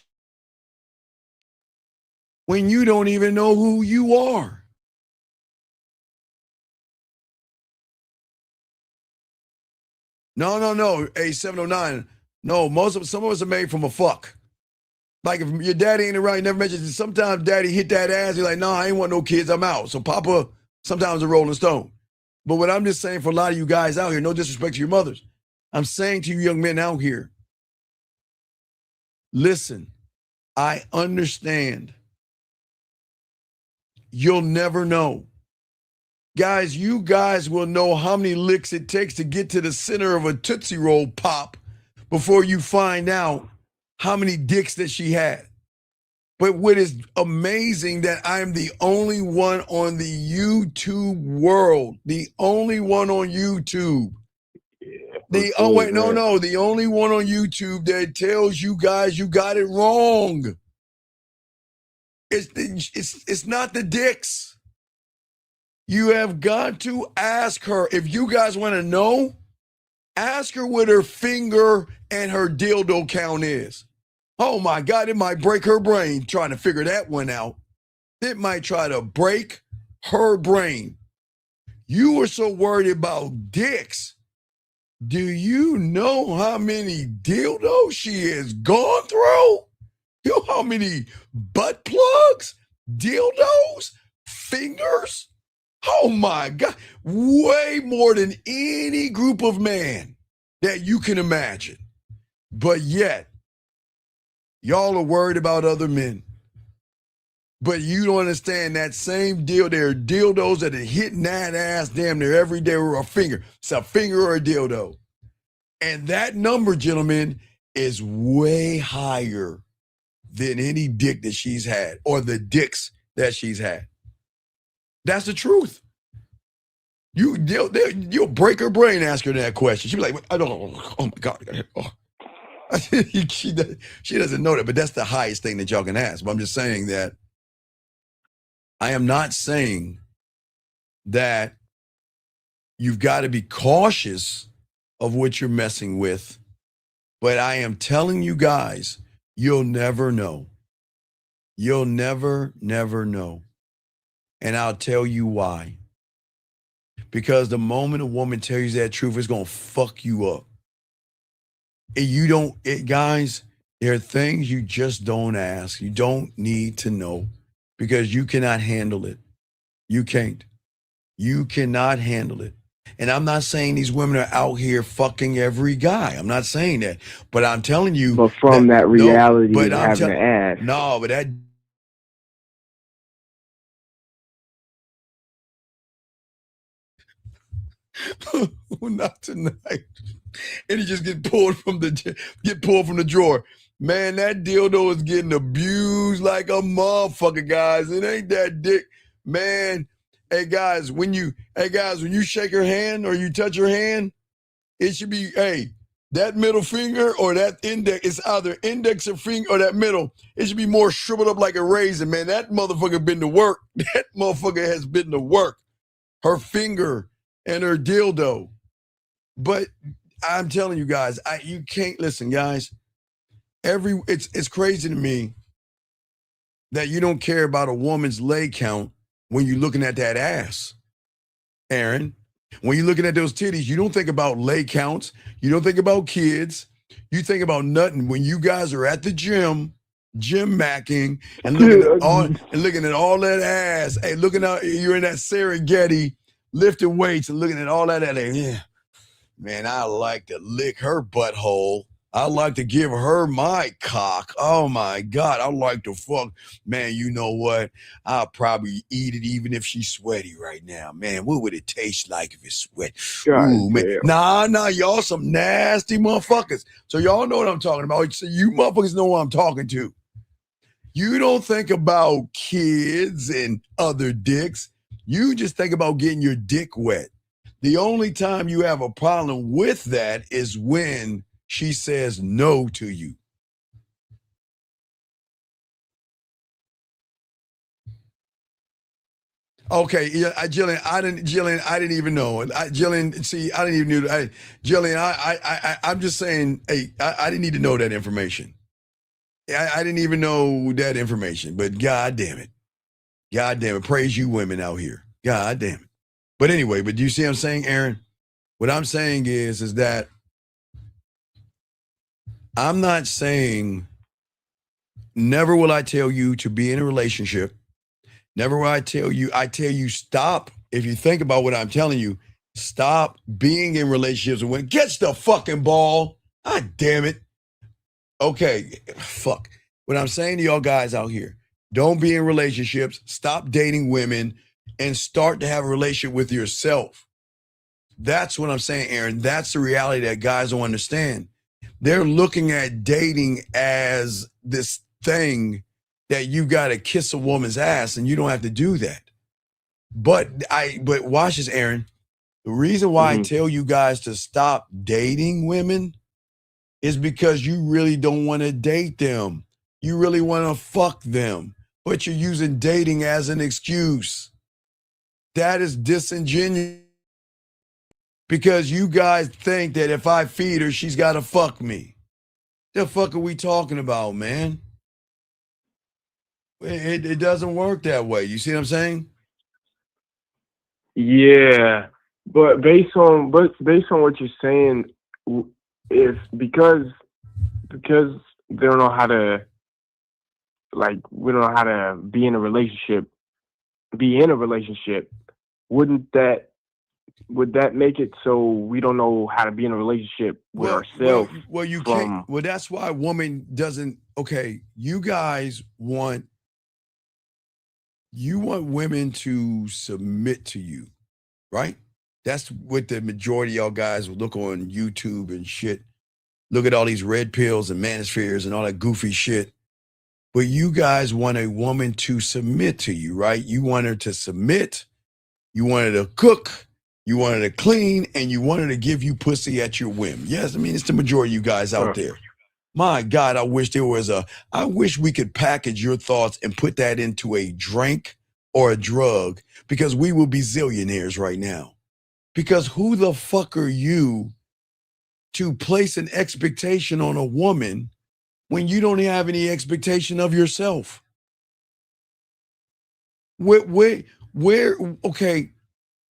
when you don't even know who you are. No. A709. No, some of us are made from a fuck. Like if your daddy ain't around, you never mentioned. Sometimes daddy hit that ass. You're like, no, I ain't want no kids. I'm out. So Papa sometimes a Rolling Stone. But what I'm just saying for a lot of you guys out here, no disrespect to your mothers, I'm saying to you young men out here, listen, I understand. You'll never know. Guys, you guys will know how many licks it takes to get to the center of a Tootsie Roll pop before you find out how many dicks that she had. But what is amazing that I'm the only one on the YouTube world, the only one on YouTube. The only one on YouTube that tells you guys you got it wrong. It's not the dicks. You have got to ask her. If you guys want to know, ask her what her finger and her dildo count is. Oh my God, it might break her brain trying to figure that one out. It might try to break her brain. You were so worried about dicks. Do you know how many dildos she has gone through? You know how many butt plugs, dildos, fingers? Oh my God, way more than any group of man that you can imagine. But yet, y'all are worried about other men. But you don't understand that same deal. There are dildos that are hitting that ass damn near every day with a finger. It's a finger or a dildo. And that number, gentlemen, is way higher than any dick that she's had or the dicks that she's had. That's the truth. You'll break her brain asking her that question. She'll be like, I don't know. Oh my God. Oh. she doesn't know that, but that's the highest thing that y'all can ask. But I'm just saying that I am not saying that you've got to be cautious of what you're messing with, but I am telling you guys, you'll never know. You'll never know. And I'll tell you why. Because the moment a woman tells you that truth, it's going to fuck you up. Guys, there are things you just don't ask. You don't need to know because you cannot handle it. You can't. You cannot handle it. And I'm not saying these women are out here fucking every guy. I'm not saying that. But I'm telling you. But from that reality of having to ask. No, but that. Not tonight. And he just get pulled from the drawer. Man, that dildo is getting abused like a motherfucker, guys. It ain't that dick. Man, Hey guys, when you shake her hand or you touch her hand, it should be, hey, that middle finger or that index, it's either index or finger or that middle. It should be more shriveled up like a raisin, man. That motherfucker been to work. That motherfucker has been to work. Her finger and her dildo. But I'm telling you guys, you can't listen, guys. It's crazy to me that you don't care about a woman's leg count when you're looking at that ass, Aaron. When you're looking at those titties, you don't think about leg counts. You don't think about kids. You think about nothing. When you guys are at the gym macking and looking at all that ass. Hey, looking out, you're in that Serengeti lifting weights and looking at all that. Yeah, man, I like to lick her butthole. I like to give her my cock. Oh my God, I like to fuck. Man, you know what? I'll probably eat it even if she's sweaty right now. Man, what would it taste like if it's sweat? Ooh, man. Nah, y'all some nasty motherfuckers. So y'all know what I'm talking about. So you motherfuckers know what I'm talking to. You don't think about kids and other dicks. You just think about getting your dick wet. The only time you have a problem with that is when she says no to you. Okay, yeah, Jillian, I didn't even know. Jillian, see, I didn't even know. Jillian, I'm just saying, hey, I didn't need to know that information. I didn't even know that information, but God damn it. Praise you women out here. God damn it. But anyway, do you see what I'm saying, Aaron? What I'm saying is that I'm not saying never will I tell you to be in a relationship. Never will I tell you stop. If you think about what I'm telling you, stop being in relationships with women. Catch the fucking ball. God damn it. Okay, fuck. What I'm saying to y'all guys out here, don't be in relationships. Stop dating women and start to have a relationship with yourself. That's what I'm saying, Aaron. That's the reality that guys don't understand. They're looking at dating as this thing that you got to kiss a woman's ass, and you don't have to do that. But watch this, Aaron. The reason why I tell you guys to stop dating women is because you really don't want to date them. You really want to fuck them, but you're using dating as an excuse. That is disingenuous. Because you guys think that if I feed her, she's got to fuck me. The fuck are we talking about, man? It doesn't work that way. You see what I'm saying? Yeah, but based on what you're saying, if because they don't know how to, like, we don't know how to be in a relationship, would that make it so we don't know how to be in a relationship with ourselves? Well, you can't. Well, that's why a woman doesn't. Okay, you guys want women to submit to you, right? That's what the majority of y'all guys will look on YouTube and shit. Look at all these red pills and manospheres and all that goofy shit. But you guys want a woman to submit to you, right? You want her to submit. You want her to cook. You want her to clean, and you want her to give you pussy at your whim. Yes, I mean, it's the majority of you guys out there. My God, I wish we could package your thoughts and put that into a drink or a drug, because we will be zillionaires right now. Because who the fuck are you to place an expectation on a woman when you don't have any expectation of yourself? Okay,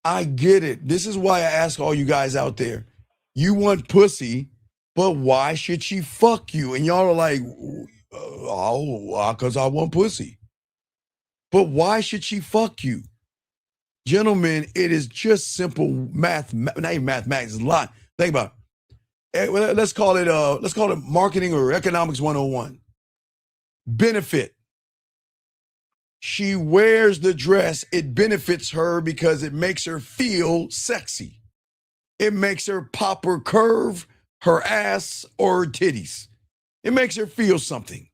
I get it. This is why I ask all you guys out there. You want pussy, but why should she fuck you? And y'all are like, because I want pussy. But why should she fuck you? Gentlemen, it is just simple math. Not even mathematics, it's a lot. Think about it. Let's call it marketing or economics 101. Benefit. She wears the dress. It benefits her because it makes her feel sexy. It makes her pop her curve, her ass, or her titties. It makes her feel something.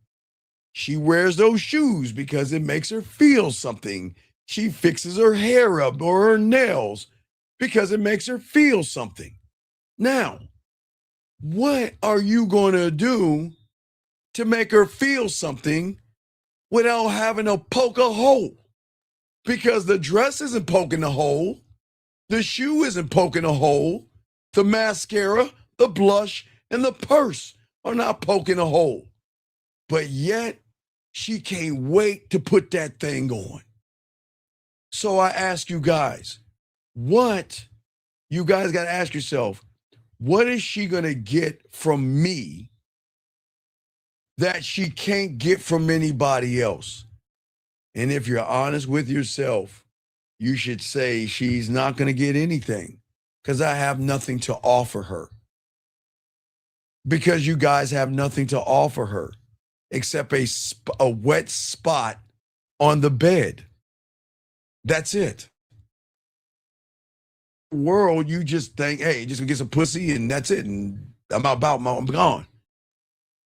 She wears those shoes because it makes her feel something. she fixes her hair up or her nails because it makes her feel something. Now, what are you going to do to make her feel something without having to poke a hole? Because the dress isn't poking a hole. The shoe isn't poking a hole. The mascara, the blush, and the purse are not poking a hole. But yet, she can't wait to put that thing on. So I ask you guys, you guys got to ask yourself, what is she going to get from me that she can't get from anybody else? And if you're honest with yourself, you should say she's not going to get anything because I have nothing to offer her. Because you guys have nothing to offer her except a wet spot on the bed. That's it. World, you just think, hey, just gonna get some pussy and that's it. And I'm gone.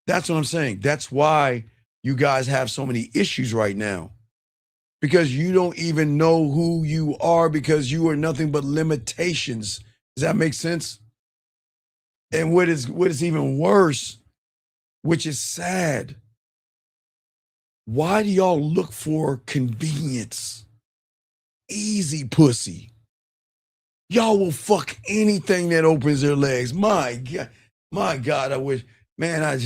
That's what I'm saying. That's why you guys have so many issues right now. Because you don't even know who you are because you are nothing but limitations. Does that make sense? And what is even worse, which is sad, why do y'all look for convenience? Easy pussy. Y'all will fuck anything that opens their legs. My God, I wish, man,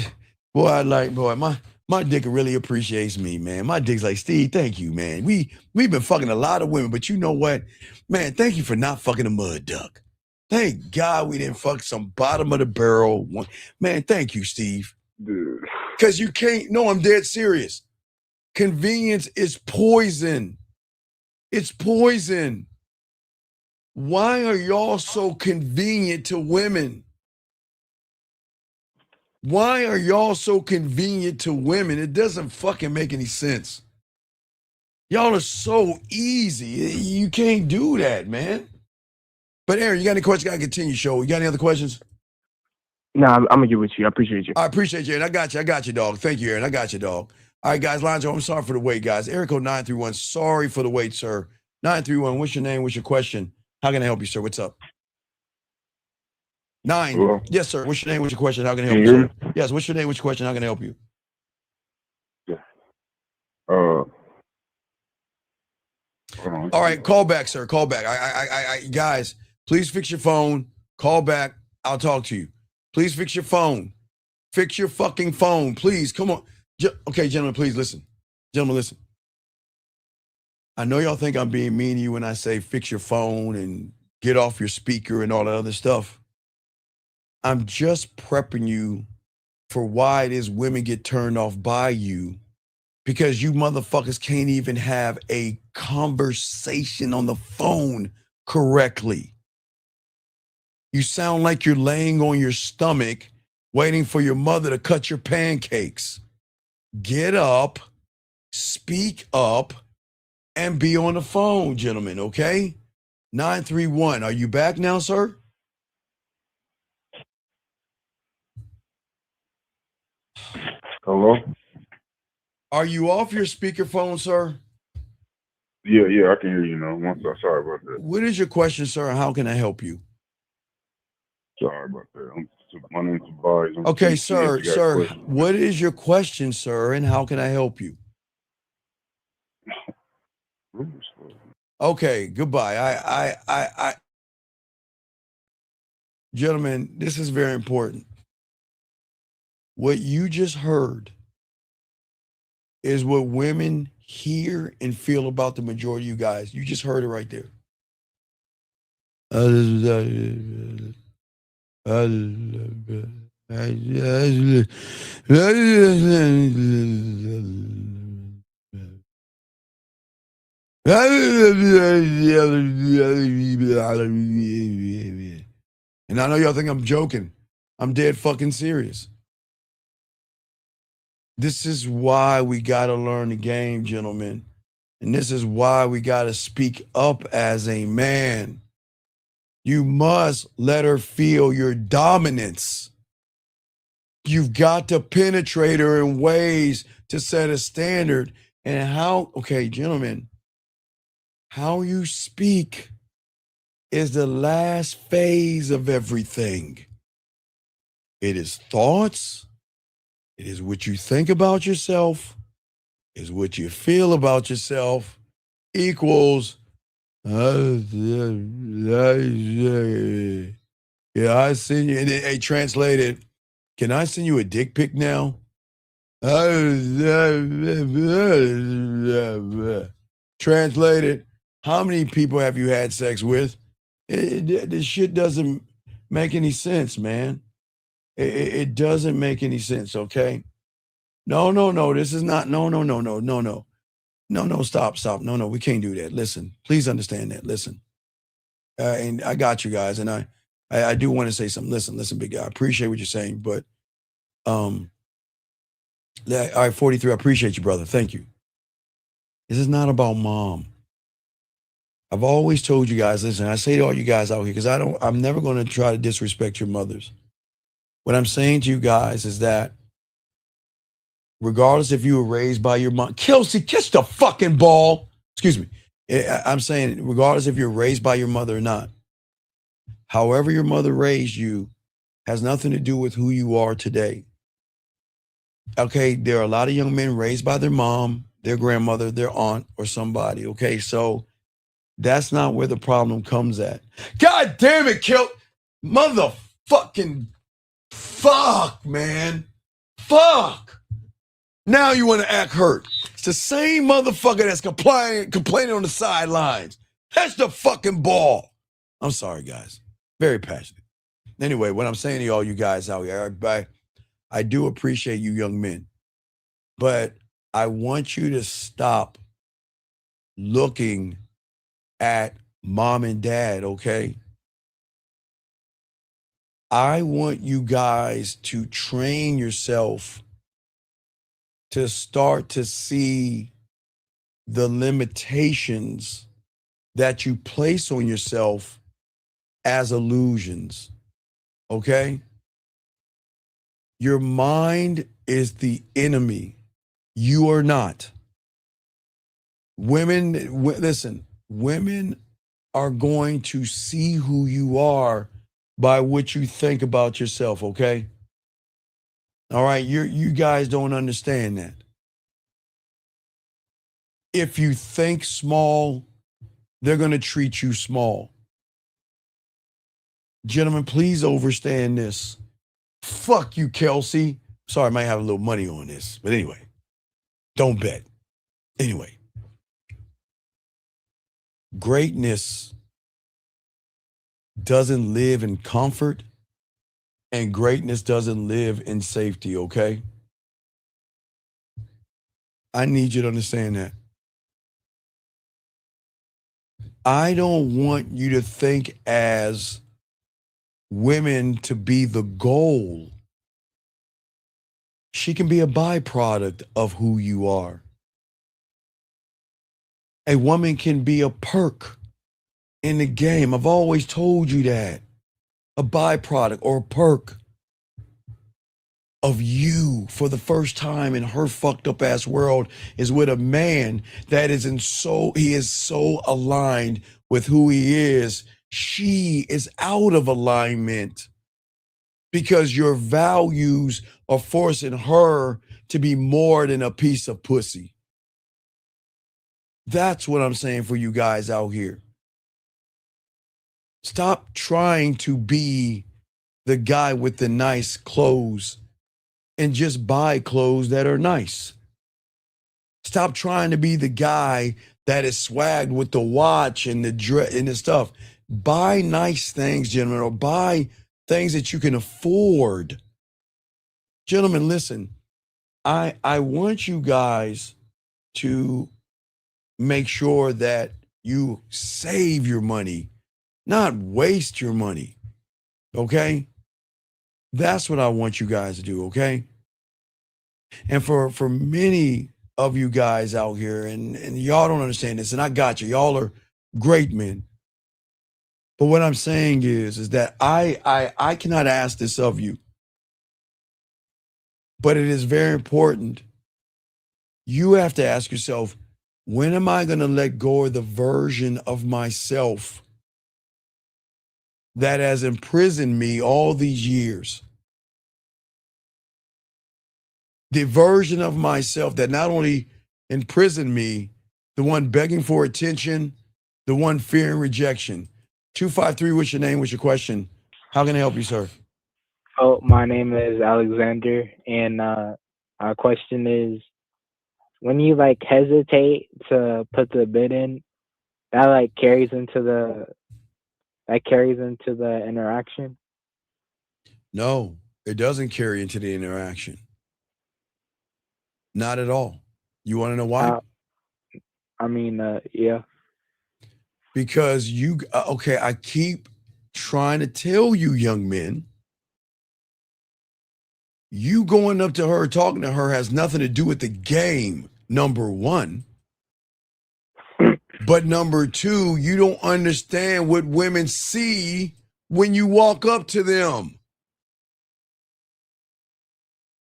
my dick really appreciates me, man. My dick's like, Steve, thank you, man. We've been fucking a lot of women, but you know what? Man, thank you for not fucking a mud duck. Thank God we didn't fuck some bottom of the barrel one. Man, thank you, Steve. Dude. Because you can't, no, I'm dead serious. Convenience is poison. It's poison. Why are y'all so convenient to women? Why are y'all so convenient to women? It doesn't fucking make any sense. Y'all are so easy. You can't do that, man. But Aaron, you got any questions? I gotta continue, show. You got any other questions? No, I'm gonna get with you. I appreciate you. I appreciate you, Aaron. I got you, dog. Thank you, Aaron. I got you, dog. All right, guys, Lonzo, I'm sorry for the wait, guys. Area code 931, sorry for the wait, sir. 931, what's your name? What's your question? How can I help you, sir? What's up? 9. Hello? Yes, sir. What's your name? What's your question? How can I help Can you, you hear sir? Yes, what's your name? What's your question? How can I help you? Hold on. All right, call back, sir. Call back. Guys, please fix your phone. Call back. I'll talk to you. Please fix your phone. Fix your fucking phone, please. Come on. Okay, gentlemen, please listen. Gentlemen, listen. I know y'all think I'm being mean to you when I say fix your phone and get off your speaker and all that other stuff. I'm just prepping you for why it is women get turned off by you, because you motherfuckers can't even have a conversation on the phone correctly. You sound like you're laying on your stomach waiting for your mother to cut your pancakes. Get up, speak up, and be on the phone, gentlemen, okay? 931, are you back now, sir? Hello? Are you off your speakerphone, sir? Yeah, I can hear you now. Sorry about that. What is your question, sir, and how can I help you? Sorry about that. My name's Tobias. Okay, sir, what is your question, sir, and how can I help you? Okay, goodbye. I gentlemen, this is very important. What you just heard is what women hear and feel about the majority of you guys. You just heard it right there. And I know y'all think I'm joking. I'm dead fucking serious. This is why we got to learn the game, gentlemen. And this is why we got to speak up as a man. You must let her feel your dominance. You've got to penetrate her in ways to set a standard. And how, okay, gentlemen, How you speak is the last phase of everything. It is thoughts. It is what you think about yourself. Is what you feel about yourself equals. Yeah, I send you. Hey, translated. Can I send you a dick pic now? Translated. How many people have you had sex with? This shit doesn't make any sense, man. It doesn't make any sense, okay? No. This is not. No. Stop. No. We can't do that. Listen, please understand that. Listen. And I got you guys. And I do want to say something. Listen, big guy. I appreciate what you're saying, but all right, 43. I appreciate you, brother. Thank you. This is not about mom. I've always told you guys, listen, I say to all you guys out here, because I'm never going to try to disrespect your mothers. What I'm saying to you guys is that regardless if you were raised by your mom, Kelsey, kiss the fucking ball. Excuse me. I'm saying regardless if you're raised by your mother or not, however your mother raised you has nothing to do with who you are today. Okay, there are a lot of young men raised by their mom, their grandmother, their aunt, or somebody. Okay, so that's not where the problem comes at. God damn it, motherfucking fuck, man. Fuck. Now you want to act hurt. It's the same motherfucker that's complaining on the sidelines. That's the fucking ball. I'm sorry, guys. Very passionate. Anyway, what I'm saying to all you guys out here, I do appreciate you young men, but I want you to stop looking at mom and dad, okay? I want you guys to train yourself to start to see the limitations that you place on yourself as illusions, okay? Your mind is the enemy. You are not. Listen, women are going to see who you are by what you think about yourself, okay? All right, you guys don't understand that. If you think small, they're going to treat you small. Gentlemen, please understand this. Fuck you, Kelsey. Sorry, I might have a little money on this. But anyway, don't bet. Anyway, greatness doesn't live in comfort, and greatness doesn't live in safety, okay? I need you to understand that. I don't want you to think as women to be the goal. She can be a byproduct of who you are. A woman can be a perk in the game. I've always told you that. A byproduct or a perk of you for the first time in her fucked up ass world is with a man that he is so aligned with who he is. She is out of alignment because your values are forcing her to be more than a piece of pussy. That's what I'm saying for you guys out here. Stop trying to be the guy with the nice clothes and just buy clothes that are nice. Stop trying to be the guy that is swagged with the watch and the dress and the stuff. Buy nice things, gentlemen, or buy things that you can afford. Gentlemen, listen, I want you guys to make sure that you save your money, not waste your money, okay? That's what I want you guys to do, okay? And for many of you guys out here, and y'all don't understand this, and I got you. Y'all are great men. But what I'm saying is that I cannot ask this of you, but it is very important. You have to ask yourself, When am I going to let go of the version of myself that has imprisoned me all these years? The version of myself that not only imprisoned me, the one begging for attention, the one fearing rejection. 253, what's your name? What's your question? How can I help you, sir? Oh, my name is Alexander, and our question is, when you like hesitate to put the bid in, that carries into the interaction. No, it doesn't carry into the interaction. Not at all. You want to know why? Yeah. Because I keep trying to tell you, young men, you going up to her, talking to her has nothing to do with the game, number one. But number two, you don't understand what women see when you walk up to them.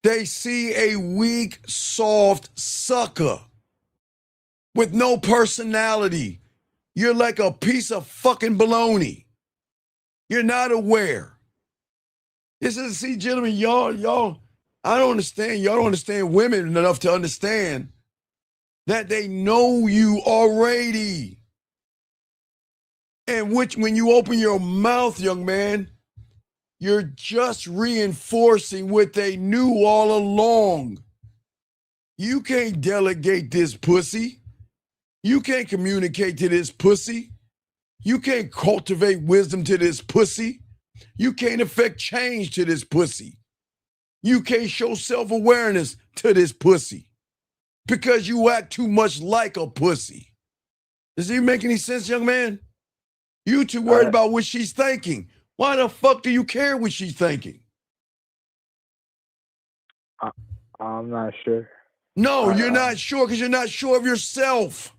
They see a weak, soft sucker with no personality. You're like a piece of fucking baloney. You're not aware. See, gentlemen, y'all, I don't understand. Y'all don't understand women enough to understand that they know you already. And when you open your mouth, young man, you're just reinforcing what they knew all along. You can't delegate this pussy. You can't communicate to this pussy. You can't cultivate wisdom to this pussy. You can't affect change to this pussy. You can't show self-awareness to this pussy because you act too much like a pussy. Does it make any sense, young man? You too worried about what she's thinking. Why the fuck do you care what she's thinking? I'm not sure. No, you're not sure because you're not sure of yourself.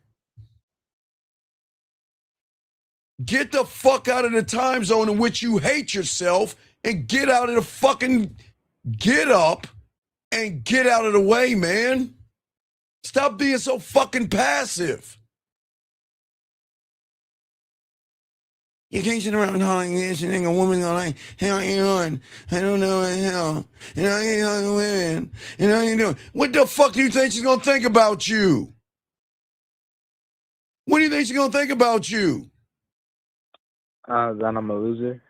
Get the fuck out of the time zone in which you hate yourself and get out of the fucking, get up and get out of the way, man. Stop being so fucking passive. You can't sit around talking this and think a woman's gonna like, how you doing? I don't know what the hell. And I ain't talking women. And how you doing? What the fuck do you think she's gonna think about you? What do you think she's gonna think about you? That I'm a loser.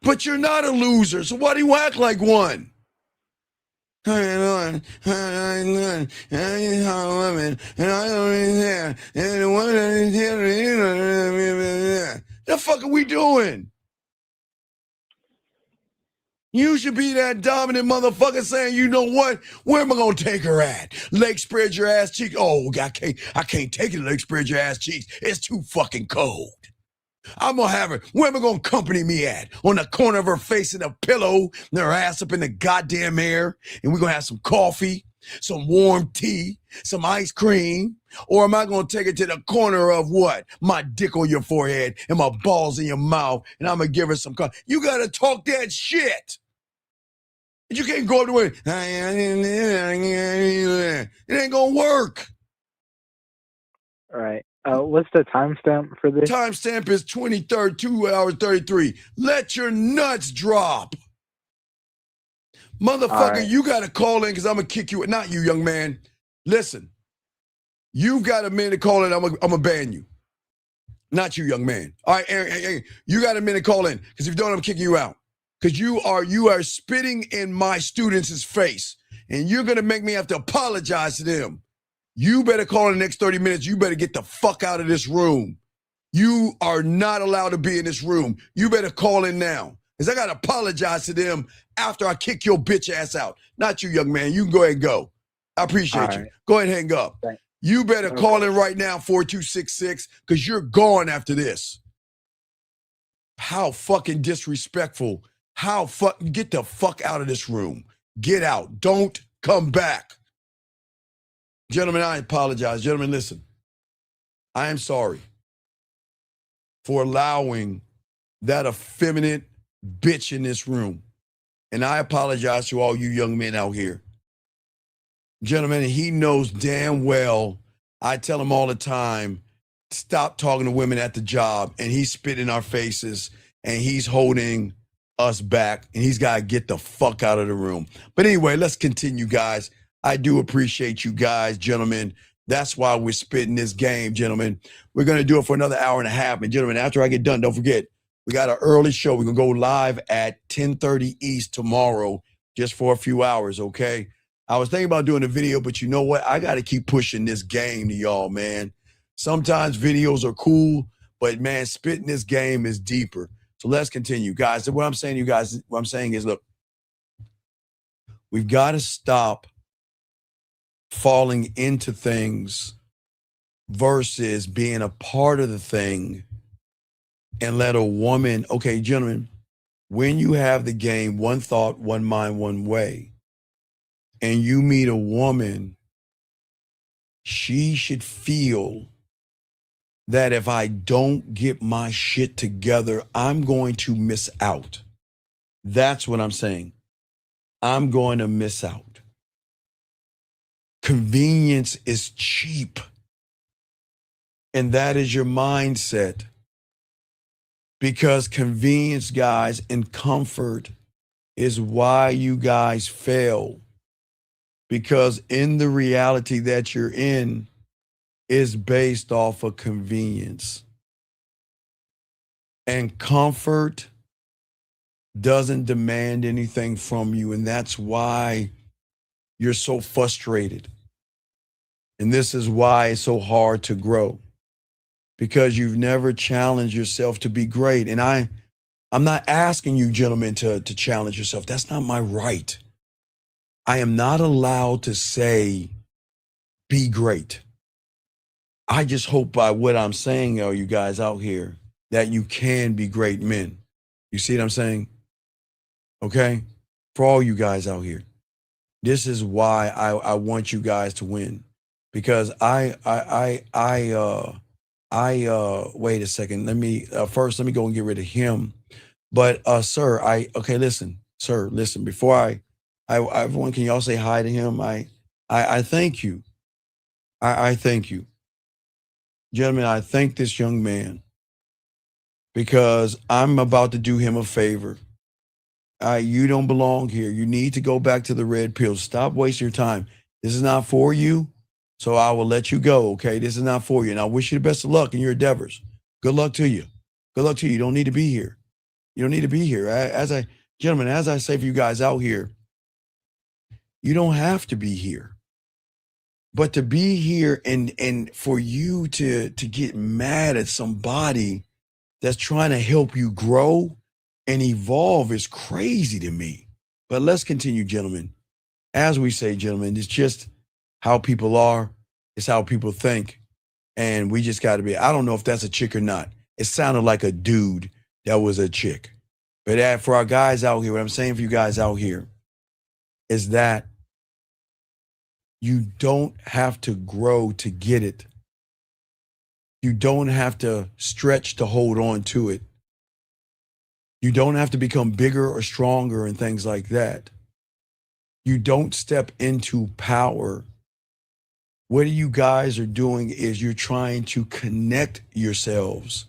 But you're not a loser, so why do you act like one? How you doing? How you doing? I ain't talking women. And I don't really care. And the woman doesn't care. The fuck are we doing? You should be that dominant motherfucker saying, you know what? Where am I gonna take her at? Leg spread your ass cheeks. Oh, I can't take it, leg spread your ass cheeks. It's too fucking cold. I'm gonna have her. Where am I gonna accompany me at? On the corner of her face in a pillow, and her ass up in the goddamn air, and we're gonna have some coffee, some warm tea, some ice cream, or am I gonna take it to the corner of what? My dick on your forehead and my balls in your mouth, and I'm gonna give her some coffee. You gotta talk that shit. You can't go up to her. It ain't gonna work. All right. What's the timestamp for this? Timestamp is 23rd, 2 hours 33. Let your nuts drop. Motherfucker, right. You got to call in because I'm going to kick you. Not you, young man. Listen, you've got a minute to call in. I'm going to ban you. Not you, young man. All right, Aaron, you got a minute to call in because if you don't, I'm kicking you out. Because you are spitting in my students' face and you're going to make me have to apologize to them. You better call in the next 30 minutes. You better get the fuck out of this room. You are not allowed to be in this room. You better call in now. Because I got to apologize to them after I kick your bitch ass out. Not you, young man. You can go ahead and go. I appreciate you. Go ahead and hang up. Thanks. You better call in right now, 4266, because you're gone after this. How fucking disrespectful. Get the fuck out of this room. Get out. Don't come back. Gentlemen, I apologize. Gentlemen, listen. I am sorry for allowing that effeminate bitch in this room. And I apologize to all you young men out here. Gentlemen, he knows damn well I tell him all the time, stop talking to women at the job, and he's spitting in our faces and he's holding us back, and he's got to get the fuck out of the room. But anyway, let's continue, guys. I do appreciate you guys, gentlemen. That's why we're spitting this game, gentlemen. We're going to do it for another hour and a half. And gentlemen, after I get done, don't forget, we got an early show. We're going to go live at 10:30 East tomorrow, just for a few hours, okay? I was thinking about doing a video, but you know what? I got to keep pushing this game to y'all, man. Sometimes videos are cool, but man, spitting this game is deeper. So let's continue, guys. What I'm saying, you guys, what I'm saying is, look, we've got to stop falling into things versus being a part of the thing and let a woman, okay, gentlemen, when you have the game, one thought, one mind, one way, and you meet a woman, she should feel that if I don't get my shit together, I'm going to miss out. That's what I'm saying. I'm going to miss out. Convenience is cheap. And that is your mindset. Because convenience, guys, and comfort is why you guys fail. Because in the reality that you're in is based off of convenience. And comfort doesn't demand anything from you. And that's why you're so frustrated. And this is why it's so hard to grow. Because you've never challenged yourself to be great. And I'm not asking you, gentlemen, to challenge yourself. That's not my right. I am not allowed to say, be great. I just hope by what I'm saying, you guys out here, that you can be great men. You see what I'm saying? Okay? For all you guys out here. This is why I want you guys to win. Because I wait a second. Let me first let me go and get rid of him. But sir, listen, sir, listen. Before everyone, can y'all say hi to him? I thank you. I thank you. Gentlemen, I thank this young man because I'm about to do him a favor. You don't belong here. You need to go back to the red pill. Stop wasting your time. This is not for you. So I will let you go, okay? This is not for you. And I wish you the best of luck in your endeavors. Good luck to you. Good luck to you. You don't need to be here. You don't need to be here. Gentlemen, as I say for you guys out here, you don't have to be here. But to be here and for you to get mad at somebody that's trying to help you grow and evolve is crazy to me. But let's continue, gentlemen. As we say, gentlemen, it's just how people are. It's how people think. And we just got to be, I don't know if that's a chick or not. It sounded like a dude that was a chick. But for our guys out here, what I'm saying for you guys out here is that you don't have to grow to get it. You don't have to stretch to hold on to it. You don't have to become bigger or stronger and things like that. You don't step into power. What you guys are doing is you're trying to connect yourselves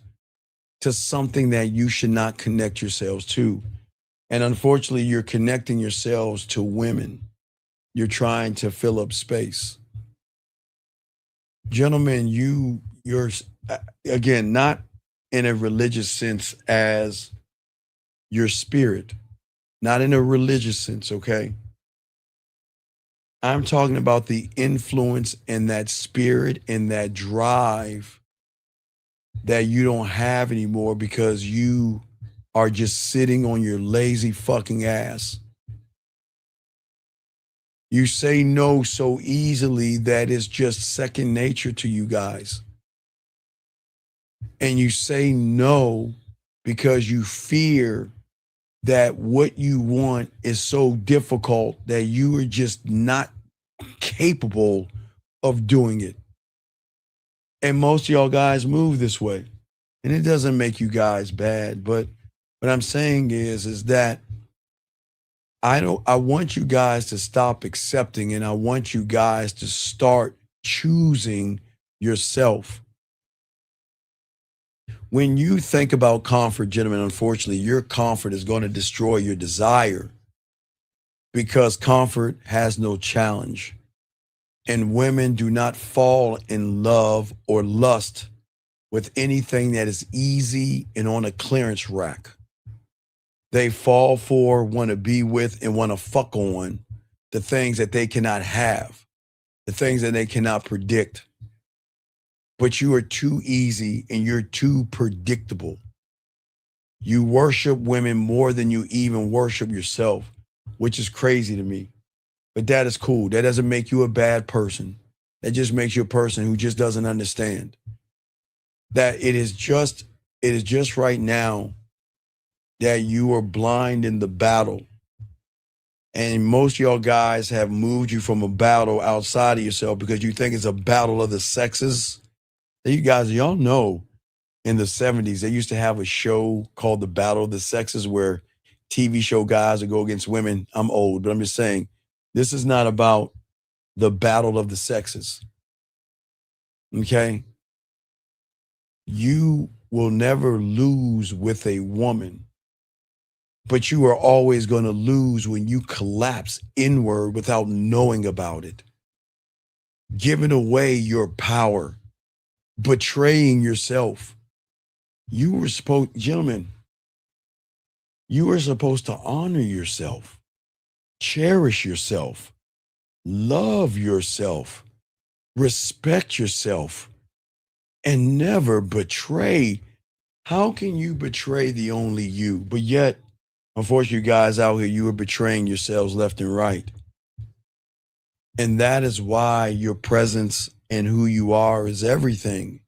to something that you should not connect yourselves to. And unfortunately, you're connecting yourselves to women. You're trying to fill up space. Gentlemen, you're, again, not in a religious sense as your spirit, not in a religious sense, okay? I'm talking about the influence and that spirit and that drive that you don't have anymore because you are just sitting on your lazy fucking ass. You say no so easily that it's just second nature to you guys. And you say no because you fear that what you want is so difficult that you are just not capable of doing it. And most of y'all guys move this way. And it doesn't make you guys bad, but what I'm saying is that I want you guys to stop accepting, and I want you guys to start choosing yourself. When you think about comfort, gentlemen, unfortunately, your comfort is going to destroy your desire because comfort has no challenge. And women do not fall in love or lust with anything that is easy and on a clearance rack. They fall for, want to be with, and want to fuck on the things that they cannot have, the things that they cannot predict. But you are too easy and you're too predictable. You worship women more than you even worship yourself, which is crazy to me. But that is cool. That doesn't make you a bad person. That just makes you a person who just doesn't understand that it is just right now that you are blind in the battle. And most of y'all guys have moved you from a battle outside of yourself because you think it's a battle of the sexes. And you guys, y'all know in the 70s, they used to have a show called The Battle of the Sexes where TV show guys would go against women. I'm old, but I'm just saying, this is not about the battle of the sexes. Okay? You will never lose with a woman, but you are always going to lose when you collapse inward without knowing about it. Giving away your power, betraying yourself. You were supposed, gentlemen, you were supposed to honor yourself, cherish yourself, love yourself, respect yourself, and never betray. How can you betray the only you? But yet, unfortunately, you guys out here, you are betraying yourselves left and right. And that is why your presence and who you are is everything.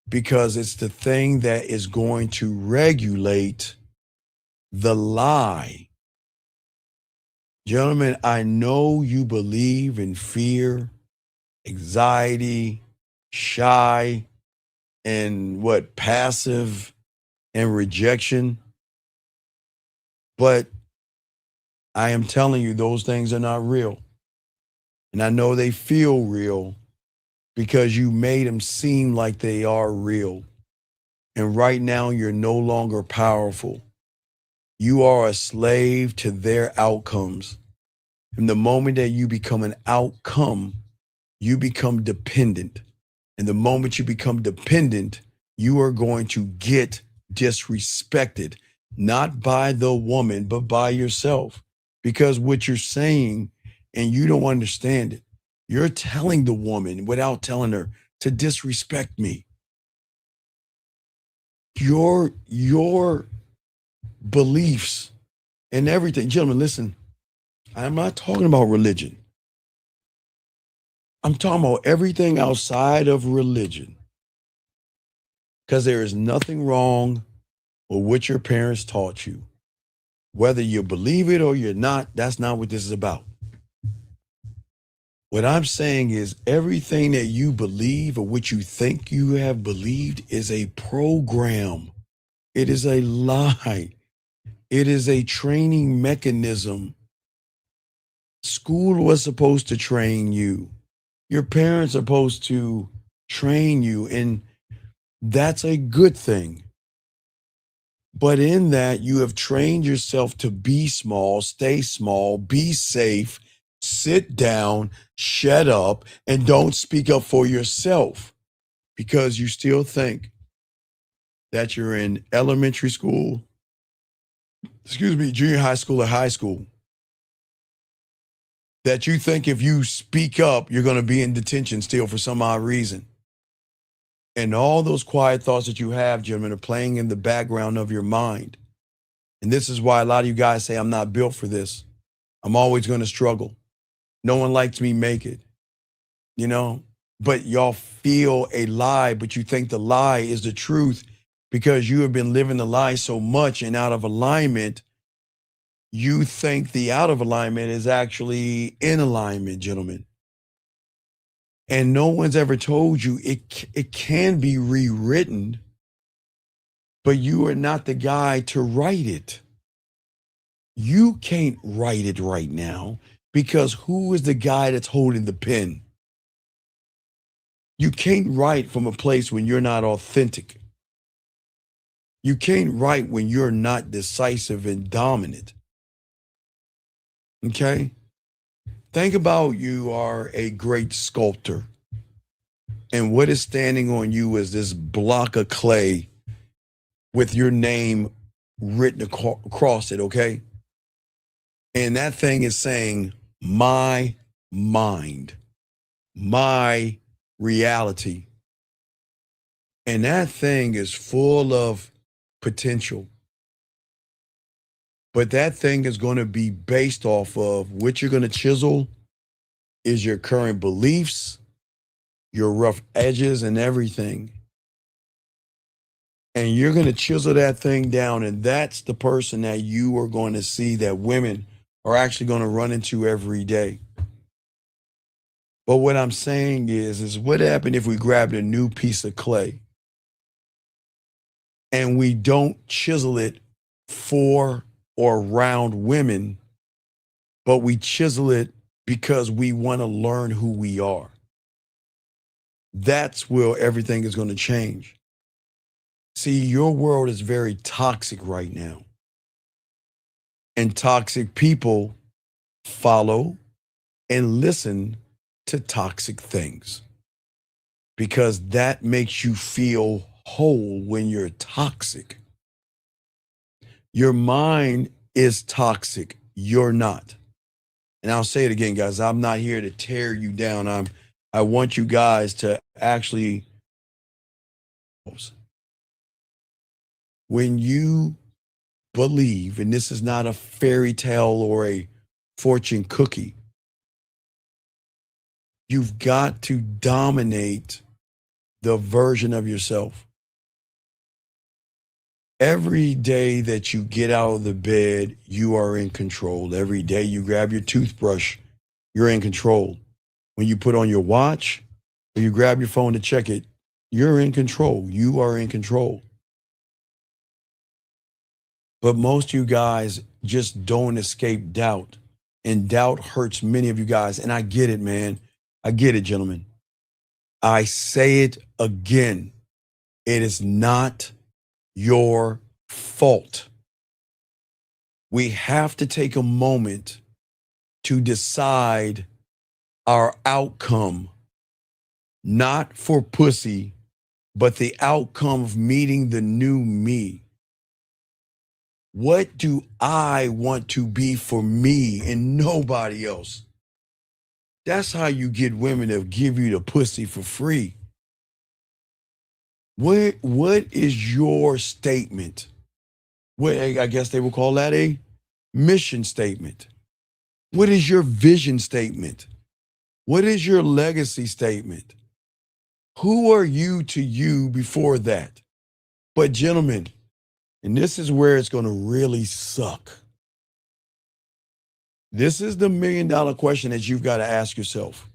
Because it's the thing that is going to regulate the lie. Gentlemen, I know you believe in fear, anxiety, shy, and passive and rejection. But I am telling you, those things are not real. And I know they feel real because you made them seem like they are real. And right now, you're no longer powerful. You are a slave to their outcomes. And the moment that you become an outcome, you become dependent. And the moment you become dependent, you are going to get disrespected, not by the woman, but by yourself. Because what you're saying, and you don't understand it, you're telling the woman without telling her to disrespect me. Your beliefs and everything. Gentlemen, listen, I'm not talking about religion. I'm talking about everything outside of religion. Because there is nothing wrong with what your parents taught you. Whether you believe it or you're not, that's not what this is about. What I'm saying is everything that you believe or what you think you have believed is a program. It is a lie. It is a training mechanism. School was supposed to train you. Your parents are supposed to train you, and that's a good thing. But in that, you have trained yourself to be small, stay small, be safe, sit down, shut up, and don't speak up for yourself because you still think that you're in elementary school, junior high school or high school. That you think if you speak up, you're going to be in detention still for some odd reason. And all those quiet thoughts that you have, gentlemen, are playing in the background of your mind. And this is why a lot of you guys say, I'm not built for this. I'm always going to struggle. No one likes me make it, but y'all feel a lie, but you think the lie is the truth because you have been living the lie so much and out of alignment. You think the out of alignment is actually in alignment, gentlemen. And no one's ever told you it can be rewritten, but you are not the guy to write it. You can't write it right now because who is the guy that's holding the pen? You can't write from a place when you're not authentic. You can't write when you're not decisive and dominant. Okay? Think about you are a great sculptor, and what is standing on you is this block of clay with your name written across it, okay? And that thing is saying, my mind, my reality. And that thing is full of potential. But that thing is going to be based off of what you're going to chisel is your current beliefs, your rough edges, and everything. And you're going to chisel that thing down, and that's the person that you are going to see that women are actually going to run into every day. But what I'm saying is what happened if we grabbed a new piece of clay and we don't chisel it for or around women, but we chisel it because we want to learn who we are? That's where everything is going to change. See, your world is very toxic right now. And toxic people follow and listen to toxic things because that makes you feel whole when you're toxic. Your mind is toxic. You're not. And I'll say it again, guys. I'm not here to tear you down. I want you guys to actually, when you believe, and this is not a fairy tale or a fortune cookie, you've got to dominate the version of yourself. Every day that you get out of the bed, you are in control. Every day you grab your toothbrush, you're in control. When you put on your watch or you grab your phone to check it, you're in control. You are in control. But most of you guys just don't escape doubt. And doubt hurts many of you guys. And I get it, man. I get it, gentlemen. I say it again. It is not your fault. We have to take a moment to decide our outcome, not for pussy, but the outcome of meeting the new me. What do I want to be for me and nobody else? That's how you get women to give you the pussy for free. What is your statement? I guess they will call that a mission statement. What is your vision statement? What is your legacy statement? Who are you to you before that? But gentlemen, and this is where it's going to really suck. This is the $1 million question that you've got to ask yourself.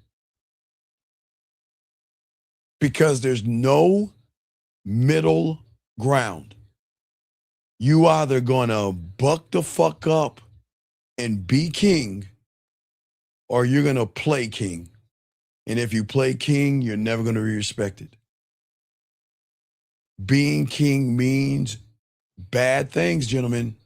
Because there's no middle ground. You either going to buck the fuck up and be king, or you're going to play king. And if you play king, you're never going to be respected. Being king means bad things, gentlemen.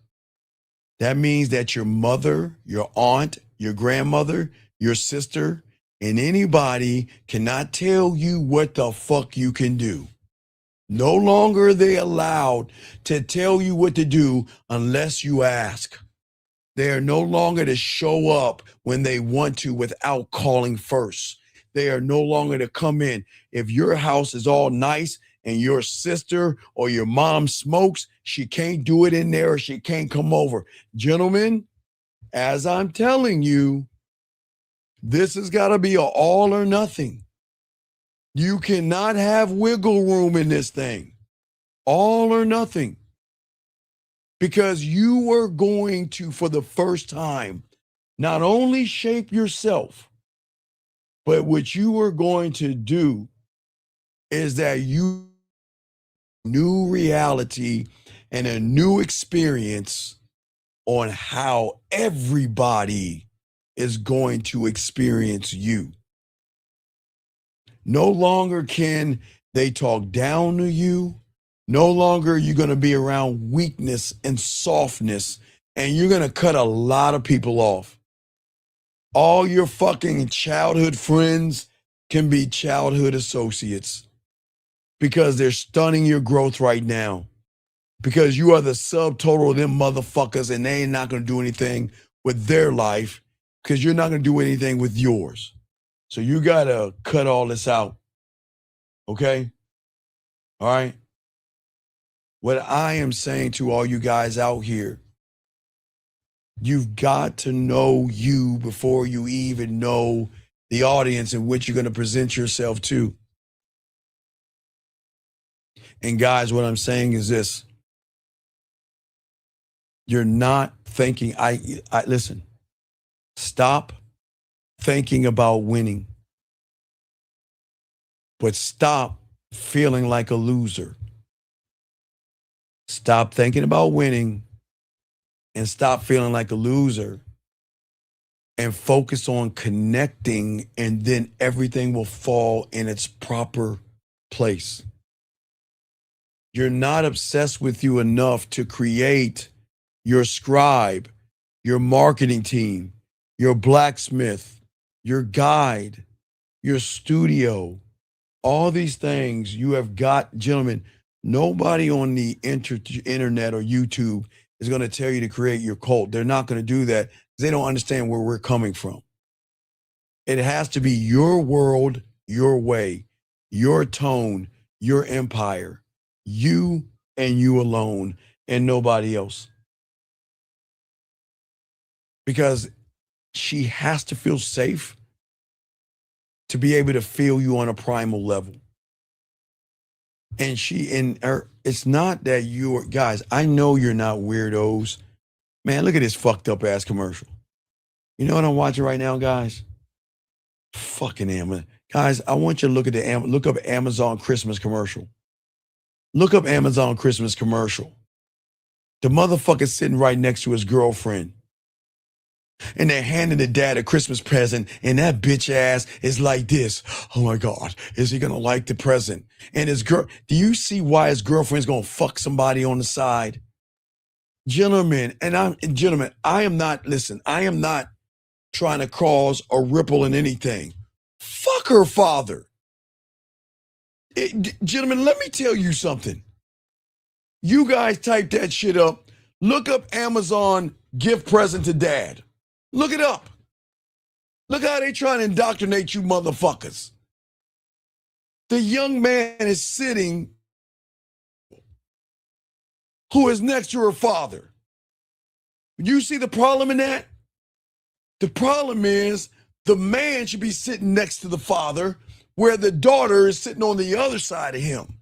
That means that your mother, your aunt, your grandmother, your sister, and anybody cannot tell you what the fuck you can do. No longer are they allowed to tell you what to do unless you ask. They are no longer to show up when they want to without calling first. They are no longer to come in. If your house is all nice and your sister or your mom smokes, she can't do it in there or she can't come over. Gentlemen, as I'm telling you, this has got to be an all or nothing. You cannot have wiggle room in this thing. All or nothing. Because you are going to, for the first time, not only shape yourself, but what you are going to do is that you new reality and a new experience on how everybody is going to experience you. No longer can they talk down to you. No longer are you going to be around weakness and softness, and you're going to cut a lot of people off. All your fucking childhood friends can be childhood associates because they're stunning your growth right now. Because you are the subtotal of them motherfuckers, and they ain't not going to do anything with their life because you're not going to do anything with yours. So you got to cut all this out. Okay? All right? What I am saying to all you guys out here, you've got to know you before you even know the audience in which you're going to present yourself to. And guys, what I'm saying is this. You're not thinking, listen, stop thinking about winning, but stop feeling like a loser. Stop thinking about winning and stop feeling like a loser and focus on connecting, and then everything will fall in its proper place. You're not obsessed with you enough to create your scribe, your marketing team, your blacksmith, your guide, your studio, all these things you have got. Gentlemen, nobody on the internet or YouTube is going to tell you to create your cult. They're not going to do that. They don't understand where we're coming from. It has to be your world, your way, your tone, your empire, you and you alone and nobody else. Because she has to feel safe to be able to feel you on a primal level. And it's not that you're, guys, I know you're not weirdos. Man, look at this fucked up ass commercial. You know what I'm watching right now, guys? Fucking Amazon. Guys, I want you to look up Amazon Christmas commercial. Look up Amazon Christmas commercial. The motherfucker's sitting right next to his girlfriend. And they're handing the dad a Christmas present, and that bitch ass is like this. Oh my God, is he gonna like the present? And his do you see why his girlfriend's gonna fuck somebody on the side? Gentlemen, I am not trying to cause a ripple in anything. Fuck her father. Gentlemen, let me tell you something. You guys type that shit up. Look up Amazon gift present to dad. Look it up. Look how they trying to indoctrinate you motherfuckers. The young man is sitting who is next to her father. You see the problem in that? The problem is the man should be sitting next to the father where the daughter is sitting on the other side of him.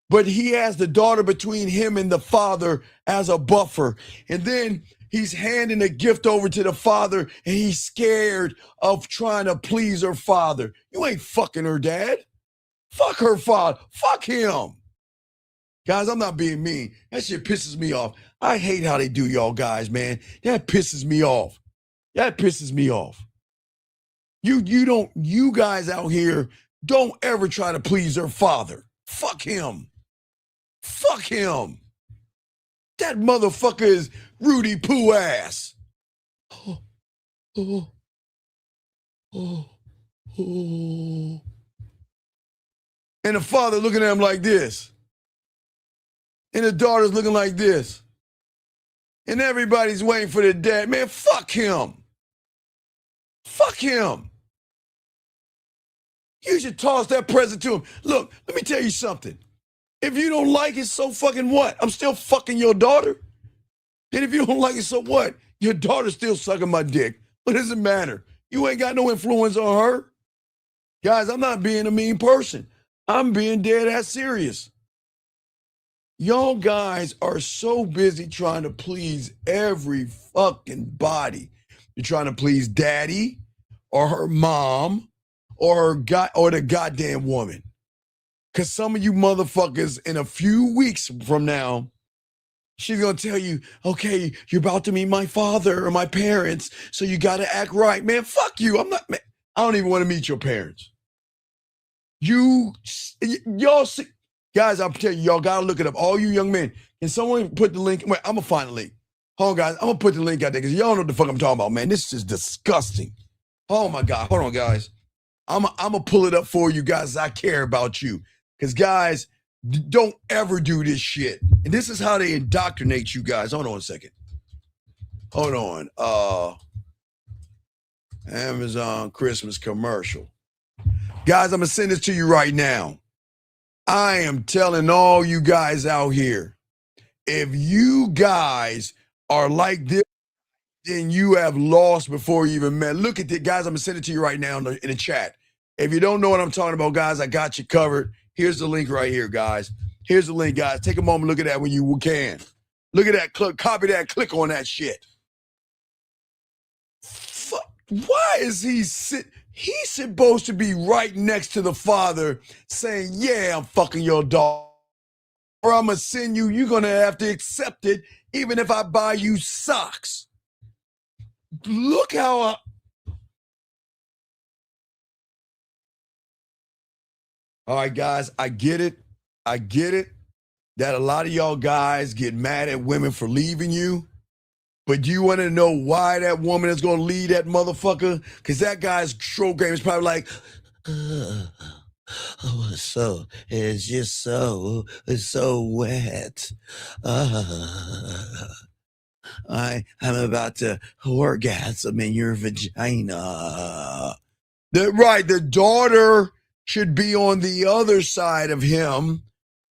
But he has the daughter between him and the father as a buffer. And then he's handing a gift over to the father, and he's scared of trying to please her father. You ain't fucking her dad. Fuck her father. Fuck him. Guys, I'm not being mean. That shit pisses me off. I hate how they do y'all guys, man. That pisses me off. That pisses me off. You guys out here don't ever try to please her father. Fuck him. Fuck him. That motherfucker is Rudy Poo ass. And the father looking at him like this. And the daughter's looking like this. And everybody's waiting for their dad. Man, fuck him. Fuck him. You should toss that present to him. Look, let me tell you something. If you don't like it, so fucking what? I'm still fucking your daughter. And if you don't like it, so what? Your daughter's still sucking my dick. What does it matter? You ain't got no influence on her. Guys, I'm not being a mean person. I'm being dead ass serious. Y'all guys are so busy trying to please every fucking body. You're trying to please daddy or her mom or the goddamn woman. Because some of you motherfuckers in a few weeks from now, she's going to tell you, okay, you're about to meet my father or my parents, so you got to act right. Man, fuck you. I don't even want to meet your parents. Y'all see, guys, I'm telling you, y'all gotta look it up. All you young men, can someone put the link? Wait, I'm gonna find the link. Hold on, guys. I'm gonna put the link out there because y'all know what the fuck I'm talking about, man. This is disgusting. Oh my God. Hold on, guys. I'm gonna pull it up for you guys. I care about you. Because guys, don't ever do this shit. And this is how they indoctrinate you guys. Hold on a second. Hold on. Amazon Christmas commercial. Guys, I'm gonna send this to you right now. I am telling all you guys out here, if you guys are like this, then you have lost before you even met. Look at it, guys. I'm gonna send it to you right now in the chat. If you don't know what I'm talking about, guys, I got you covered. Here's the link right here, guys. Here's the link, guys. Take a moment, look at that when you can. Look at that, copy that, click on that shit. Why is he he's supposed to be right next to the father saying, yeah, I'm fucking your dog. Or I'm gonna send you, you're gonna have to accept it, even if I buy you socks. Look how all right, guys, I get it. I get it that a lot of y'all guys get mad at women for leaving you. But do you want to know why that woman is going to leave that motherfucker? Because that guy's stroke game is probably like, it's just so wet. I'm about to orgasm in your vagina. Right, the daughter should be on the other side of him.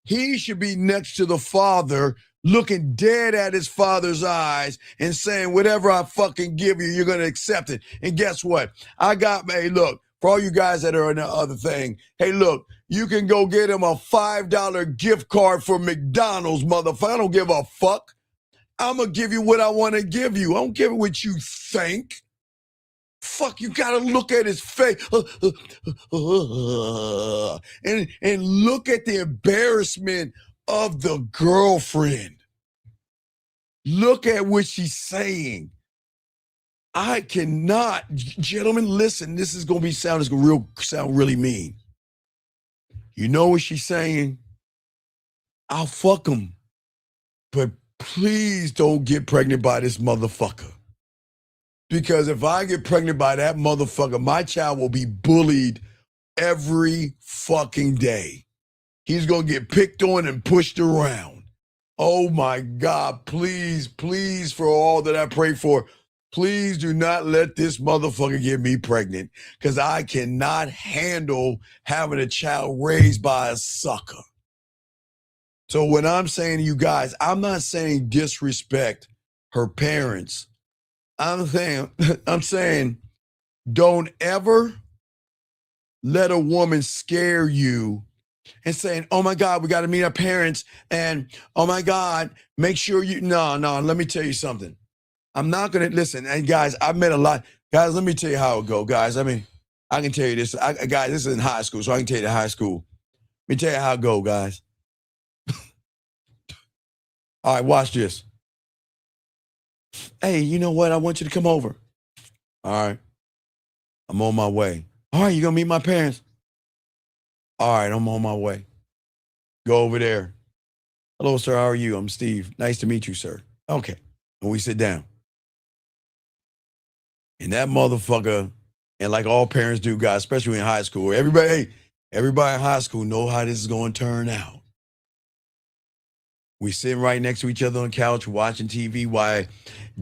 He should be next to the father, looking dead at his father's eyes and saying, whatever I fucking give you, you're going to accept it. And guess what? Hey, look, for all you guys that are in the other thing, hey, look, you can go get him a $5 gift card for McDonald's, motherfucker. I don't give a fuck. I'm going to give you what I want to give you. I don't give it what you think. Fuck, you gotta look at his face and look at the embarrassment of the girlfriend. Look at what she's saying. I cannot, gentlemen, listen, this is gonna sound really mean. You know what she's saying? I'll fuck him, but please don't get pregnant by this motherfucker. Because if I get pregnant by that motherfucker, my child will be bullied every fucking day. He's going to get picked on and pushed around. Oh my God, please, please, for all that I pray for, please do not let this motherfucker get me pregnant because I cannot handle having a child raised by a sucker. So when I'm saying to you guys, I'm not saying disrespect her parents. I'm saying, don't ever let a woman scare you and saying, oh my God, we got to meet our parents. And oh my God, make sure no, let me tell you something. I'm not going to listen. And guys, I've met a lot. Guys, let me tell you how it go, guys. I mean, I can tell you this. Guys, this is in high school, so I can tell you the high school. Let me tell you how it go, guys. All right, watch this. Hey, you know what? I want you to come over. All right. I'm on my way. All right, you going to meet my parents? All right, I'm on my way. Go over there. Hello, sir. How are you? I'm Steve. Nice to meet you, sir. Okay. And we sit down. And that motherfucker, and like all parents do, guys, especially in high school, everybody in high school know how this is going to turn out. We sitting right next to each other on the couch watching TV while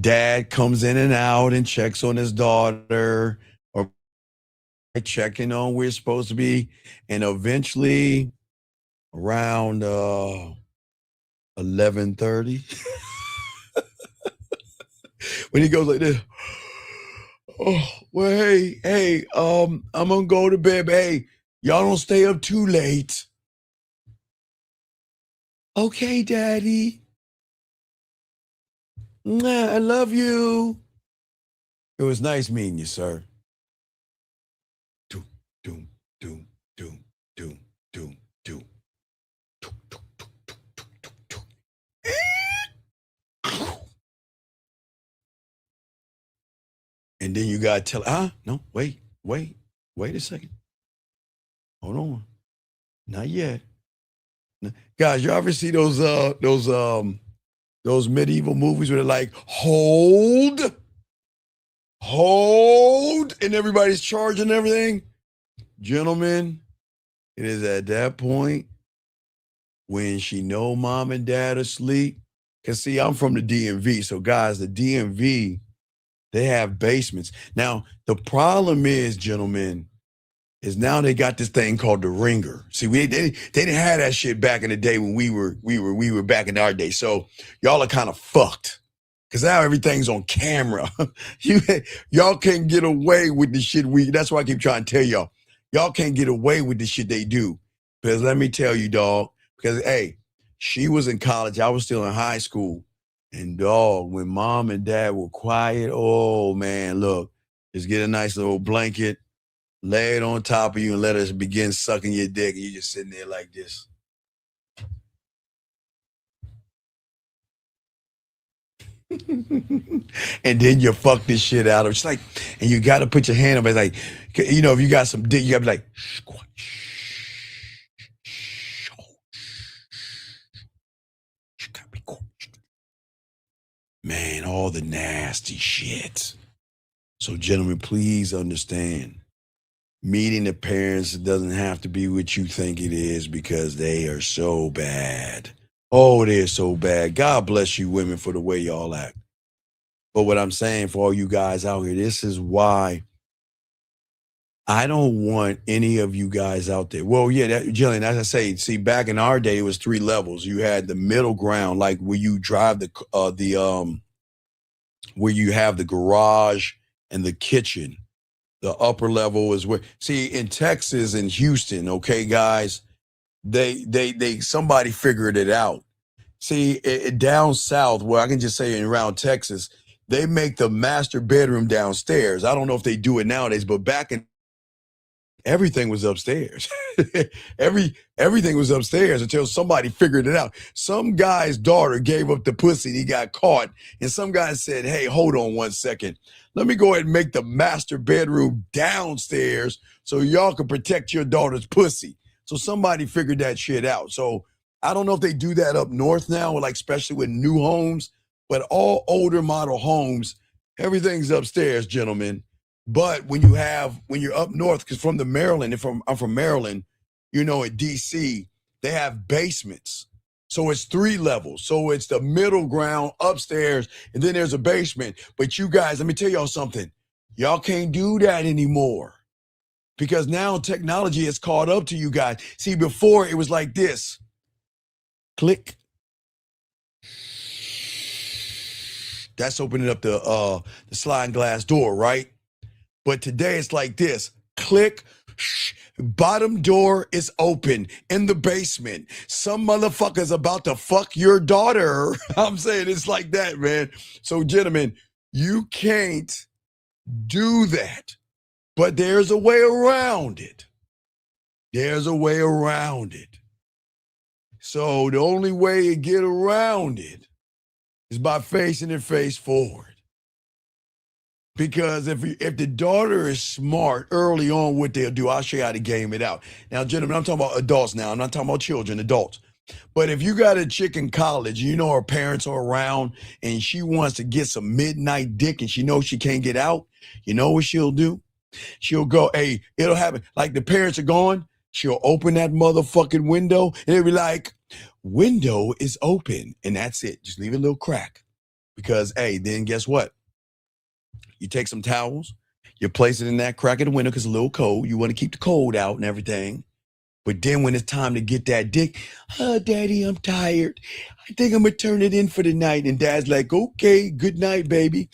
dad comes in and out and checks on his daughter or checking on where it's supposed to be. And eventually around 11:30, when he goes like this, oh, well, hey, I'm gonna go to bed. Hey, y'all don't stay up too late. Okay, daddy. I love you. It was nice meeting you, sir. Doom, doom, doom, doom, doom, doom, doom. And then you gotta tell, no, wait a second. Hold on. Not yet. Guys, you ever see those medieval movies where they're like, hold, and everybody's charging everything? Gentlemen, it is at that point when she know mom and dad are asleep. Because, see, I'm from the DMV. So, guys, the DMV, they have basements. Now, the problem is, gentlemen, is now they got this thing called the ringer. See, they didn't have that shit back in the day when we were back in our day. So y'all are kind of fucked. Cause now everything's on camera. Y'all can't get away with the shit that's why I keep trying to tell y'all. Y'all can't get away with the shit they do. Because let me tell you, dog, because hey, she was in college, I was still in high school. And dog, when mom and dad were quiet, oh man, look, just get a nice little blanket, lay it on top of you and let us begin sucking your dick. And you're just sitting there like this. And then you fuck this shit out of it. It's like, and you got to put your hand up. It's like, you know, if you got some dick, you got to be like, man, all the nasty shit. So, gentlemen, please understand. Meeting the parents doesn't have to be what you think it is because they are so bad. Oh, they're so bad. God bless you women for the way y'all act. But what I'm saying for all you guys out here, this is why I don't want any of you guys out there. Well, yeah, Jillian, as I say, see, back in our day, it was 3 levels. You had the middle ground, like where you drive where you have the garage and the kitchen. The upper level is where, see, in Texas and Houston, okay, guys, they somebody figured it out. See, down south, where I can just say around Texas, they make the master bedroom downstairs. I don't know if they do it nowadays, but back in everything was upstairs. Everything was upstairs until somebody figured it out. Some guy's daughter gave up the pussy and he got caught. And some guy said, hey, hold on one second. Let me go ahead and make the master bedroom downstairs so y'all can protect your daughter's pussy. So somebody figured that shit out. So I don't know if they do that up north now, like especially with new homes, but all older model homes, everything's upstairs, gentlemen. But when you're up north, because from the Maryland, I'm from Maryland, you know, at DC, they have basements. So it's 3 levels. So it's the middle ground upstairs, and then there's a basement. But you guys, let me tell y'all something. Y'all can't do that anymore because now technology has caught up to you guys. See, before it was like this. Click. That's opening up the sliding glass door, right? But today it's like this. Click. Bottom door is open in the basement. Some motherfucker's about to fuck your daughter. I'm saying it's like that, man. So, gentlemen, you can't do that. But there's a way around it. There's a way around it. So the only way to get around it is by facing it face forward. Because if the daughter is smart early on, what they'll do, I'll show you how to game it out. Now, gentlemen, I'm talking about adults now. I'm not talking about children, adults. But if you got a chick in college, you know her parents are around, and she wants to get some midnight dick, and she knows she can't get out, you know what she'll do? She'll go, hey, it'll happen. Like the parents are gone, she'll open that motherfucking window, and it'll be like, window is open, and that's it. Just leave a little crack. Because, hey, then guess what? You take some towels, you place it in that crack of the window because it's a little cold. You want to keep the cold out and everything. But then when it's time to get that dick, oh, daddy, I'm tired. I think I'm going to turn it in for the night. And dad's like, okay, good night, baby.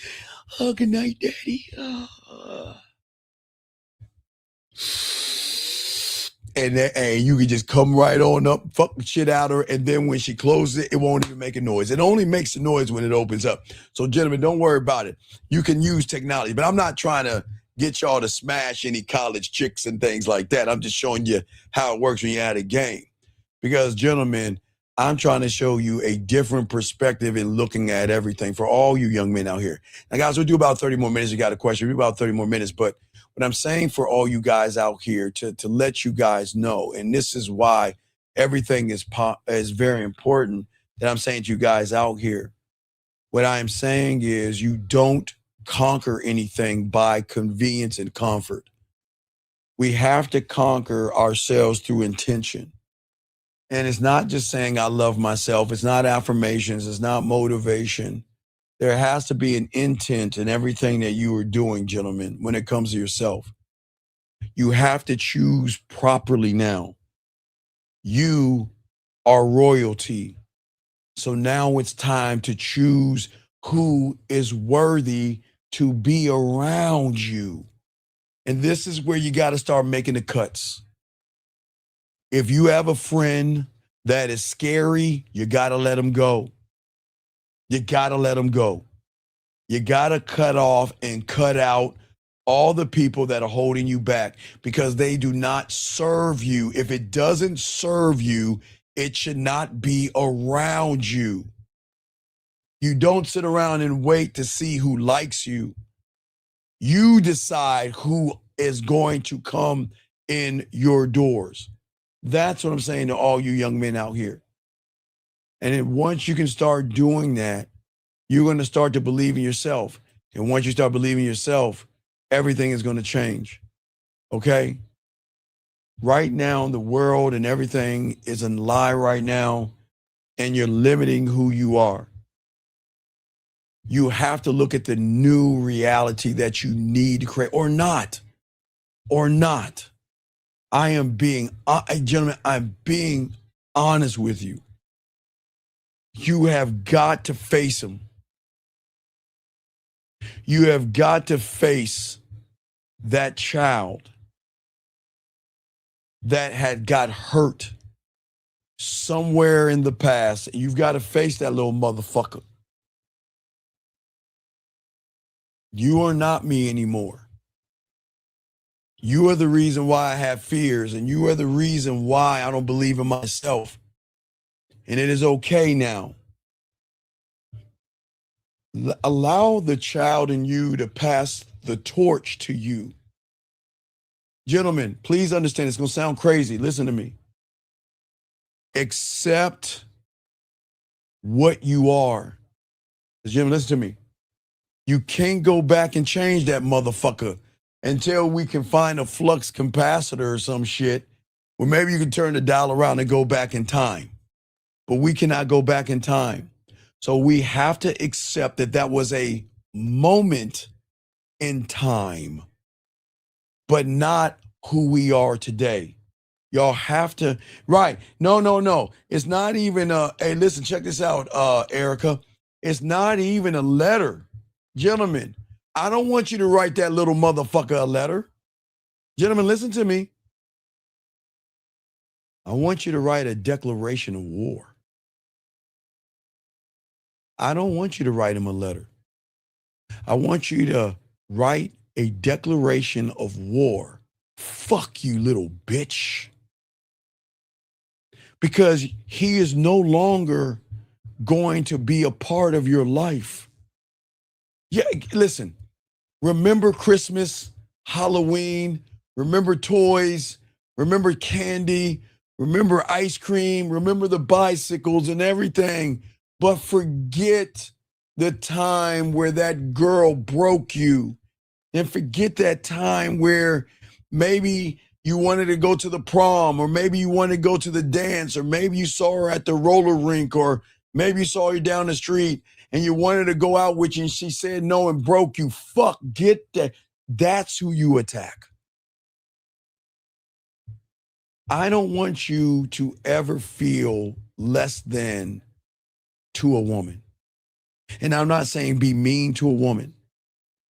Oh, good night, daddy. Oh. And you can just come right on up, fuck the shit out of her. And then when she closes it, it won't even make a noise. It only makes a noise when it opens up. So, gentlemen, don't worry about it. You can use technology. But I'm not trying to get y'all to smash any college chicks and things like that. I'm just showing you how it works when you're at a game. Because, gentlemen, I'm trying to show you a different perspective in looking at everything for all you young men out here. Now, guys, we'll do about 30 more minutes. You got a question. We'll do about 30 more minutes. But But I'm saying for all you guys out here to let you guys know, and this is why everything is very important that I'm saying to you guys out here. What I'm saying is you don't conquer anything by convenience and comfort. We have to conquer ourselves through intention. And it's not just saying I love myself. It's not affirmations. It's not motivation. There has to be an intent in everything that you are doing, gentlemen, when it comes to yourself. You have to choose properly now. You are royalty. So now it's time to choose who is worthy to be around you. And this is where you got to start making the cuts. If you have a friend that is scary, you got to let them go. You got to let them go. You got to cut off and cut out all the people that are holding you back because they do not serve you. If it doesn't serve you, it should not be around you. You don't sit around and wait to see who likes you. You decide who is going to come in your doors. That's what I'm saying to all you young men out here. And then once you can start doing that, you're going to start to believe in yourself. And once you start believing in yourself, everything is going to change. Okay? Right now, the world and everything is a lie right now, and you're limiting who you are. You have to look at the new reality that you need to create, or not. I am being, gentlemen, I'm being honest with you. You have got to face them. You have got to face that child that had got hurt somewhere in the past. You've got to face that little motherfucker. You are not me anymore. You are the reason why I have fears, and you are the reason why I don't believe in myself. And it is okay now. Allow the child in you to pass the torch to you. Gentlemen, please understand, it's going to sound crazy. Listen to me. Accept what you are. Gentlemen, listen to me. You can't go back and change that motherfucker until we can find a flux capacitor or some shit. Well, maybe you can turn the dial around and go back in time. But we cannot go back in time. So we have to accept that that was a moment in time, but not who we are today. Y'all have to, right. No. It's not even hey, listen, check this out, Erica. It's not even a letter. Gentlemen, I don't want you to write that little motherfucker a letter. Gentlemen, listen to me. I want you to write a declaration of war. I don't want you to write him a letter. I want you to write a declaration of war. Fuck you, little bitch. Because he is no longer going to be a part of your life. Yeah, listen, remember Christmas, Halloween, remember toys, remember candy, remember ice cream, remember the bicycles and everything, but forget the time where that girl broke you, and forget that time where maybe you wanted to go to the prom, or maybe you wanted to go to the dance, or maybe you saw her at the roller rink, or maybe you saw her down the street and you wanted to go out with you and she said no and broke you. Fuck, get that. That's who you attack. I don't want you to ever feel less than to a woman. And I'm not saying be mean to a woman.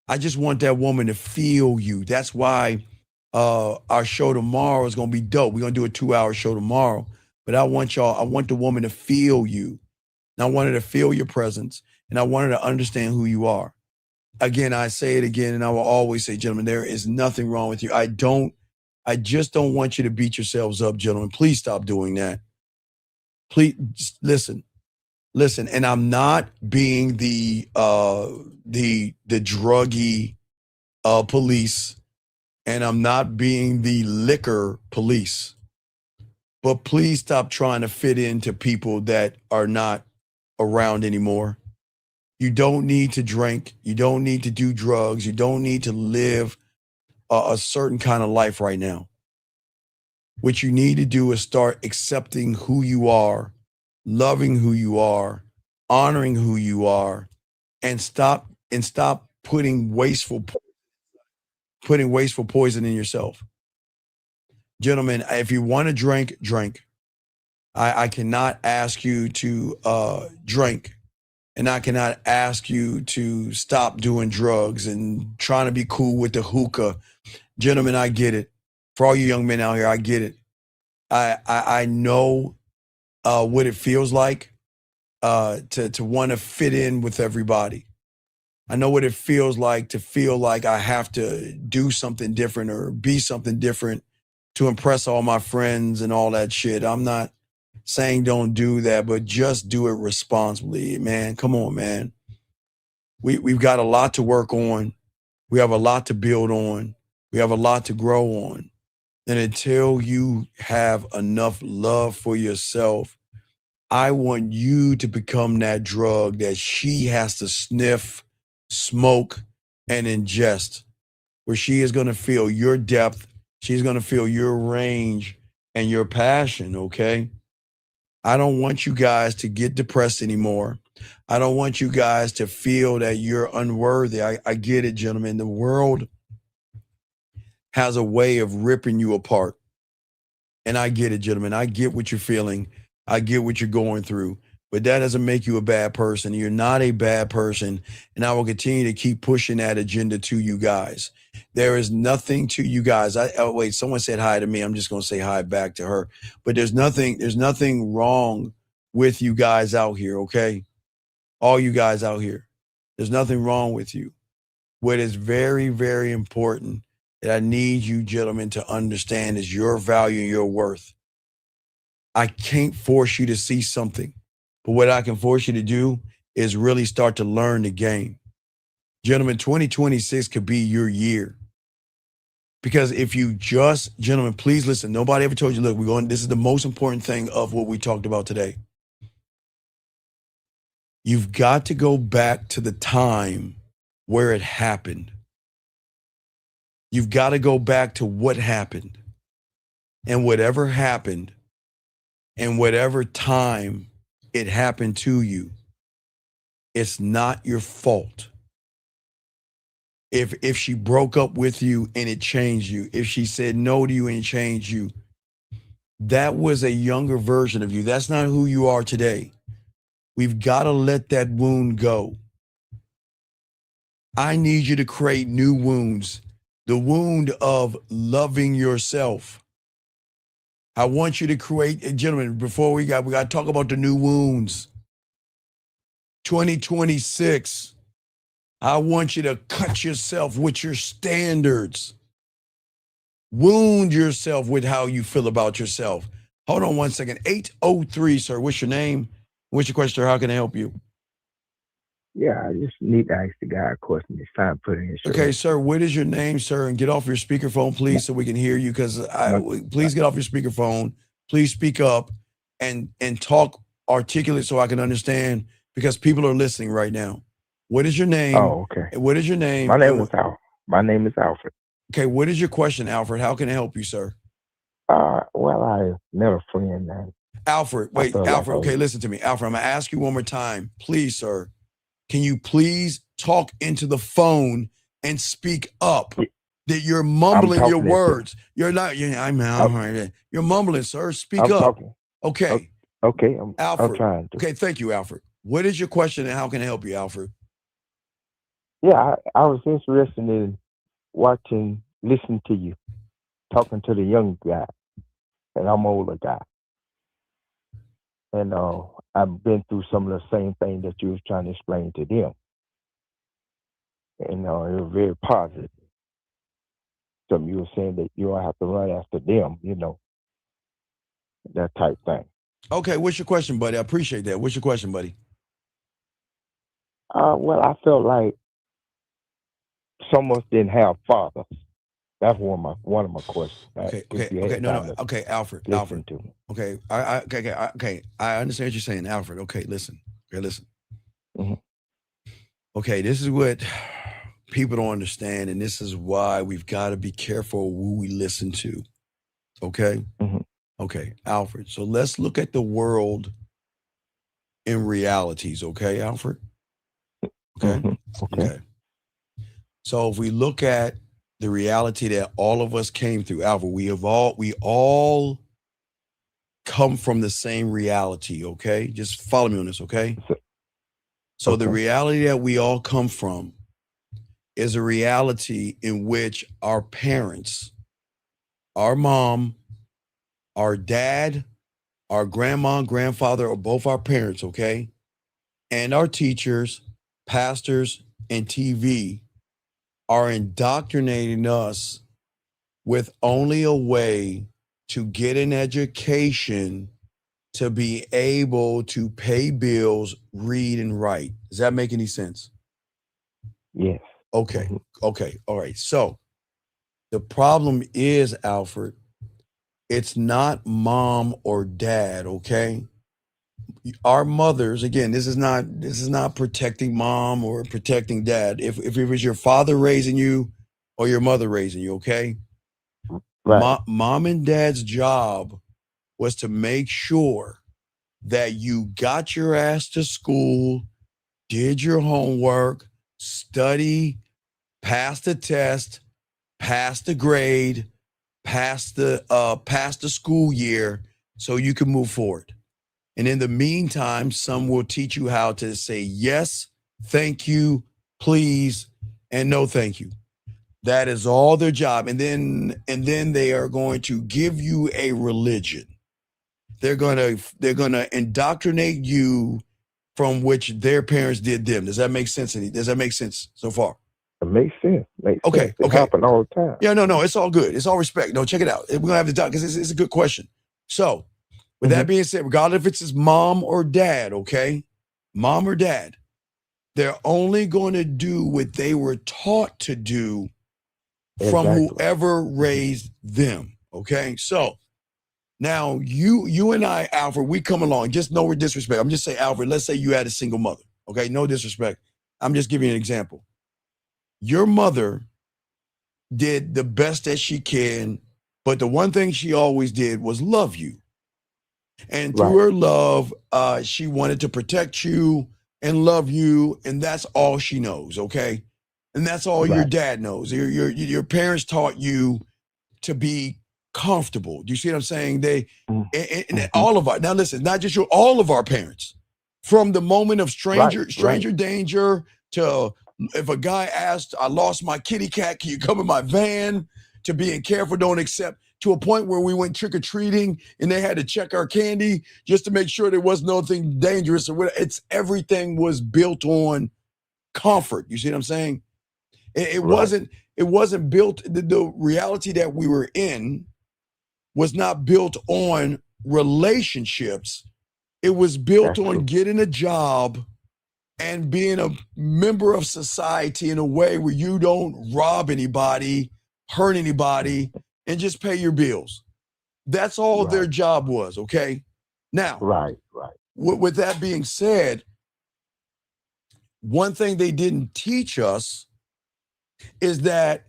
I just want that woman to feel you. That's why our show tomorrow is going to be dope. We're going to do a 2-hour show tomorrow. But I want the woman to feel you. And I want her to feel your presence. And I want her to understand who you are. Again, I say it again, and I will always say, gentlemen, there is nothing wrong with you. I just don't want you to beat yourselves up, gentlemen. Please stop doing that. Please just listen. And I'm not being the druggy police. and I'm not being the liquor police, but please stop trying to fit into people that are not around anymore. You don't need to drink. You don't need to do drugs. You don't need to live a certain kind of life right now. What you need to do is start accepting who you are, loving who you are, honoring who you are, and stop putting wasteful poison in yourself. Gentlemen, if you want to drink, drink. I cannot ask you to drink, and I cannot ask you to stop doing drugs and trying to be cool with the hookah. Gentlemen, I get it. For all you young men out here, I get it. I know what it feels like to want to fit in with everybody. I know what it feels like to feel like I have to do something different or be something different to impress all my friends and all that shit. I'm not saying don't do that, but just do it responsibly, man. Come on, man. We've got a lot to work on. We have a lot to build on. We have a lot to grow on. And until you have enough love for yourself, I want you to become that drug that she has to sniff, smoke, and ingest, where she is going to feel your depth. She's going to feel your range and your passion, okay? I don't want you guys to get depressed anymore. I don't want you guys to feel that you're unworthy. I get it, gentlemen. The world has a way of ripping you apart. And I get it, gentlemen. I get what you're feeling. I get what you're going through. But that doesn't make you a bad person. You're not a bad person. And I will continue to keep pushing that agenda to you guys. There is nothing to you guys. Wait, someone said hi to me. I'm just going to say hi back to her. But there's nothing wrong with you guys out here, okay? All you guys out here. There's nothing wrong with you. What is very, very important that I need you gentlemen to understand is your value and your worth. I can't force you to see something, but what I can force you to do is really start to learn the game. Gentlemen, 2026 could be your year. Because if you just, gentlemen, please listen. Nobody ever told you, look, this is the most important thing of what we talked about today. You've got to go back to the time where it happened. You've got to go back to what happened. And whatever happened, and whatever time it happened to you, it's not your fault. If she broke up with you and it changed you, if she said no to you and it changed you, that was a younger version of you. That's not who you are today. We've got to let that wound go. I need you to create new wounds. The wound of loving yourself. I want you to create, gentlemen, before we got to talk about the new wounds. 2026, I want you to cut yourself with your standards. Wound yourself with how you feel about yourself. Hold on one second. 803, sir. What's your name? What's your question? How can I help you? Yeah, I just need to ask the guy a question. It's time to put in. Okay, sir. What is your name, sir? And get off your speakerphone, please, so we can hear you. Because please get off your speakerphone. Please speak up and talk articulate so I can understand. Because people are listening right now. What is your name? Oh, okay. What is your name? My name is Alfred. Okay, what is your question, Alfred? How can I help you, sir? Well, I met a friend. Alfred, wait, Alfred. Okay, listen to me, Alfred. I'm gonna ask you one more time, please, sir. Can you please talk into the phone and speak up? That you're mumbling your words. You're not. You're mumbling, sir. Speak up. Talking. Okay. Okay. Alfred. I'm trying to. Okay, thank you, Alfred. What is your question and how can I help you, Alfred? Yeah, I was interested in listening to you, talking to the young guy, and I'm an older guy. And I've been through some of the same thing that you was trying to explain to them. And it was very positive. Something you were saying that you don't have to run after them, that type thing. Okay, what's your question, buddy? I appreciate that. What's your question, buddy? Well, I felt like some of us didn't have fathers. That's one of my questions. Okay, Alfred. To me. Okay, I understand what you're saying, Alfred. Okay, listen. Mhm. Okay, this is what people don't understand, and this is why we've got to be careful who we listen to. Okay? Mhm. Okay, Alfred. So let's look at the world in realities, okay, Alfred? Okay? Mhm. Okay. So if we look at the reality that all of us came through, Alfred, we all come from the same reality, okay? Just follow me on this, okay? So the reality that we all come from is a reality in which our parents, our mom, our dad, our grandma and grandfather, or both our parents, okay? And our teachers, pastors, and TV are indoctrinating us with only a way to get an education to be able to pay bills, read, and write. Does that make any sense? Yes. Okay. Okay. All right. So the problem is, Alfred, it's not mom or dad, okay? Our mothers, again, this is not protecting mom or protecting dad. If it was your father raising you or your mother raising you, okay? Right. Mom and dad's job was to make sure that you got your ass to school, did your homework, study, passed the test, passed the grade, passed the school year so you can move forward. And in the meantime, some will teach you how to say yes, thank you, please, and no thank you. That is all their job. And then they are going to give you a religion. They're gonna indoctrinate you from which their parents did them. Does that make sense? Does that make sense so far? It makes sense. Okay. It happen all the time. Yeah, no, it's all good. It's all respect. No, check it out. We're gonna have to talk because it's a good question. So, with that being said, regardless if it's his mom or dad, okay, mom or dad, they're only going to do what they were taught to do from whoever raised them. Okay, so now you and I, Alfred, we come along. Just no disrespect. I'm just saying, Alfred. Let's say you had a single mother. Okay, no disrespect. I'm just giving you an example. Your mother did the best that she can, but the one thing she always did was love you. And through her love, she wanted to protect you and love you, and that's all she knows, okay? And that's all your dad knows. Your parents taught you to be comfortable. Do you see what I'm saying? And all of our, now listen, not just all of our parents, from the moment of stranger danger to if a guy asked, I lost my kitty cat, can you come in my van? To being careful, don't accept, to a point where we went trick-or-treating and they had to check our candy just to make sure there was nothing dangerous or whatever. Everything was built on comfort. You see what I'm saying? It wasn't built, the reality that we were in was not built on relationships. It was built on getting a job and being a member of society in a way where you don't rob anybody, hurt anybody, and just pay your bills. That's all their job was, okay? Now, with that being said, one thing they didn't teach us is that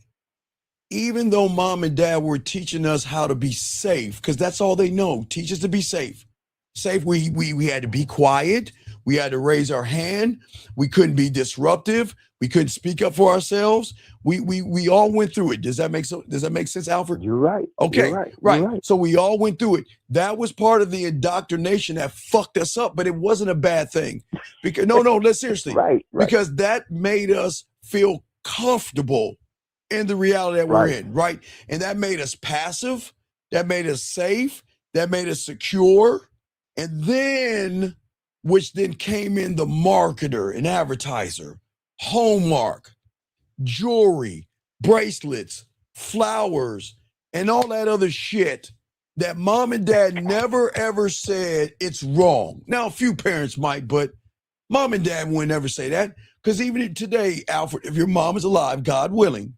even though mom and dad were teaching us how to be safe, because that's all they know, teach us to be safe. Safe, we had to be quiet. We had to raise our hand. We couldn't be disruptive. We couldn't speak up for ourselves. We all went through it. Does that make sense, Alfred? You're right. Okay, You're right. right. You're right. So we all went through it. That was part of the indoctrination that fucked us up, but it wasn't a bad thing. Because let's seriously. Right. Because that made us feel comfortable in the reality that we're in, right? And that made us passive. That made us safe. That made us secure. And then, which then came in the marketer and advertiser, Hallmark, jewelry, bracelets, flowers, and all that other shit that mom and dad never ever said it's wrong. Now, a few parents might, but mom and dad would never say that. Because even today, Alfred, if your mom is alive, God willing,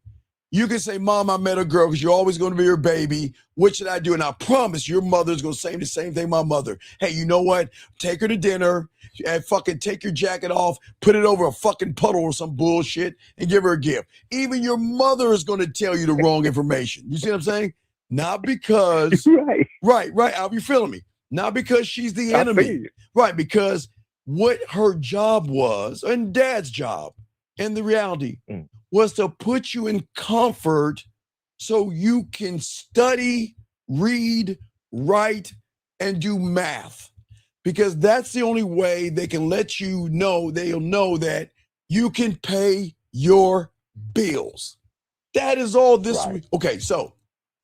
You can say, Mom, I met a girl because you're always going to be her baby. What should I do? And I promise your mother's going to say the same thing my mother. Hey, you know what? Take her to dinner and fucking take your jacket off, put it over a fucking puddle or some bullshit and give her a gift. Even your mother is going to tell you the wrong information. You see what I'm saying? Not because, right, Al, you feeling me? Not because she's the enemy. Right, because what her job was, and Dad's job, and the reality was to put you in comfort so you can study, read, write, and do math. Because that's the only way they can let you know, they'll know that you can pay your bills. That is all this. Okay, so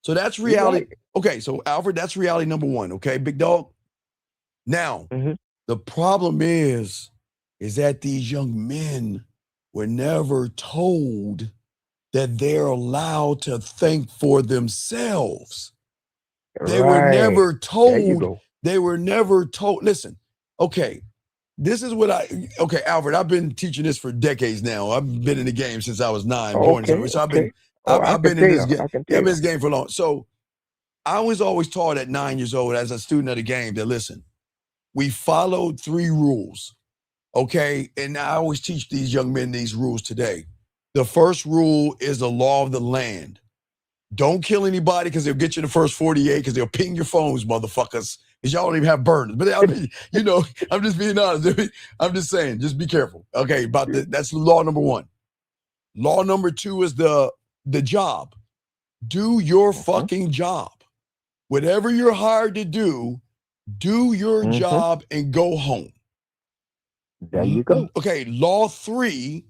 that's reality. Okay, so Alfred, that's reality number one. Okay, big dog. Now, the problem is that these young men were never told that they're allowed to think for themselves. They were never told. They were never told. Listen, okay, this is what okay, Alfred, I've been teaching this for decades now. I've been in the game since I was 9. So I've been in this game. I've been in this game for long. So I was always taught at 9 years old as a student of the game that, listen, we followed 3 rules, okay? And I always teach these young men these rules today. The first rule is the law of the land. Don't kill anybody because they'll get you in the first 48 because they'll ping your phones, motherfuckers, because y'all don't even have burners. But I mean, you know, I'm just being honest. I'm just saying, just be careful. Okay, that's law number 1. Law number 2 is the job. Do your fucking job. Whatever you're hired to do your job and go home. There you go. Okay, law 3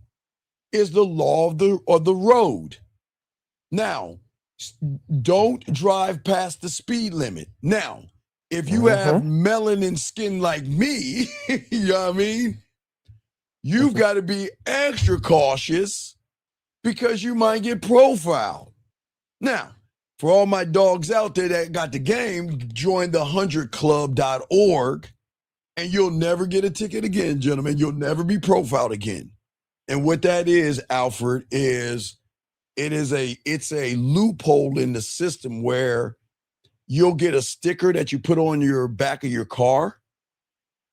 is the law of the road. Now, don't drive past the speed limit. Now, if you have melanin skin like me, you know what I mean? You've got to be extra cautious because you might get profiled. Now, for all my dogs out there that got the game, join the 100club.org and you'll never get a ticket again, gentlemen. You'll never be profiled again. And what that is, Alfred, is it's a loophole in the system where you'll get a sticker that you put on your back of your car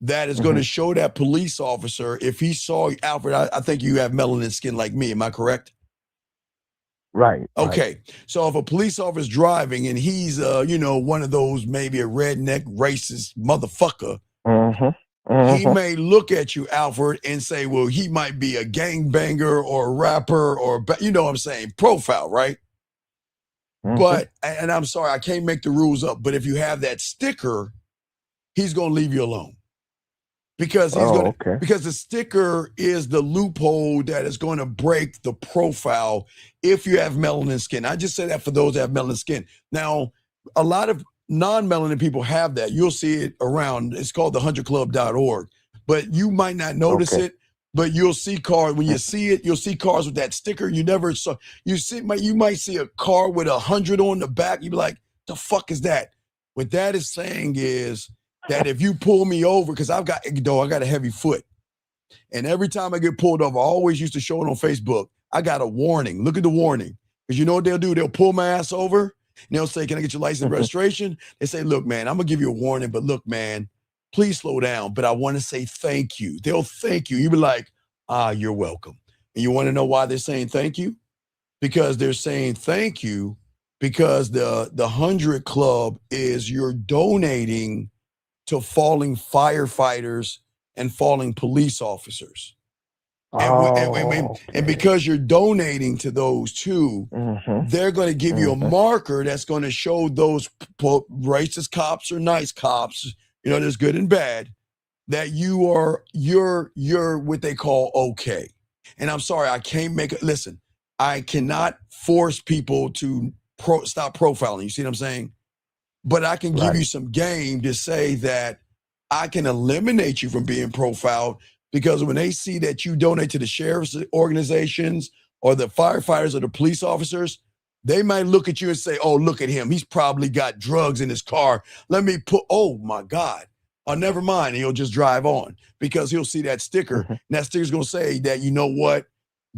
that is going to show that police officer if he saw you. Alfred, I think you have melanin skin like me. Am I correct? Right. Okay. So if a police officer's driving and he's, one of those, maybe a redneck racist motherfucker, he may look at you, Alfred, and say, well, he might be a gangbanger or a rapper or, you know what I'm saying, profile, right? But, and I'm sorry, I can't make the rules up, but if you have that sticker, he's going to leave you alone. Because because the sticker is the loophole that is going to break the profile if you have melanin skin. I just say that for those that have melanin skin. Now, a lot of non-melanin people have that. You'll see it around. It's called the 100club.org. But you might not notice it, but you'll see cars. When you see it, you'll see cars with that sticker. You never saw. You might see a car with 100 on the back. You be like, the fuck is that? What that is saying is that if you pull me over, because I got a heavy foot. And every time I get pulled over, I always used to show it on Facebook. I got a warning. Look at the warning. Because you know what they'll do? They'll pull my ass over and they'll say, can I get your license and registration? They say, look, man, I'm going to give you a warning, but look, man, please slow down. But I want to say thank you. They'll thank you. You'll be like, you're welcome. And you want to know why they're saying thank you? Because they're saying thank you because the 100 Club is you're donating to falling firefighters and falling police officers. And because you're donating to those two, they're going to give you a marker that's going to show those racist cops or nice cops, you know, there's good and bad, that you're what they call okay. And I'm sorry, I can't make it. Listen, I cannot force people to stop profiling. You see what I'm saying? But I can give you some game to say that I can eliminate you from being profiled because when they see that you donate to the sheriff's organizations or the firefighters or the police officers, they might look at you and say, oh, look at him. He's probably got drugs in his car. Let me oh my God. Oh, never mind. He'll just drive on because he'll see that sticker. And that sticker's going to say that, you know what?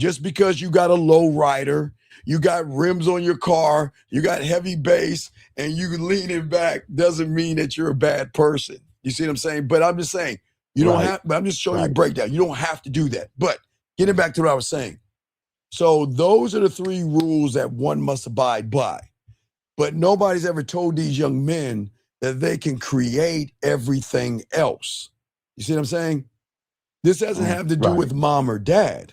Just because you got a low rider, you got rims on your car, you got heavy bass, and you lean it back doesn't mean that you're a bad person. You see what I'm saying? But I'm just saying, you don't have, but I'm just showing you a breakdown. You don't have to do that. But getting back to what I was saying. So those are the 3 rules that one must abide by. But nobody's ever told these young men that they can create everything else. You see what I'm saying? This doesn't have to do with mom or dad.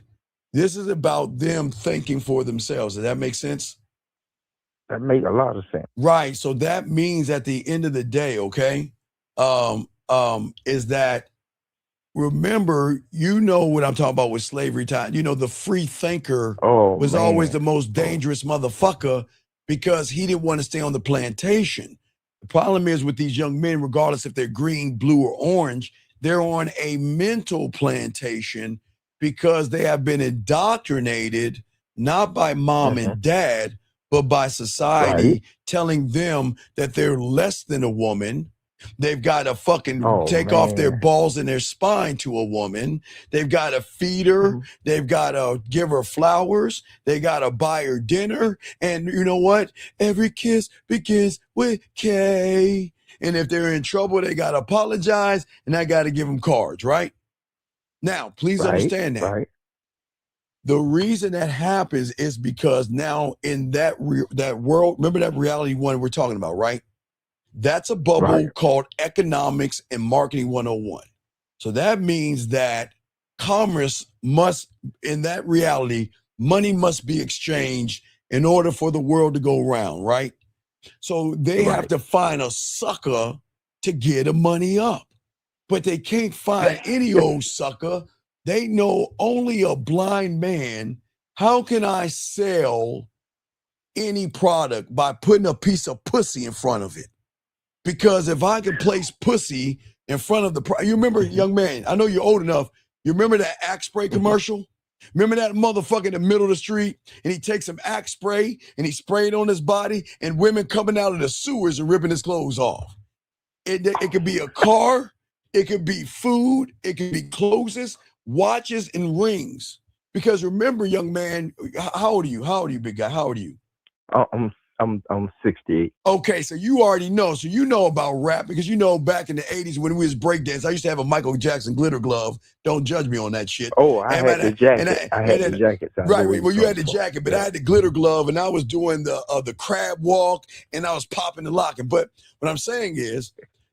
This is about them thinking for themselves. Does that make sense? That makes a lot of sense. Right. So that means at the end of the day, okay, is that, remember, you know what I'm talking about with slavery time. You know, the free thinker was always the most dangerous motherfucker because he didn't want to stay on the plantation. The problem is with these young men, regardless if they're green, blue, or orange, they're on a mental plantation because they have been indoctrinated not by mom and dad, but by society telling them that they're less than a woman. They've got to fucking take off their balls and their spine to a woman. They've got to feed her. They've got to give her flowers. They got to buy her dinner. And you know what? Every kiss begins with K. And if they're in trouble, they got to apologize and I got to give them cards, right? Now, please understand that. The reason that happens is because now in that world, remember that reality one we're talking about, right? That's a bubble called Economics and Marketing 101. So that means that commerce must, in that reality, money must be exchanged in order for the world to go round, right? So they have to find a sucker to get the money up. But they can't find any old sucker. They know only a blind man. How can I sell any product? By putting a piece of pussy in front of it. Because if I can place pussy in front of the, you remember, young man, I know you're old enough. You remember that Axe spray commercial? Remember that motherfucker in the middle of the street and he takes some Axe spray and he sprayed on his body and women coming out of the sewers and ripping his clothes off. It could be a car. It could be food. It could be clothes, watches, and rings. Because remember, young man, how old are you? How old are you, big guy? How old are you? I'm 68. Okay, so you already know. So you know about rap because you know back in the 80s when we was breakdance, I used to have a Michael Jackson glitter glove. Don't judge me on that shit. Oh, I had the jacket. I had the jacket. Right, well, you had the jacket, but I had the glitter glove and I was doing the crab walk and I was popping the locking. But what I'm saying is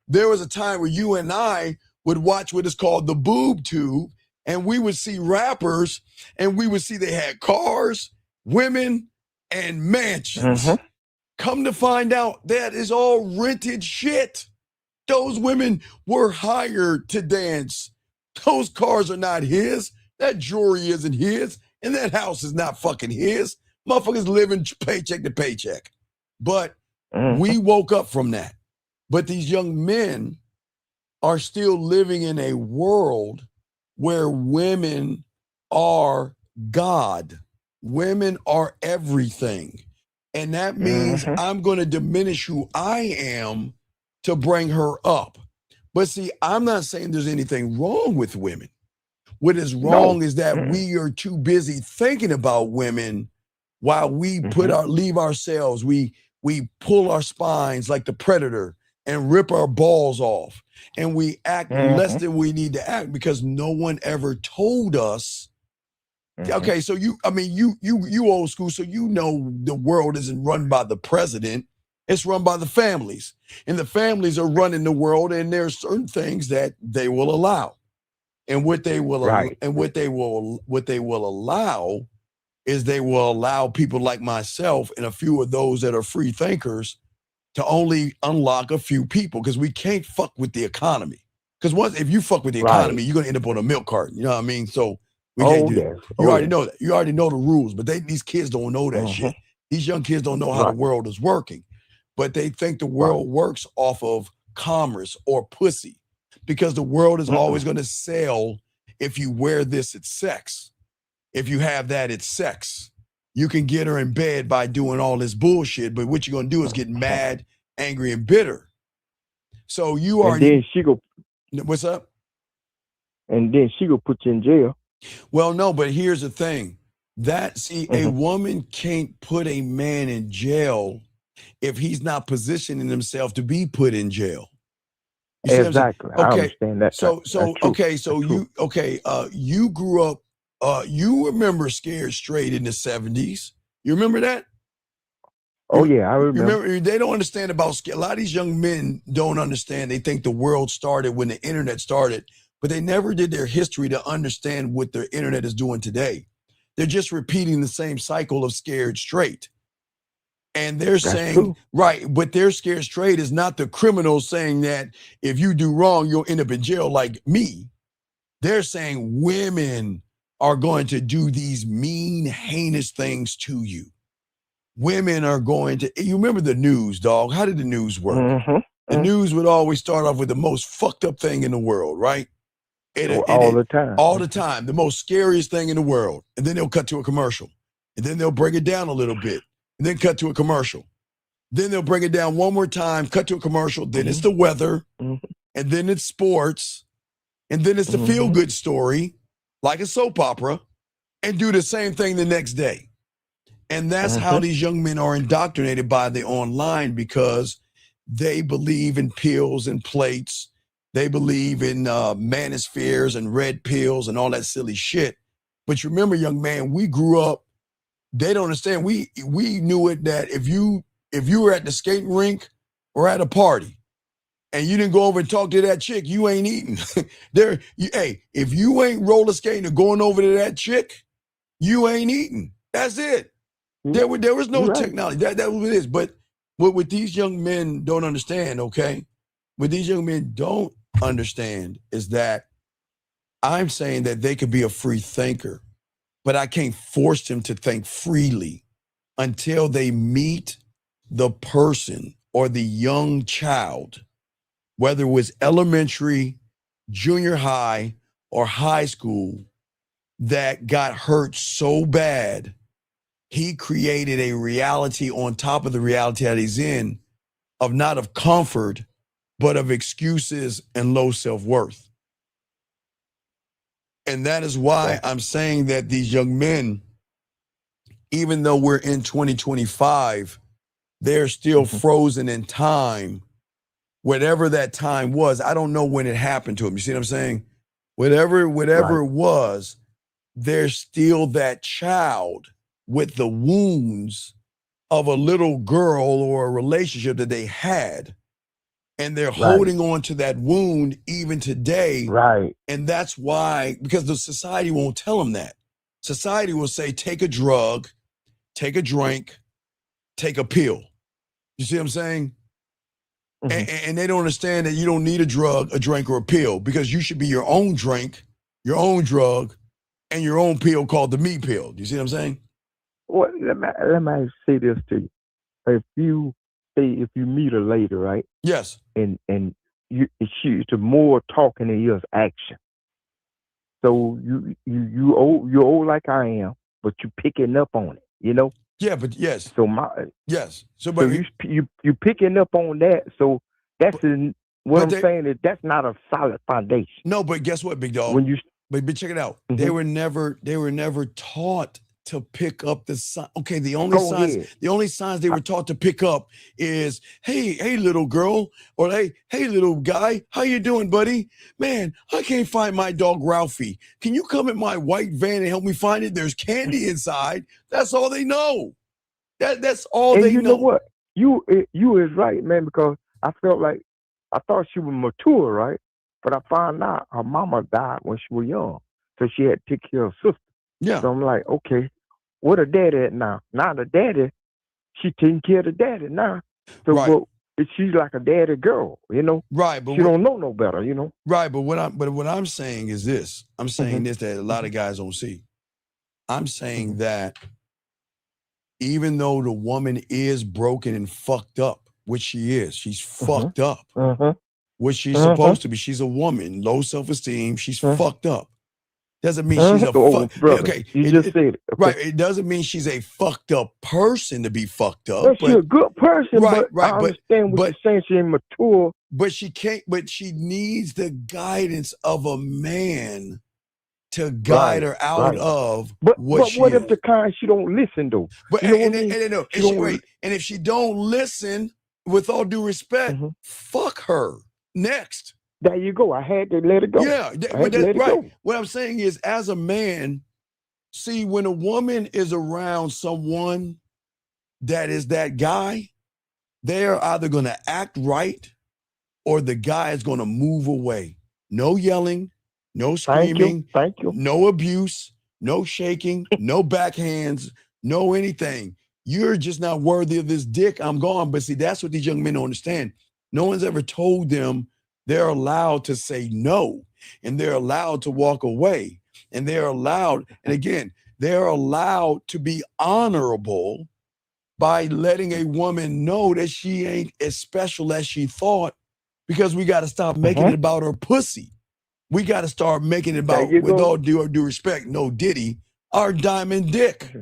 there was a time where you and I would watch what is called the boob tube and we would see rappers and we would see they had cars, women, and mansions. Come to find out that is all rented shit. Those women were hired to dance. Those cars are not his. That jewelry isn't his. And that house is not fucking his. Motherfuckers living paycheck to paycheck. But we woke up from that. But these young men are still living in a world where women are God. Women are everything. And that means I'm going to diminish who I am to bring her up. But see, I'm not saying there's anything wrong with women. What is wrong is that we are too busy thinking about women while we leave ourselves. We pull our spines like the predator and rip our balls off. And we act less than we need to act because no one ever told us. Okay, so you old school, so you know the world isn't run by the president, it's run by the families. And the families are running the world, and there's certain things that they will allow. And what they will allow is they will allow people like myself and a few of those that are free thinkers to only unlock a few people because we can't fuck with the economy. Because if you fuck with the economy, you're gonna end up on a milk carton. You know what I mean? So we can't do that. You already know that. You already know the rules, but these kids don't know that shit. These young kids don't know how the world is working, but they think the world works off of commerce or pussy because the world is always going to sell. If you wear this, it's sex. If you have that, it's sex. You can get her in bed by doing all this bullshit, but what you're going to do is get mad, angry, and bitter. So you already. And then she go. What's up? And then she go put you in jail. Well, no, but here's the thing. A woman can't put a man in jail if he's not positioning himself to be put in jail. You see Exactly. what I'm saying? I understand that. You grew up, you remember Scared Straight in the 70s. You remember that? Oh, yeah, I remember. They don't understand about, a lot of these young men don't understand. They think the world started when the internet started, but they never did their history to understand what the internet is doing today. They're just repeating the same cycle of Scared Straight. And they're saying, right, but their Scared Straight is not the criminals saying that if you do wrong, you'll end up in jail like me. They're saying women are going to do these mean, heinous things to you. Women are going to, you remember the news, dog? How did the news work? The news would always start off with the most fucked up thing in the world, right? All the time. All the time. The most scariest thing in the world. And then they'll cut to a commercial. And then they'll break it down a little bit. And then cut to a commercial. Then they'll break it down one more time, cut to a commercial. Then it's the weather. And then it's sports. And then it's the feel-good story, like a soap opera, and do the same thing the next day. And that's how these young men are indoctrinated by the online, because they believe in pills and plates. They believe in manospheres and red pills and all that silly shit. But you remember, young man, we grew up, they don't understand. We knew it that if you were at the skating rink or at a party and you didn't go over and talk to that chick, you ain't eating. If you ain't roller skating or going over to that chick, you ain't eating. That's it. There was no technology. That was what it is. But what these young men don't understand, okay? What these young men don't understand is that I'm saying that they could be a free thinker, but I can't force them to think freely until they meet the person or the young child, whether it was elementary, junior high, or high school, that got hurt so bad, he created a reality on top of the reality that he's in, of not of comfort, but of excuses and low self-worth. And that is why I'm saying that these young men, even though we're in 2025, they're still frozen in time. Whatever that time was, I don't know when it happened to them. You see what I'm saying? Whatever it was, they're still that child with the wounds of a little girl or a relationship that they had. And they're holding on to that wound even today. Right. And that's why, because the society won't tell them that. Society will say, take a drug, take a drink, take a pill. You see what I'm saying? And they don't understand that you don't need a drug, a drink, or a pill, because you should be your own drink, your own drug, and your own pill called the me pill. Do you see what I'm saying? Well, let me say this to you. If you meet her later, right? Yes. And she's more talking than yours action. So you old like I am, but you picking up on it, you know? Yeah, but yes. So you picking up on that. So that's what I'm saying is that's not a solid foundation. No, but guess what, big dog? But check it out. They were never taught to pick up the sign. Okay, the only signs they were taught to pick up is, hey, little girl, or hey, little guy, how you doing, buddy? Man, I can't find my dog Ralphie. Can you come in my white van and help me find it? There's candy inside. That's all they know. That's all they know. And you know what? You is right, man, because I thought she was mature, right? But I found out her mama died when she was young, so she had to take care of her sister. Yeah. So I'm like, okay, where the daddy at now? Now the daddy, she taking care of the daddy now. So but she's like a daddy girl, you know? Right, but she don't know no better, you know? Right, but what I'm saying is this. I'm saying this that a lot of guys don't see. I'm saying that even though the woman is broken and fucked up, which she is, she's fucked up. Which she's supposed to be. She's a woman, low self-esteem. She's fucked up. Doesn't mean she's a okay. You just said it. Right. It doesn't mean she's a fucked up person to be fucked up. Well, she's a good person, right. I understand what you're saying. She ain't mature. But she can't. But she needs the guidance of a man to guide her out of what she what is. if the kind she don't listen though? But You know what I mean? and if she don't listen, with all due respect, fuck her. Next. There you go. I had to let it go. Yeah, that's right. What I'm saying is, as a man, see, when a woman is around someone that is that guy, they're either going to act right or the guy is going to move away. No yelling, no screaming, Thank you. No abuse, no shaking, no backhands, no anything. You're just not worthy of this dick. I'm gone. But see, that's what these young men don't understand. No one's ever told them they're allowed to say no, and they're allowed to walk away, and they're allowed, and again, they're allowed to be honorable by letting a woman know that she ain't as special as she thought, because we got to stop making it about her pussy. We got to start making it about, with all due respect, no Diddy, our diamond dick.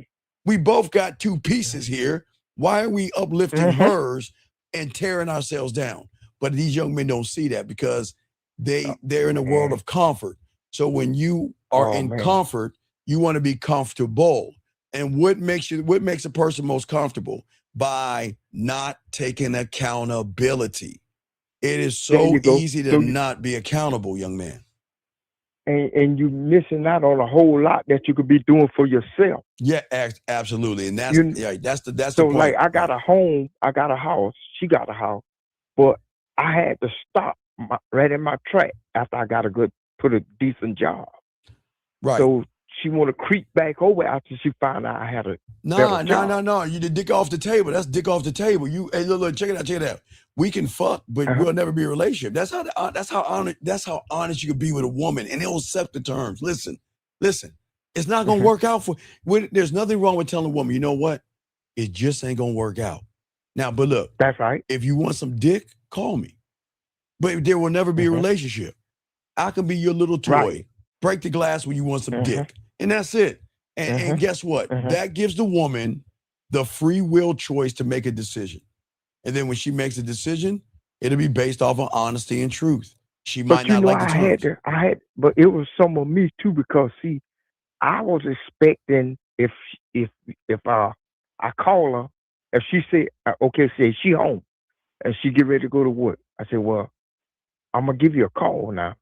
We both got two pieces here. Why are we uplifting hers and tearing ourselves down? But these young men don't see that because they're in a world of comfort. So when you are in comfort, you want to be comfortable. And what makes a person most comfortable? By not taking accountability. It is so easy to not be accountable, young man. And you missing out on a whole lot that you could be doing for yourself. Yeah, absolutely. And that's the so point. Like I got a home, I got a house, she got a house, but I had to stop right in my track after I got put a decent job. Right. So she want to creep back over after she found out I had a better job. No. You did dick off the table. That's dick off the table. Hey, look, check it out. We can fuck, but we'll never be a relationship. That's how honest you can be with a woman, and it'll set the terms. Listen. It's not gonna work out there's nothing wrong with telling a woman, you know what? It just ain't gonna work out. Now, but look, that's right. If you want some dick, call me. But there will never be a relationship. I can be your little toy. Right. Break the glass when you want some dick. And that's it. And guess what? That gives the woman the free will choice to make a decision. And then when she makes a decision, it'll be based off of honesty and truth. She might not like the terms. But it was some of me too, because see, I was expecting if I call her, if she say, say she home and she get ready to go to work, I said, well, I'm gonna give you a call now.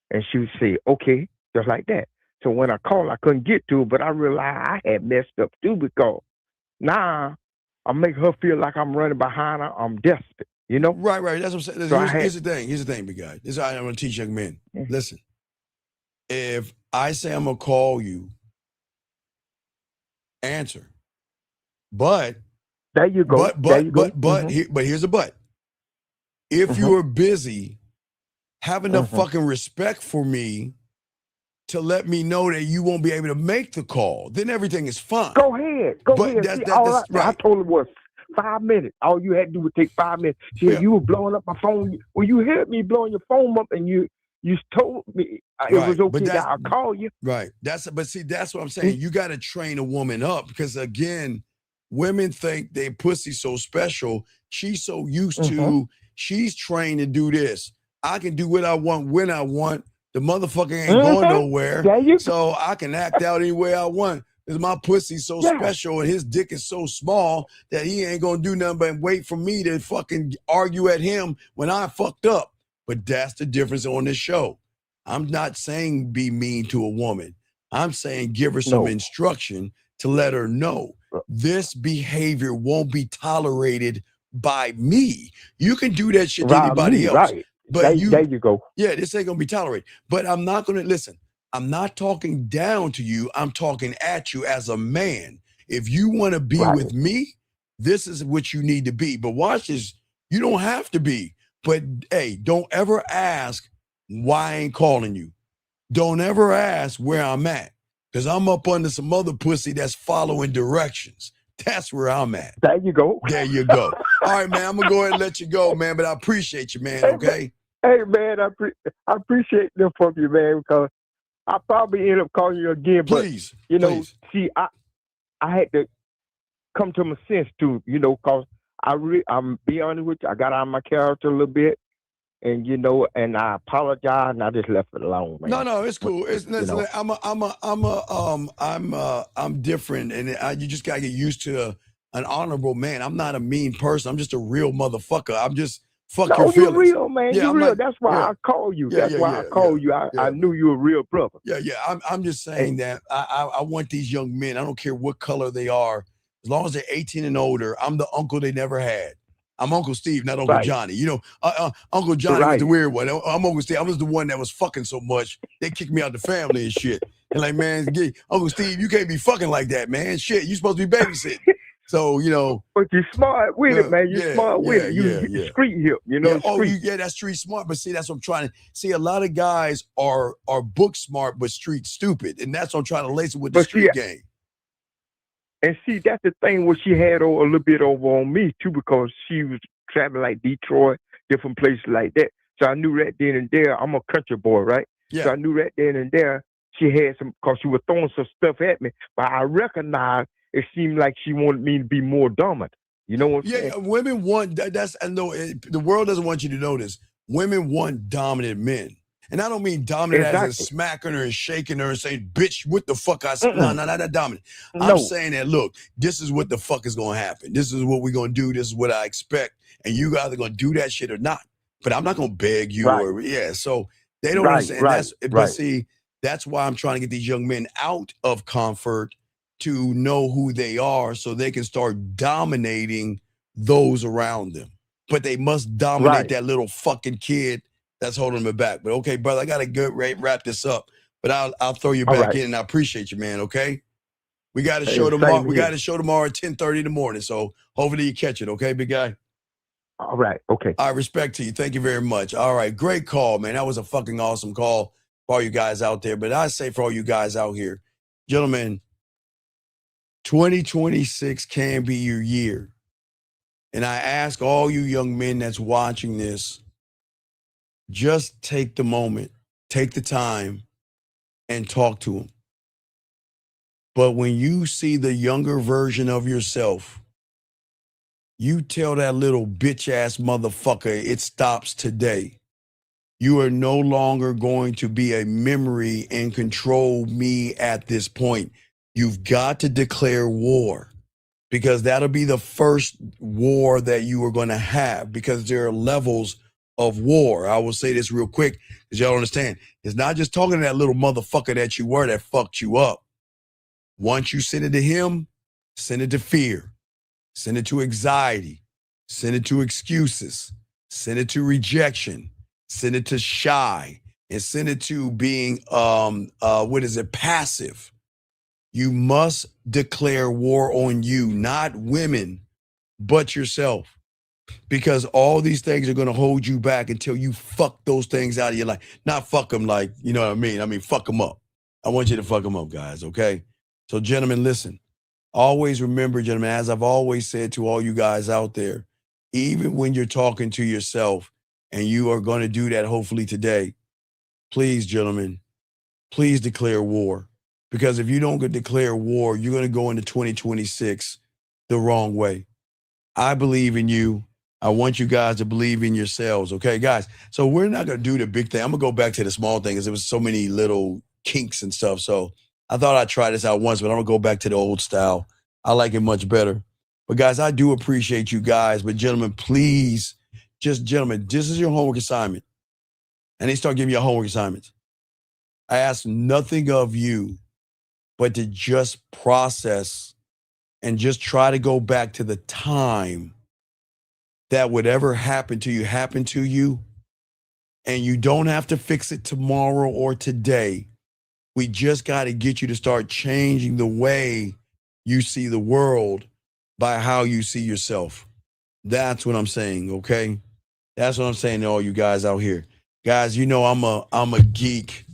And she would say, okay, just like that. So when I called, I couldn't get to her, but I realized I had messed up too, because now I make her feel like I'm running behind her. I'm desperate, you know? Right. That's what I'm saying. So Here's the thing, big guy. This is how I'm going to teach young men. Listen, if I say I'm going to call you, answer. But there you go. But here's a but. If you are busy, have enough fucking respect for me to let me know that you won't be able to make the call, then everything is fine. Go ahead. I told her it was 5 minutes. All you had to do was take 5 minutes. She said, you were blowing up my phone. Well, you heard me blowing your phone up, and you told me it was okay that I'll call you. Right. That's what I'm saying. You got to train a woman up, because again, women think their pussy's so special. She's so used to, she's trained to do this. I can do what I want when I want. The motherfucker ain't going nowhere, so I can act out any way I want. Because my pussy's so special and his dick is so small that he ain't gonna do nothing but wait for me to fucking argue at him when I fucked up. But that's the difference on this show. I'm not saying be mean to a woman. I'm saying give her some instruction to let her know this behavior won't be tolerated by me. You can do that shit to anybody else. Right. But there you go. Yeah, this ain't gonna be tolerated. But I'm not gonna listen. I'm not talking down to you. I'm talking at you as a man. If you want to be with me, this is what you need to be. But watch this. You don't have to be. But hey, don't ever ask why I ain't calling you. Don't ever ask where I'm at, because I'm up under some other pussy that's following directions. That's where I'm at. There you go. There you go. All right, man. I'm gonna go ahead and let you go, man. But I appreciate you, man. Okay. Hey, man. I appreciate them from you, man, because I probably end up calling you again. Please. But you know, see, I had to come to my sense too. You know, because I'm be honest with you, I got out of my character a little bit, and and I apologize, and I just left it alone, man. No, it's cool. It's listen, I'm different, and you just gotta get used to an honorable man. I'm not a mean person. I'm just a real motherfucker. I'm just fuck your No, feelings. you real, man. Yeah, you I'm real. not- That's why yeah. I call you. Yeah, That's yeah, why yeah, I call you. I knew you a real brother. Yeah. I'm just saying that I want these young men. I don't care what color they are, as long as they're 18 and older. I'm the uncle they never had. I'm Uncle Steve, not Uncle Right. Johnny. Uncle Johnny was Right. the weird one. I'm Uncle Steve. I was the one that was fucking so much they kicked me out the family and shit. And like, man, Uncle Steve, you can't be fucking like that, man. Shit, you supposed to be babysitting. So But you're smart with it, man. You're smart with it. You street hip, street. That's street smart. But see, that's what I'm trying to see. A lot of guys are book smart but street stupid, and that's what I'm trying to lace it with the street game. And see, that's the thing what she had a little bit over on me too, because she was traveling like Detroit, different places like that. So I knew right then and there, I'm a country boy, right? Yeah. So I knew right then and there she had because she was throwing some stuff at me, but I recognized it seemed like she wanted me to be more dominant. You know what I'm saying? Yeah, women want that's. I know the world doesn't want you to know this. Women want dominant men. And I don't mean dominant as in smacking her and shaking her and saying, bitch, what the fuck I said? No, not that dominant. I'm saying that, look, this is what the fuck is going to happen. This is what we're going to do. This is what I expect. And you guys are going to do that shit or not. But I'm not going to beg you so they don't understand. But see, that's why I'm trying to get these young men out of comfort to know who they are so they can start dominating those around them. But they must dominate that little fucking kid that's holding me back. But okay, brother, I gotta wrap this up. But I'll throw you back in, and I appreciate you, man. Okay, we got a show tomorrow. We got a show tomorrow at 10:30 in the morning. So hopefully you catch it. Okay, big guy. All right. Okay. I respect to you. Thank you very much. All right, great call, man. That was a fucking awesome call for all you guys out there. But I say for all you guys out here, gentlemen, 2026 can be your year. And I ask all you young men that's watching this, just take the moment, take the time, and talk to them. But when you see the younger version of yourself, you tell that little bitch-ass motherfucker it stops today. You are no longer going to be a memory and control me at this point. You've got to declare war, because that'll be the first war that you are going to have, because there are levels of war. I will say this real quick, because y'all understand. It's not just talking to that little motherfucker that you were that fucked you up. Once you send it to him, send it to fear, send it to anxiety, send it to excuses, send it to rejection, send it to shy, and send it to being, passive. You must declare war on you, not women, but yourself. Because all these things are going to hold you back until you fuck those things out of your life. Not fuck them like, you know what I mean? I mean, fuck them up. I want you to fuck them up, guys, okay? So, gentlemen, listen. Always remember, gentlemen, as I've always said to all you guys out there, even when you're talking to yourself, and you are going to do that hopefully today, please, gentlemen, please declare war. Because if you don't declare war, you're going to go into 2026 the wrong way. I believe in you. I want you guys to believe in yourselves. Okay, guys? So we're not going to do the big thing. I'm going to go back to the small thing, because there was so many little kinks and stuff. So I thought I'd try this out once, but I'm going to go back to the old style. I like it much better. But guys, I do appreciate you guys. But gentlemen, please, gentlemen, this is your homework assignment. And they start giving you homework assignments. I ask nothing of you but to just process and just try to go back to the time that whatever happened to you, and you don't have to fix it tomorrow or today. We just got to get you to start changing the way you see the world by how you see yourself. That's what I'm saying, okay? That's what I'm saying to all you guys out here. Guys, you know I'm a geek.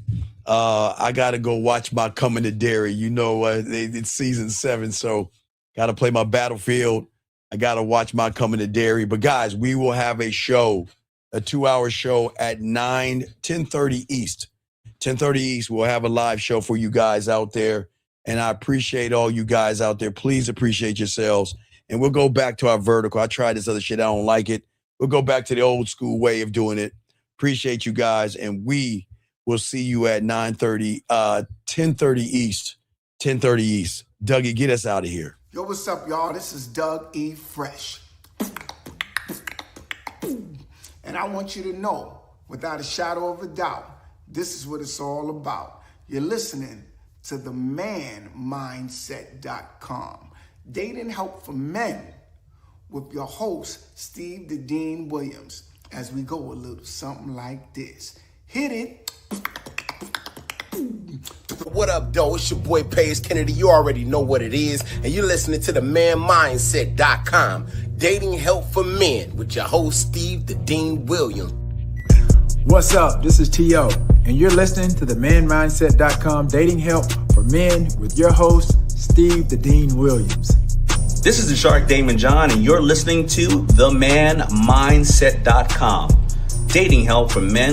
I got to go watch my Coming to Dairy. You know, it's season 7, so got to play my Battlefield. I got to watch my Coming to Dairy. But guys, we will have a show, a 2-hour show at 10:30 East. 10:30 East, we'll have a live show for you guys out there. And I appreciate all you guys out there. Please appreciate yourselves. And we'll go back to our vertical. I tried this other shit. I don't like it. We'll go back to the old school way of doing it. Appreciate you guys, and we will see you at 9:30, 10:30 East. 10:30 East. Dougie, get us out of here. Yo, what's up, y'all? This is Doug E. Fresh. And I want you to know, without a shadow of a doubt, this is what it's all about. You're listening to the manmindset.com. Dating help for men with your host, Steve the Dean Williams, as we go a little something like this. Hit it. What up, though? It's your boy Paige Kennedy. You already know what it is, and you're listening to the manmindset.com. Dating help for men with your host, Steve the Dean Williams. What's up? This is T.O., and you're listening to the manmindset.com dating help for men with your host, Steve the Dean Williams. This is the Shark Damon John, and you're listening to themanmindset.com dating help for men